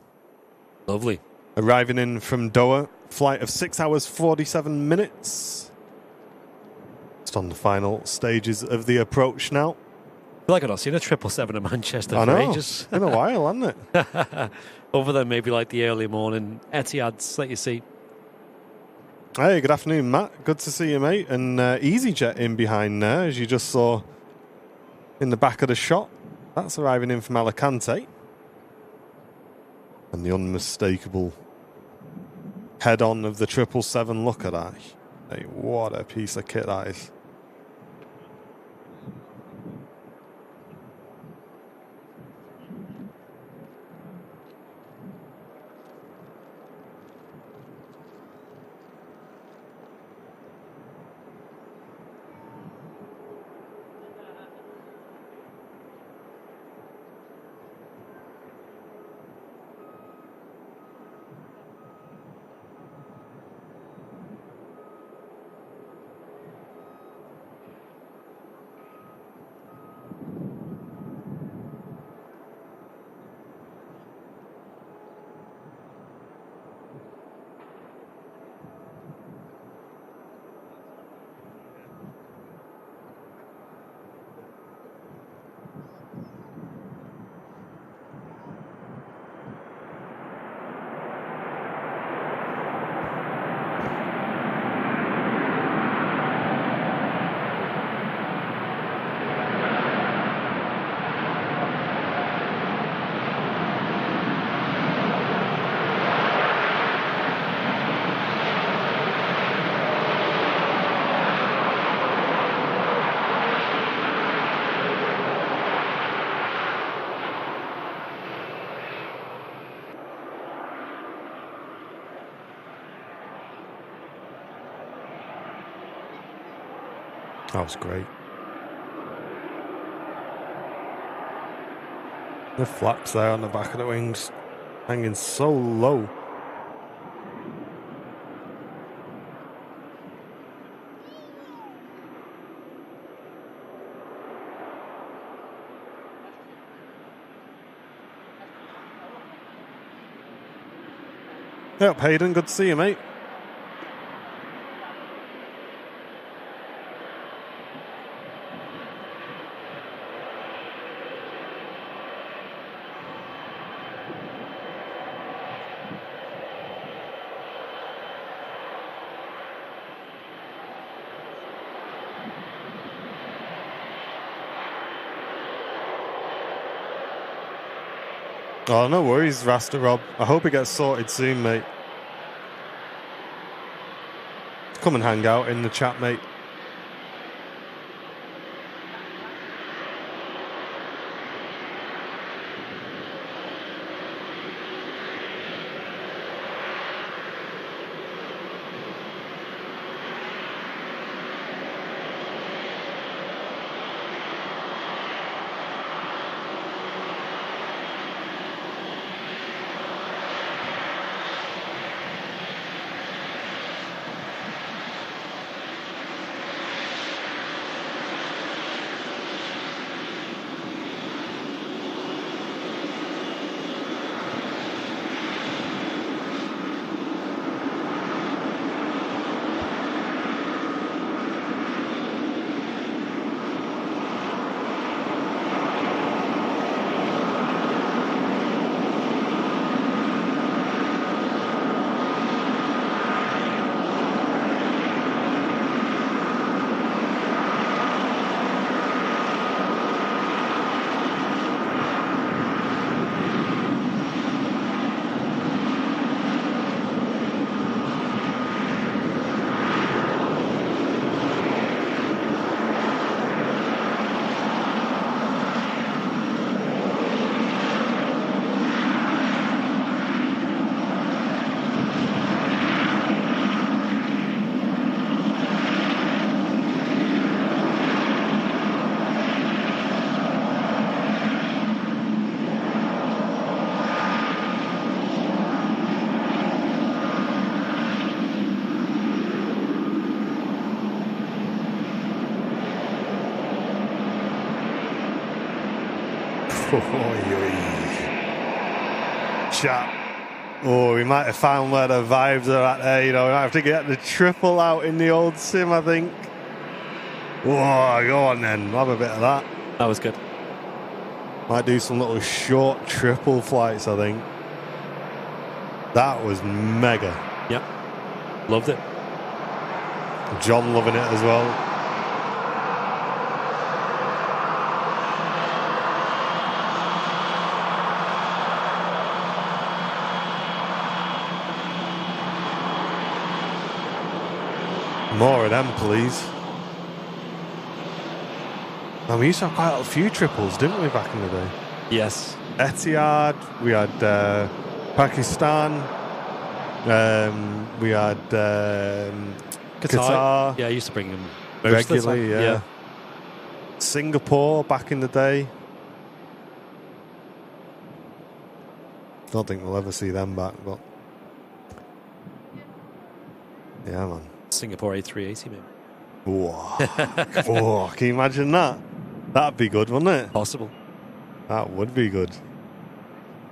Lovely. Arriving in from Doha. Flight of 6 hours, 47 minutes. Just on the final stages of the approach now. I feel like I've not seen a 777 in Manchester I for know. ages. Been a while, hasn't it? Over there, maybe like the early morning Etiads, let you see. Hey, good afternoon, Matt. Good to see you, mate. And EasyJet in behind there, as you just saw in the back of the shot. That's arriving in from Alicante. And the unmistakable head-on of the 777. Look at that. Hey, what a piece of kit that is. That was great. The flaps there on the back of the wings hanging so low. Yep, Hayden, good to see you, mate. Oh, no worries, Rasta Rob. I hope it gets sorted soon, mate. Come and hang out in the chat, mate. Chat. Oh, we might have found where the vibes are at there. You know, we might have to get the triple out in the old sim, I think. Whoa, go on then. Have a bit of that. That was good. Might do some little short triple flights, I think. That was mega. Yep. Loved it. John loving it as well. More of them, please. And we used to have quite a few triples, didn't we, back in the day? Yes. Etihad, we had Pakistan, we had Qatar. Yeah, I used to bring them regularly, yeah. Singapore back in the day. Don't think we'll ever see them back, but yeah, man. Singapore A380, maybe. Whoa. Whoa, can you imagine that? That'd be good, wouldn't it? Possible. That would be good.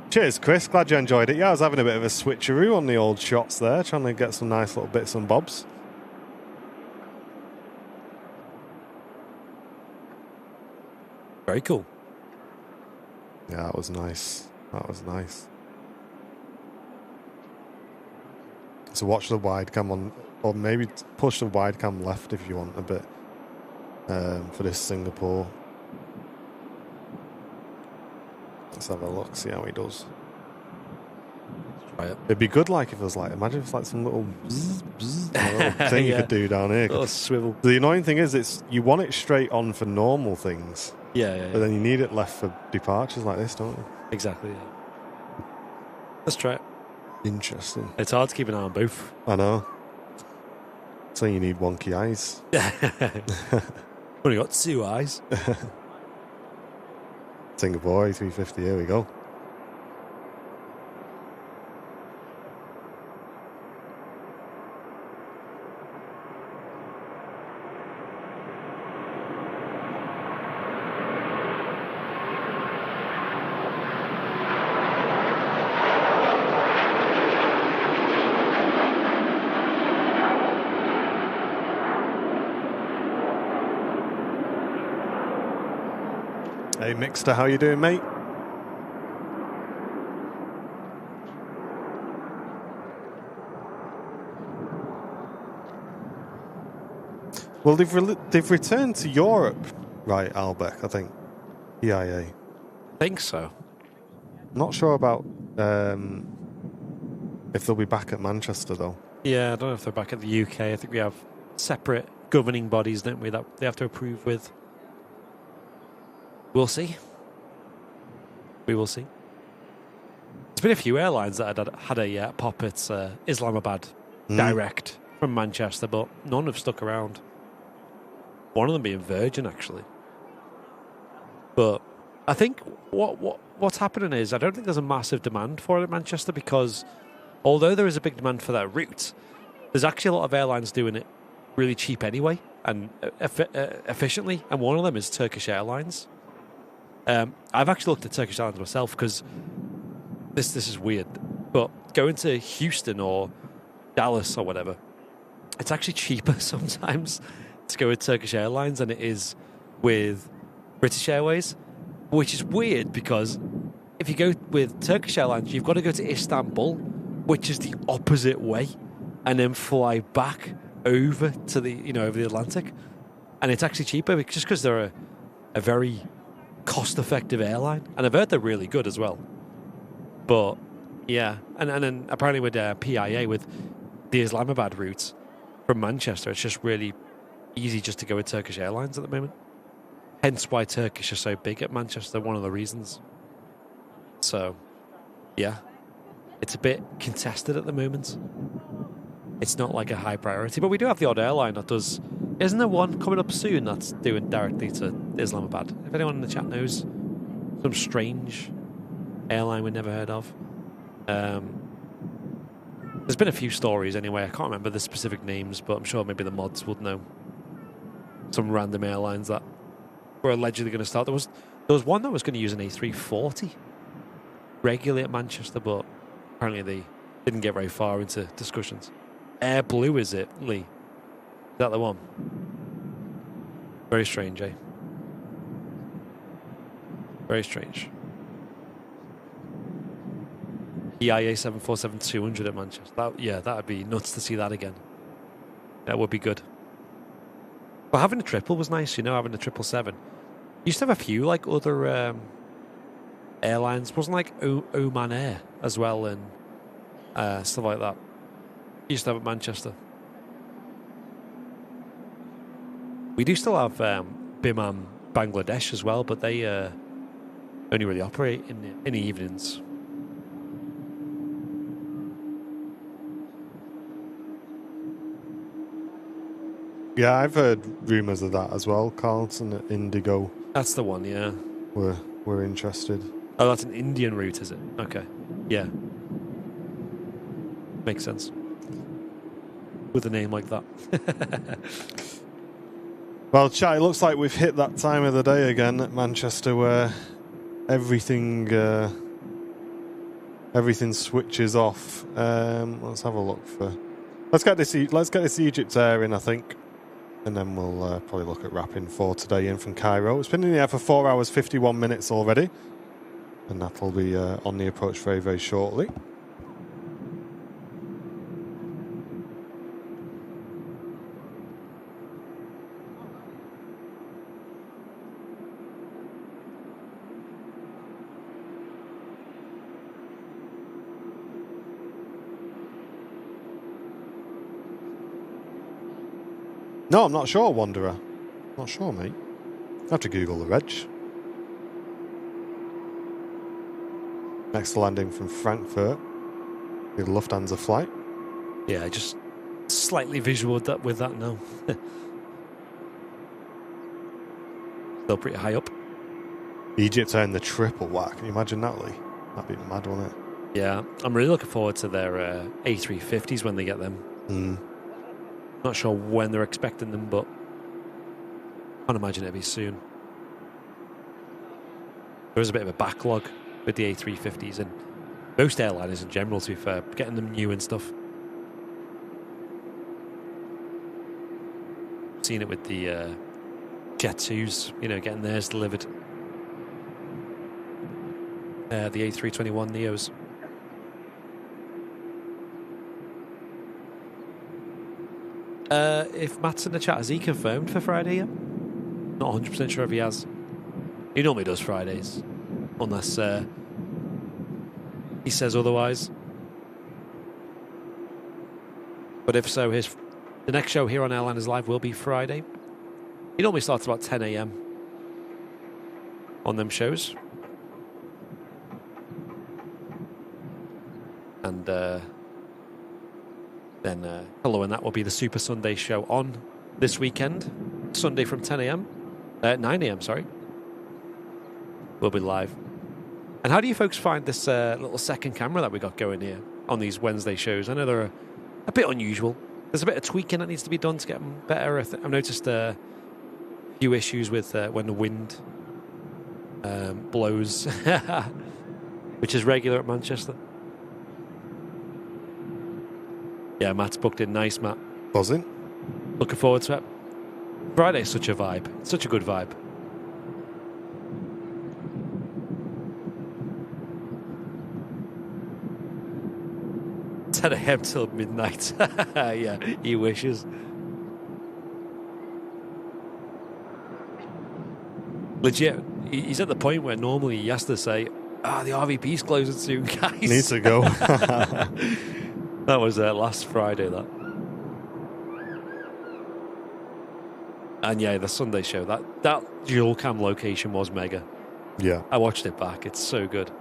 Cheers, Chris. Glad you enjoyed it. Yeah, I was having a bit of a switcheroo on the old shots there, trying to get some nice little bits and bobs. Very cool. Yeah, that was nice. That was nice. So watch the wide cam on, or maybe push the wide cam left if you want a bit for this Singapore. Let's have a look, see how he does. Try it. It'd be good, like if it was like, imagine if it's like some little, little thing you could do down here. Little swivel. The annoying thing is, you want it straight on for normal things. Yeah. But then you need it left for departures like this, don't you? Exactly. Yeah. Let's try it. Interesting. It's hard to keep an eye on both. I know. So you need wonky eyes. Only got two eyes. Singapore A350, here we go. Hey Mixter, how you doing, mate? Well, they've returned to Europe, right, Albeck, I think. EIA. I think so. Not sure about if they'll be back at Manchester, though. Yeah, I don't know if they're back at the UK. I think we have separate governing bodies, don't we, that they have to approve with. We'll see. We will see. There's been a few airlines that had a pop at Islamabad direct from Manchester, but none have stuck around. One of them being Virgin, actually. But I think what's happening is I don't think there's a massive demand for it at Manchester because although there is a big demand for that route, there's actually a lot of airlines doing it really cheap anyway and efficiently, and one of them is Turkish Airlines. I've actually looked at Turkish Airlines myself because this is weird, but going to Houston or Dallas or whatever, it's actually cheaper sometimes to go with Turkish Airlines than it is with British Airways, which is weird because if you go with Turkish Airlines, you've got to go to Istanbul, which is the opposite way, and then fly back over to the over the Atlantic, and it's actually cheaper just because they're a very cost-effective airline, and I've heard they're really good as well. But yeah, and then apparently with PIA with the Islamabad route from Manchester, it's just really easy just to go with Turkish Airlines at the moment. Hence why Turkish are so big at Manchester, one of the reasons. So yeah, it's a bit contested at the moment. It's not like a high priority, but we do have the odd airline that does. Isn't there one coming up soon that's doing directly to Islamabad? If anyone in the chat knows, some strange airline we never heard of. There's been a few stories anyway. I can't remember the specific names, but I'm sure maybe the mods would know. Some random airlines that were allegedly going to start. There was one that was going to use an A340 regularly at Manchester, but apparently they didn't get very far into discussions. Air Blue, is it, Lee? Is that the one? Very strange, eh? Very strange. EIA 747-200 at Manchester. That would be nuts to see that again. That would be good. But having a triple was nice, having a 777. Used to have a few like other airlines. Wasn't like Oman Air as well and stuff like that. Used to have at Manchester. We do still have Biman Bangladesh as well, but they only really operate in the evenings. Yeah, I've heard rumours of that as well. Carlton at Indigo. That's the one, yeah. We're interested. Oh, that's an Indian route, is it? Okay. Yeah. Makes sense. With a name like that. Well, chat, it looks like we've hit that time of the day again at Manchester where everything switches off. Let's have a look for. Let's get this Egypt Air in, I think, and then we'll probably look at wrapping for today in from Cairo. It's been in the air for 4 hours 51 minutes already, and that'll be on the approach very, very shortly. No, I'm not sure, Wanderer. Not sure, mate. I have to Google the reg. Next landing from Frankfurt. The Lufthansa flight. Yeah, just slightly visual with that now. Still pretty high up. Egypt are in the triple whack. Can you imagine that, Lee? That'd be mad, wouldn't it? Yeah, I'm really looking forward to their A350s when they get them. Not sure when they're expecting them, but I can't imagine it'll be soon. There is a bit of a backlog with the A350s and most airliners in general, to be fair, getting them new and stuff. Seen it with the Jet 2s, getting theirs delivered. The A321 Neos. If Matt's in the chat, has he confirmed for Friday yet? Not 100% sure if he has. He normally does Fridays, unless he says otherwise. But if so, the next show here on Airliners Live will be Friday. He normally starts about 10 a.m. on them shows. And then following that will be the Super Sunday show on this weekend. Sunday from 10 a.m. 9 a.m., sorry. We'll be live. And how do you folks find this little second camera that we got going here on these Wednesday shows? I know they're a bit unusual. There's a bit of tweaking that needs to be done to get them better. I've noticed a few issues with when the wind blows, which is regular at Manchester. Yeah, Matt's booked in. Nice, Matt. Buzzing. Looking forward to it. Friday's such a vibe. It's such a good vibe. A.m. till midnight. Yeah, he wishes. Legit, he's at the point where normally he has to say, the RVP's closing soon, guys. Needs to go. That was last Friday, that. And yeah, the Sunday show, that dual cam location was mega. Yeah. I watched it back. It's so good.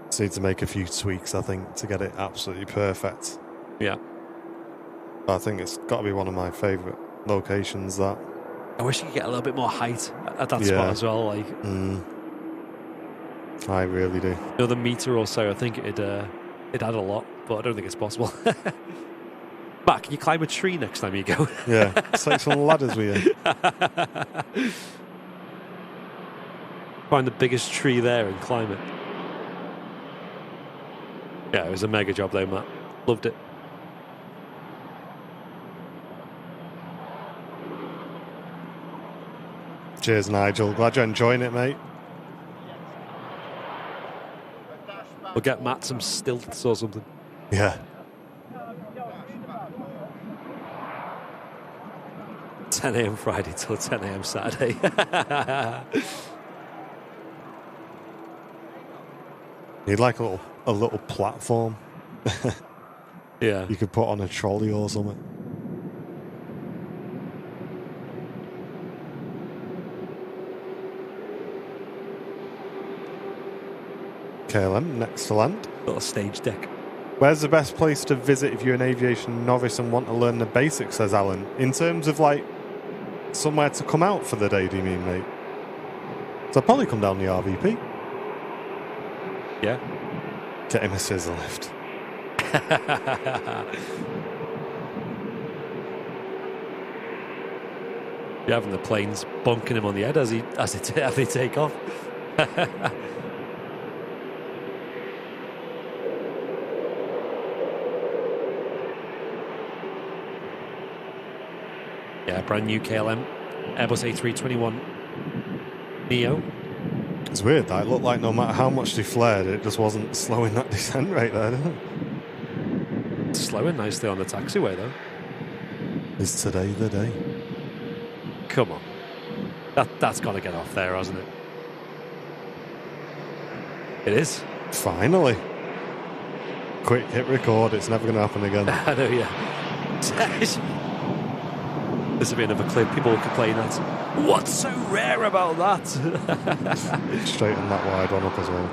Just need to make a few tweaks, I think, to get it absolutely perfect. Yeah. But I think it's got to be one of my favourite locations, that. I wish you could get a little bit more height at that spot as well. Like, I really do. Another metre or so, I think it'd add a lot, but I don't think it's possible. Matt, can you climb a tree next time you go? Yeah, it's like some ladders with you. Find the biggest tree there and climb it. Yeah, it was a mega job though, Matt. Loved it. Cheers, Nigel. Glad you're enjoying it, mate. We'll get Matt some stilts or something. Yeah. $10 a.m. Friday till 10 a.m. Saturday. You'd like a little platform. Yeah. You could put on a trolley or something. KLM, next to land. Little stage deck. Where's the best place to visit if you're an aviation novice and want to learn the basics, says Alan? In terms of, like, somewhere to come out for the day, do you mean, mate? So I'll probably come down the RVP. Yeah. Get him a scissor lift. You're having the planes bonking him on the head as they take off. Yeah, brand new KLM Airbus A321 Neo. It's weird that it looked like no matter how much they flared, it just wasn't slowing that descent rate there, did it? It's slowing nicely on the taxiway, though. Is today the day? Come on. That's got to get off there, hasn't it? It is. Finally. Quick, hit record. It's never going to happen again. I know, yeah. This will be another clip. People will complain that. What's so rare about that? Straighten that wide one up as well.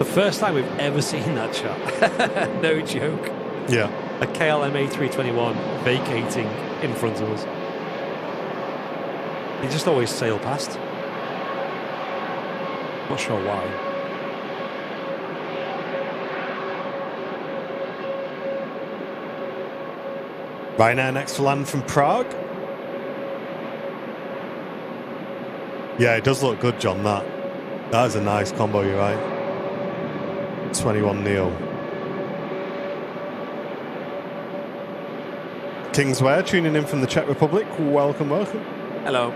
the first time we've ever seen that chat. No joke. Yeah. A KLM A321 vacating in front of us. He just always sail past. Not sure why. Ryanair next to land from Prague. Yeah, it does look good, John, that. That is a nice combo, you're right. 21 Neo. Kingsware tuning in from the Czech Republic. Welcome, welcome. Hello.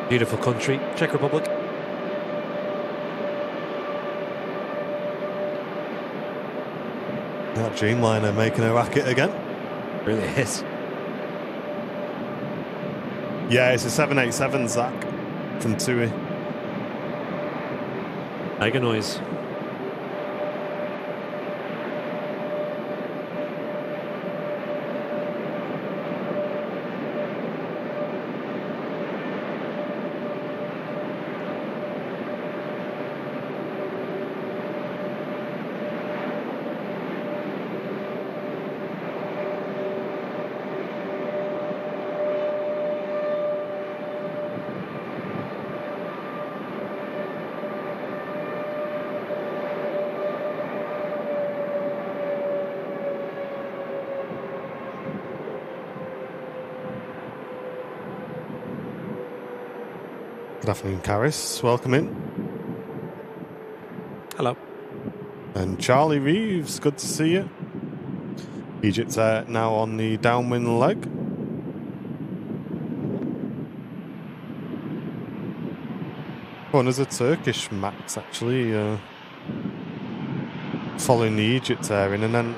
Beautiful country, Czech Republic. That Dreamliner making a racket again. Really is. Yeah, it's a 787 Zach from TUI. Mega noise. Good afternoon, Karis. Welcome in. Hello. And Charlie Reeves, good to see you. Egypt now on the downwind leg. Oh, and there's a Turkish Max actually following the Egypt airing. And then,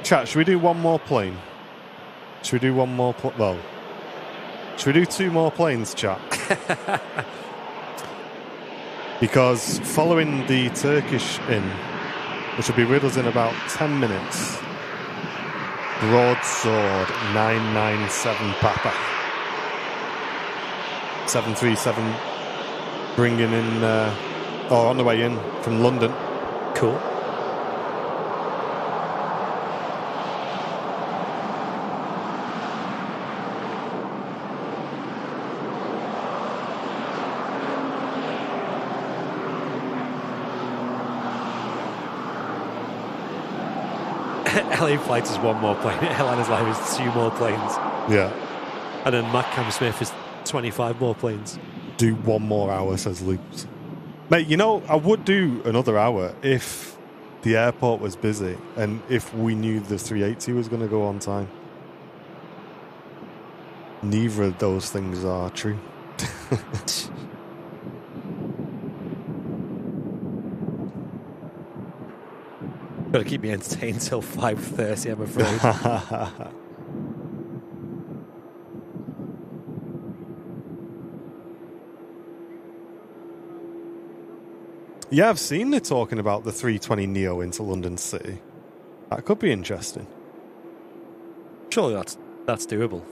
chat, should we do one more plane? Should we do one more well, should we do two more planes, chat? Because following the Turkish in, which will be with us in about 10 minutes, Broadsword 997 Papa 737 bringing in, or on the way in from London. Cool. LA Flights is one more plane. Atlanta's Live is two more planes. Yeah. And then Matt Cam Smith is 25 more planes. Do one more hour, says Loops. Mate, you know, I would do another hour if the airport was busy and if we knew the 380 was going to go on time. Neither of those things are true. Got to keep me entertained till 5:30, I'm afraid. Yeah, I've seen they're talking about the 320 Neo into London City. That could be interesting. Surely that's doable.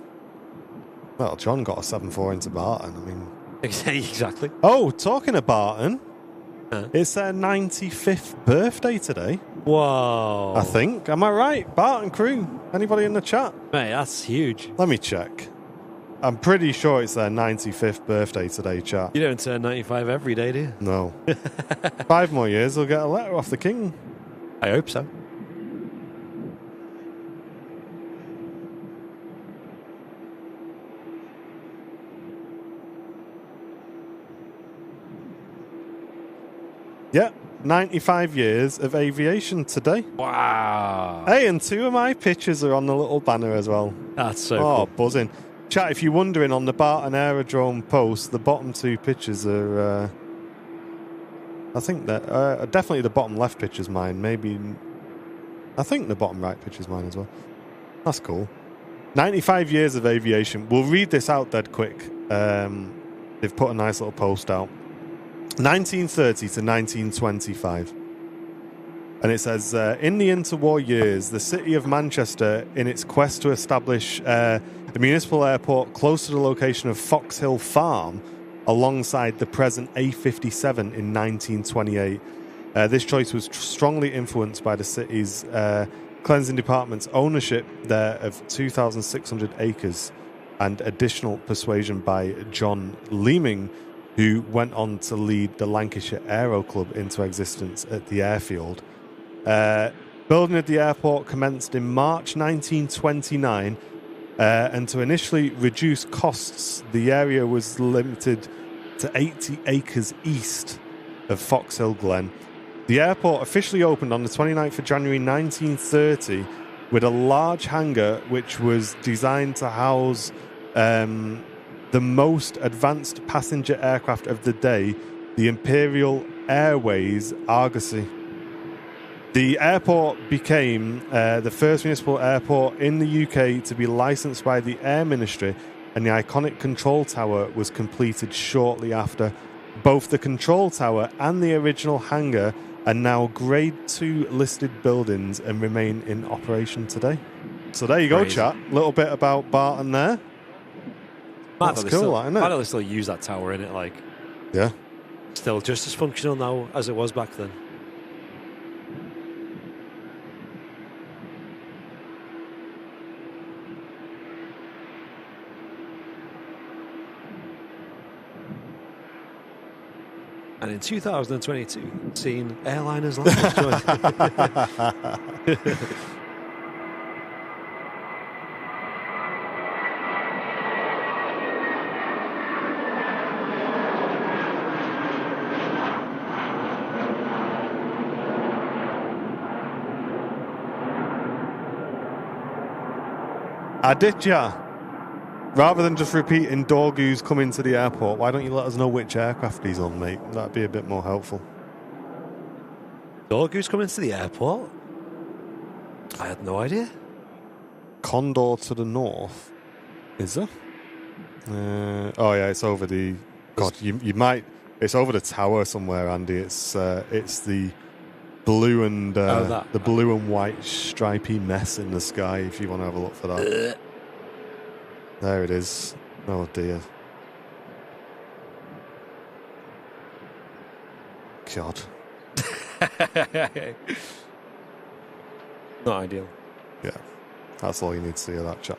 Well, John got a 7.4 into Barton. I mean, Exactly. oh, talking of Barton, Huh? it's their 95th birthday today. Whoa. I think. Am I right? Barton crew. Anybody in the chat? Mate, that's huge. Let me check. I'm pretty sure it's their 95th birthday today, chat. You don't turn 95 every day, do you? No. 5 more years, they'll get a letter off the king. I hope so. Yeah, 95 years of aviation today. Wow. Hey, and 2 of my pictures are on the little banner as well. That's so Oh, cool. buzzing. Chat, if you're wondering, on the Barton Aerodrome post, the bottom 2 pictures are... I think that... definitely the bottom left picture's mine. Maybe... I think the bottom right picture's mine as well. That's cool. 95 years of aviation. We'll read this out dead quick. They've put a nice little post out. 1930 to 1925. And it says, in the interwar years, the city of Manchester, in its quest to establish a municipal airport close to the location of Fox Hill Farm, alongside the present A57 in 1928. This choice was strongly influenced by the city's cleansing department's ownership there of 2,600 acres and additional persuasion by John Leeming, who went on to lead the Lancashire Aero Club into existence at the airfield. Building of the airport commenced in March 1929, and to initially reduce costs, the area was limited to 80 acres east of Foxhill Glen. The airport officially opened on the 29th of January 1930 with a large hangar which was designed to house the most advanced passenger aircraft of the day, the Imperial Airways Argosy. The airport became the first municipal airport in the UK to be licensed by the Air Ministry, and the iconic control tower was completed shortly after. Both the control tower and the original hangar are now Grade 2 listed buildings and remain in operation today. So there you go, chat. A little bit about Barton there. That's cool, isn't it? Why don't they still use that tower in it? Like, yeah, still just as functional now as it was back then. And in 2022, seen airliners like Aditya, rather than just repeating Dorgu's coming to the airport, why don't you let us know which aircraft he's on, mate? That'd be a bit more helpful. Dorgu's coming to the airport? I had no idea. Condor to the north. Is there? Oh yeah, it's over the... God, you might... It's over the tower somewhere, Andy. It's the blue and the blue and white stripy mess in the sky, if you want to have a look for that. There it is. Oh dear. God. Not ideal. Yeah. That's all you need to see of that, chat.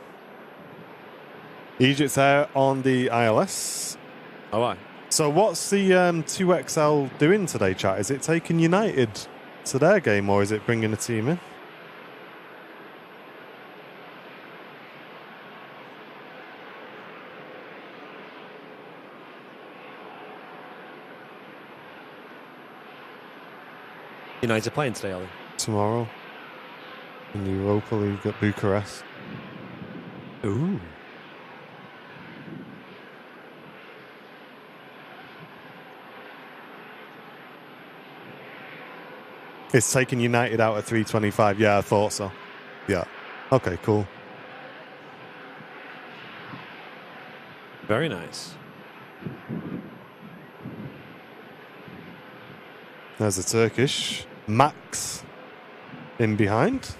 Egypt's Air on the ILS. All right. So what's the 2XL doing today, chat? Is it taking United to their game, or is it bringing a team in? United are playing today, are they? Tomorrow. In the Europa League at Bucharest. Ooh. It's taking United out at 3:25. Yeah, I thought so. Yeah. Okay, cool. Very nice. There's a Turkish. Max in behind.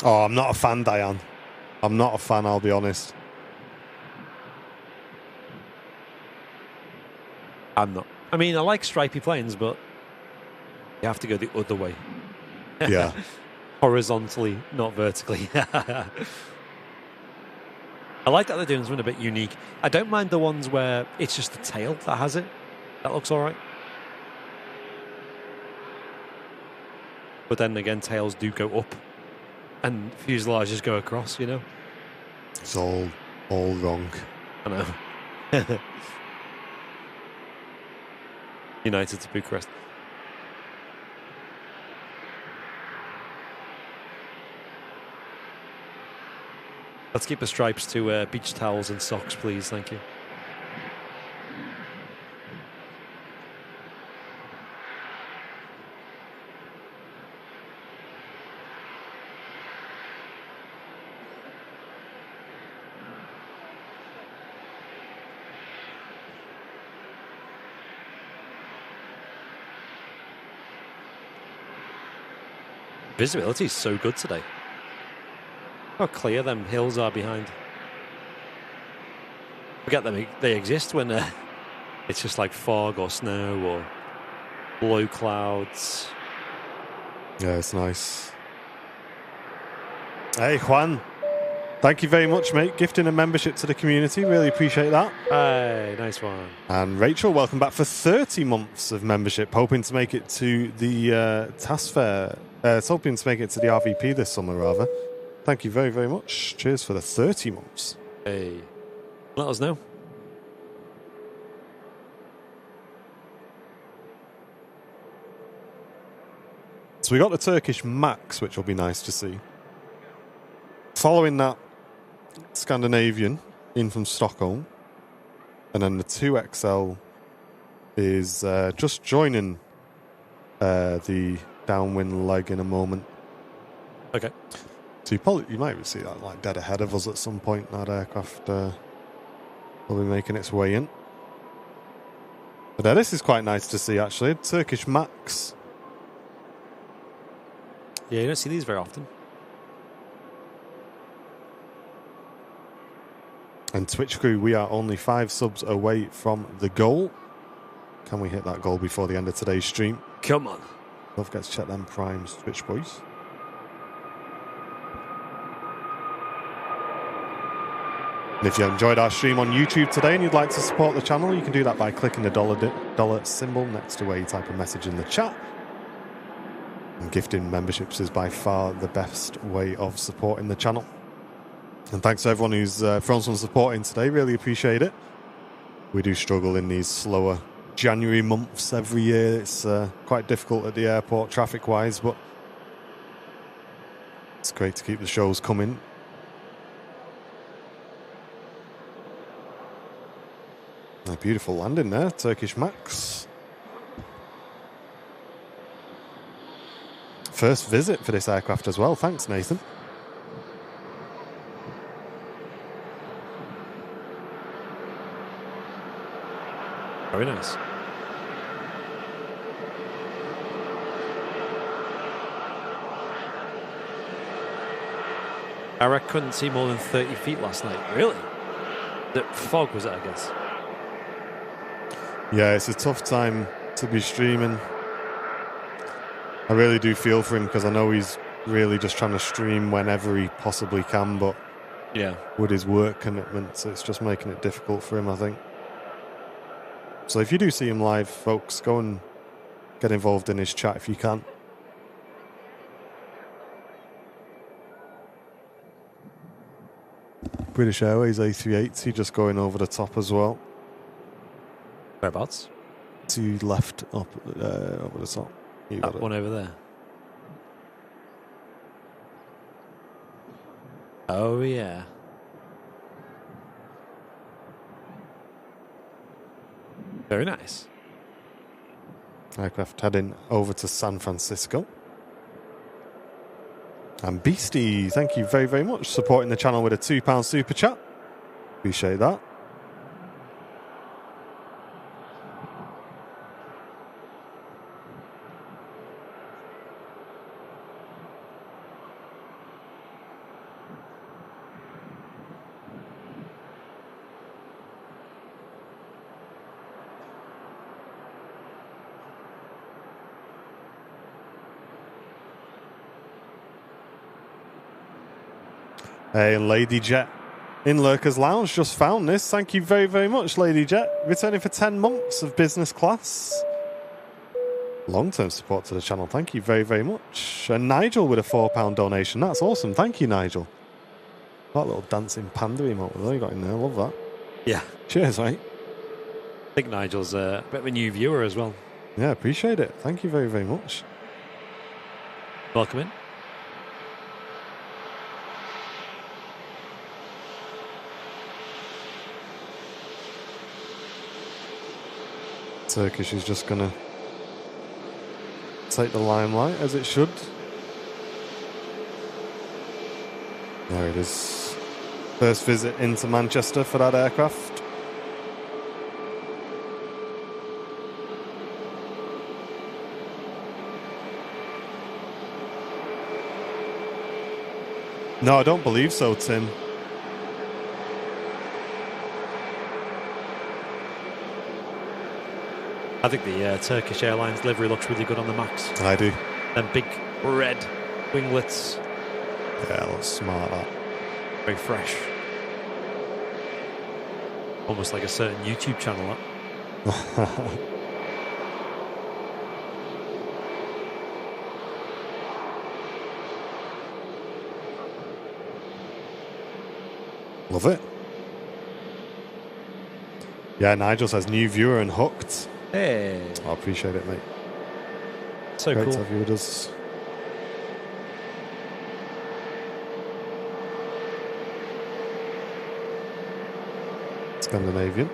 Oh, I'm not a fan, Diane. I'm not a fan, I'll be honest. I'm not. I mean, I like stripy planes, but you have to go the other way. Yeah. Horizontally, not vertically. I like that they're doing something a bit unique. I don't mind the ones where it's just the tail that has it. That looks all right. But then again, tails do go up. And fuselages go across, you know? It's all wrong. I know. United to Bucharest. Let's keep the stripes to beach towels and socks, please. Thank you. Visibility is so good today. How clear them hills are behind. Forget them, they exist when it's just like fog or snow or low clouds. Yeah, it's nice. Hey, Juan. Thank you very much, mate. Gifting a membership to the community. Really appreciate that. Hey, nice one. And Rachel, welcome back for 30 months of membership. Hoping to make it to the task fair. Hoping to make it to the RVP this summer, rather. Thank you very, very much. Cheers for the 30 months. Hey, let us know. So we got the Turkish Max, which will be nice to see. Following that, Scandinavian in from Stockholm. And then the 2XL is just joining the downwind leg in a moment. Okay. So you might see that like dead ahead of us at some point. That aircraft will be making its way in. But this is quite nice to see, actually. Turkish Max. Yeah, you don't see these very often. And Twitch crew, we are only 5 subs away from the goal. Can we hit that goal before the end of today's stream? Come on. Don't forget to check them primes, Twitch boys. And if you enjoyed our stream on YouTube today and you'd like to support the channel, you can do that by clicking the dollar symbol next to where you type a message in the chat. And gifting memberships is by far the best way of supporting the channel. And thanks to everyone who's thrown some support in today. Really appreciate it. We do struggle in these slower January months every year. It's quite difficult at the airport traffic-wise, but it's great to keep the shows coming. A beautiful landing there, Turkish Max. First visit for this aircraft as well. Thanks, Nathan. Very nice. I couldn't see more than 30 feet last night. Really? The fog was it, I guess. Yeah, it's a tough time to be streaming. I really do feel for him because I know he's really just trying to stream whenever he possibly can, but yeah, with his work commitments, it's just making it difficult for him, I think. So if you do see him live, folks, go and get involved in his chat if you can. British Airways A380 just going over the top as well. Whereabouts? To left up over the top. You got That it. one over there. Oh, yeah. Very nice. Aircraft heading over to San Francisco. And Beastie, thank you very, very much. Supporting the channel with a £2 super chat. Appreciate that. Hey, Lady Jet in Lurker's Lounge just found this. Thank you very, very much, Lady Jet. Returning for 10 months of business class. Long-term support to the channel. Thank you very, very much. And Nigel with a £4 donation. That's awesome. Thank you, Nigel. That little dancing panda emote that you got in there. Love that. Yeah. Cheers, mate. I think Nigel's a bit of a new viewer as well. Yeah, appreciate it. Thank you very, very much. Welcome in. Turkish is just going to take the limelight, as it should. There it is. First visit into Manchester for that aircraft. No, I don't believe so, Tim. I think the Turkish Airlines livery looks really good on the Max. I do. Them big red winglets. Yeah, it looks smart, that. Very fresh. Almost like a certain YouTube channel, that. Love it. Yeah, Nigel says new viewer and hooked. Hey. I appreciate it, mate. So Great cool. to have you with us. Scandinavian.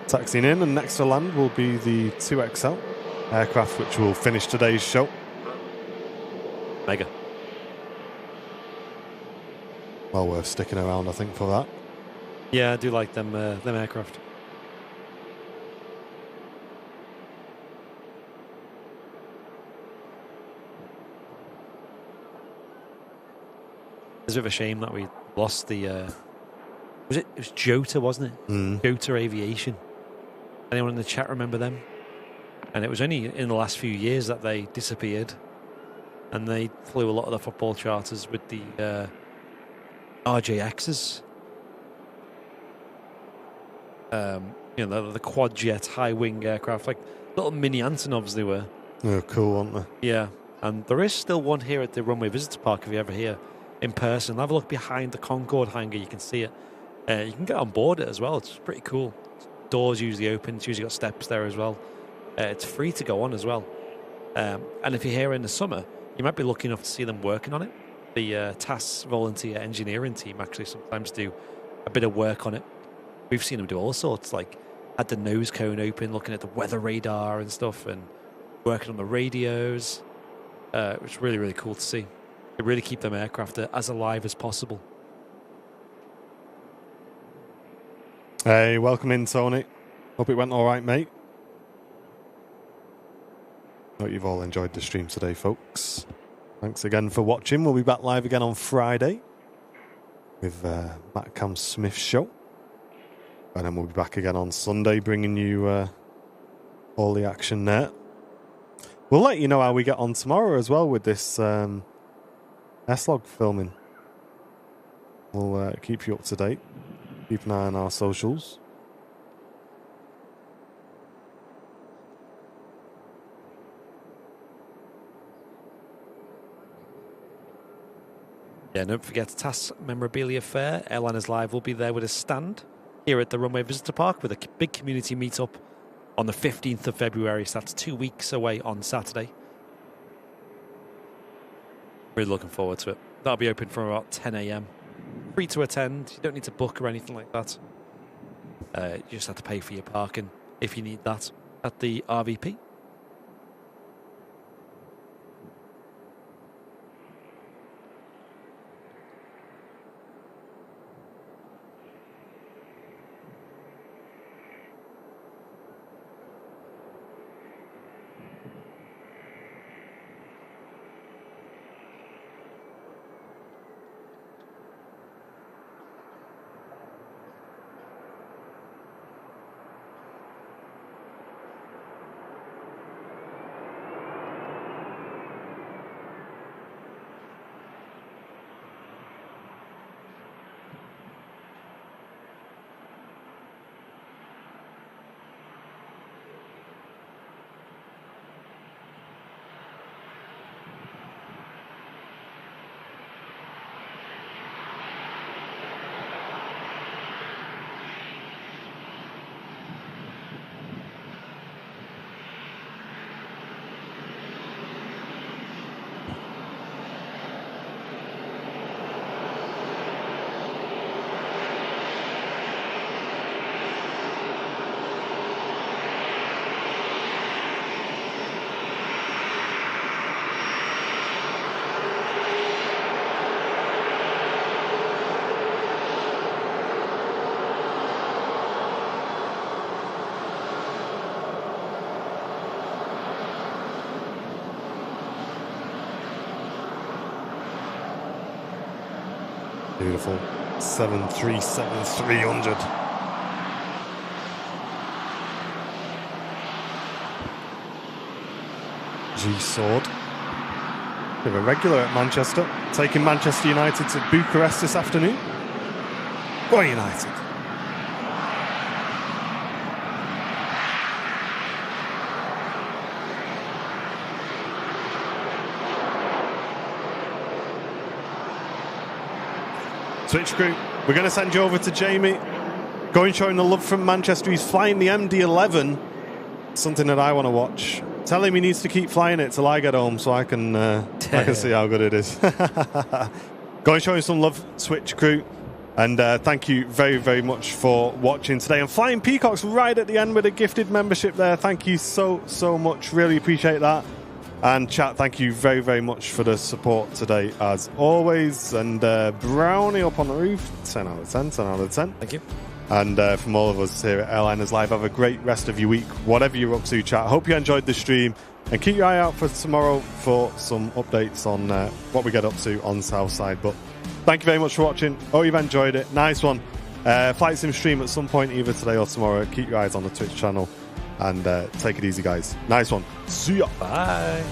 Taxiing in, and next to land will be the 2XL aircraft, which will finish today's show. Mega. Well worth sticking around, I think, for that. Yeah, I do like them aircraft. It's a bit of a shame that we lost the... it was Jota, wasn't it? Jota Aviation. Anyone in the chat remember them? And it was only in the last few years that they disappeared. And they flew a lot of the football charters with the RJXs. The quad jet high wing aircraft, like little mini Antonovs they were. They're cool, aren't they? Yeah, and there is still one here at the Runway Visitor Park if you're ever here in person. Have a look behind the Concorde hangar, you can see it. You can get on board it as well, it's pretty cool. Doors usually open, it's usually got steps there as well. It's free to go on as well. And if you're here in the summer, you might be lucky enough to see them working on it. The TAS volunteer engineering team actually sometimes do a bit of work on it. We've seen them do all sorts, like had the nose cone open, looking at the weather radar and stuff, and working on the radios. It's really, really cool to see. They really keep them aircraft as alive as possible. Hey, welcome in, Tony. Hope it went all right, mate. Hope you've all enjoyed the stream today, folks. Thanks again for watching. We'll be back live again on Friday with Matt Cam Smith's show. And then we'll be back again on Sunday, bringing you all the action there. We'll let you know how we get on tomorrow as well with this S-Log filming. We'll keep you up to date. Keep an eye on our socials. Yeah, don't forget TAS Memorabilia Fair. Airliners Live will be there with a stand here at the Runway Visitor Park with a big community meetup on the 15th of February. So that's 2 weeks away on Saturday. Really looking forward to it. That'll be open from about 10 a.m. Free to attend. You don't need to book or anything like that. You just have to pay for your parking if you need that at the RVP. Beautiful. 737-300. G-Sword. Bit of a regular at Manchester. Taking Manchester United to Bucharest this afternoon. Go United. Switch crew, we're going to send you over to Jamie. Going showing the love from Manchester. He's flying the MD-11. Something that I want to watch. Tell him he needs to keep flying it till I get home so I can see how good it is. Going showing some love, Switch crew. And thank you very, very much for watching today. And Flying Peacocks right at the end with a gifted membership there. Thank you so, so much. Really appreciate that. And chat, thank you very, very much for the support today, as always. And Brownie up on the roof, 10 out of 10, 10 out of 10. Thank you. And from all of us here at Airliners Live, have a great rest of your week, whatever you're up to, chat. Hope you enjoyed the stream. And keep your eye out for tomorrow for some updates on what we get up to on Southside. But thank you very much for watching. Hope you've enjoyed it. Nice one. Flight Sim stream at some point, either today or tomorrow. Keep your eyes on the Twitch channel. And take it easy, guys. Nice one. See ya. Bye.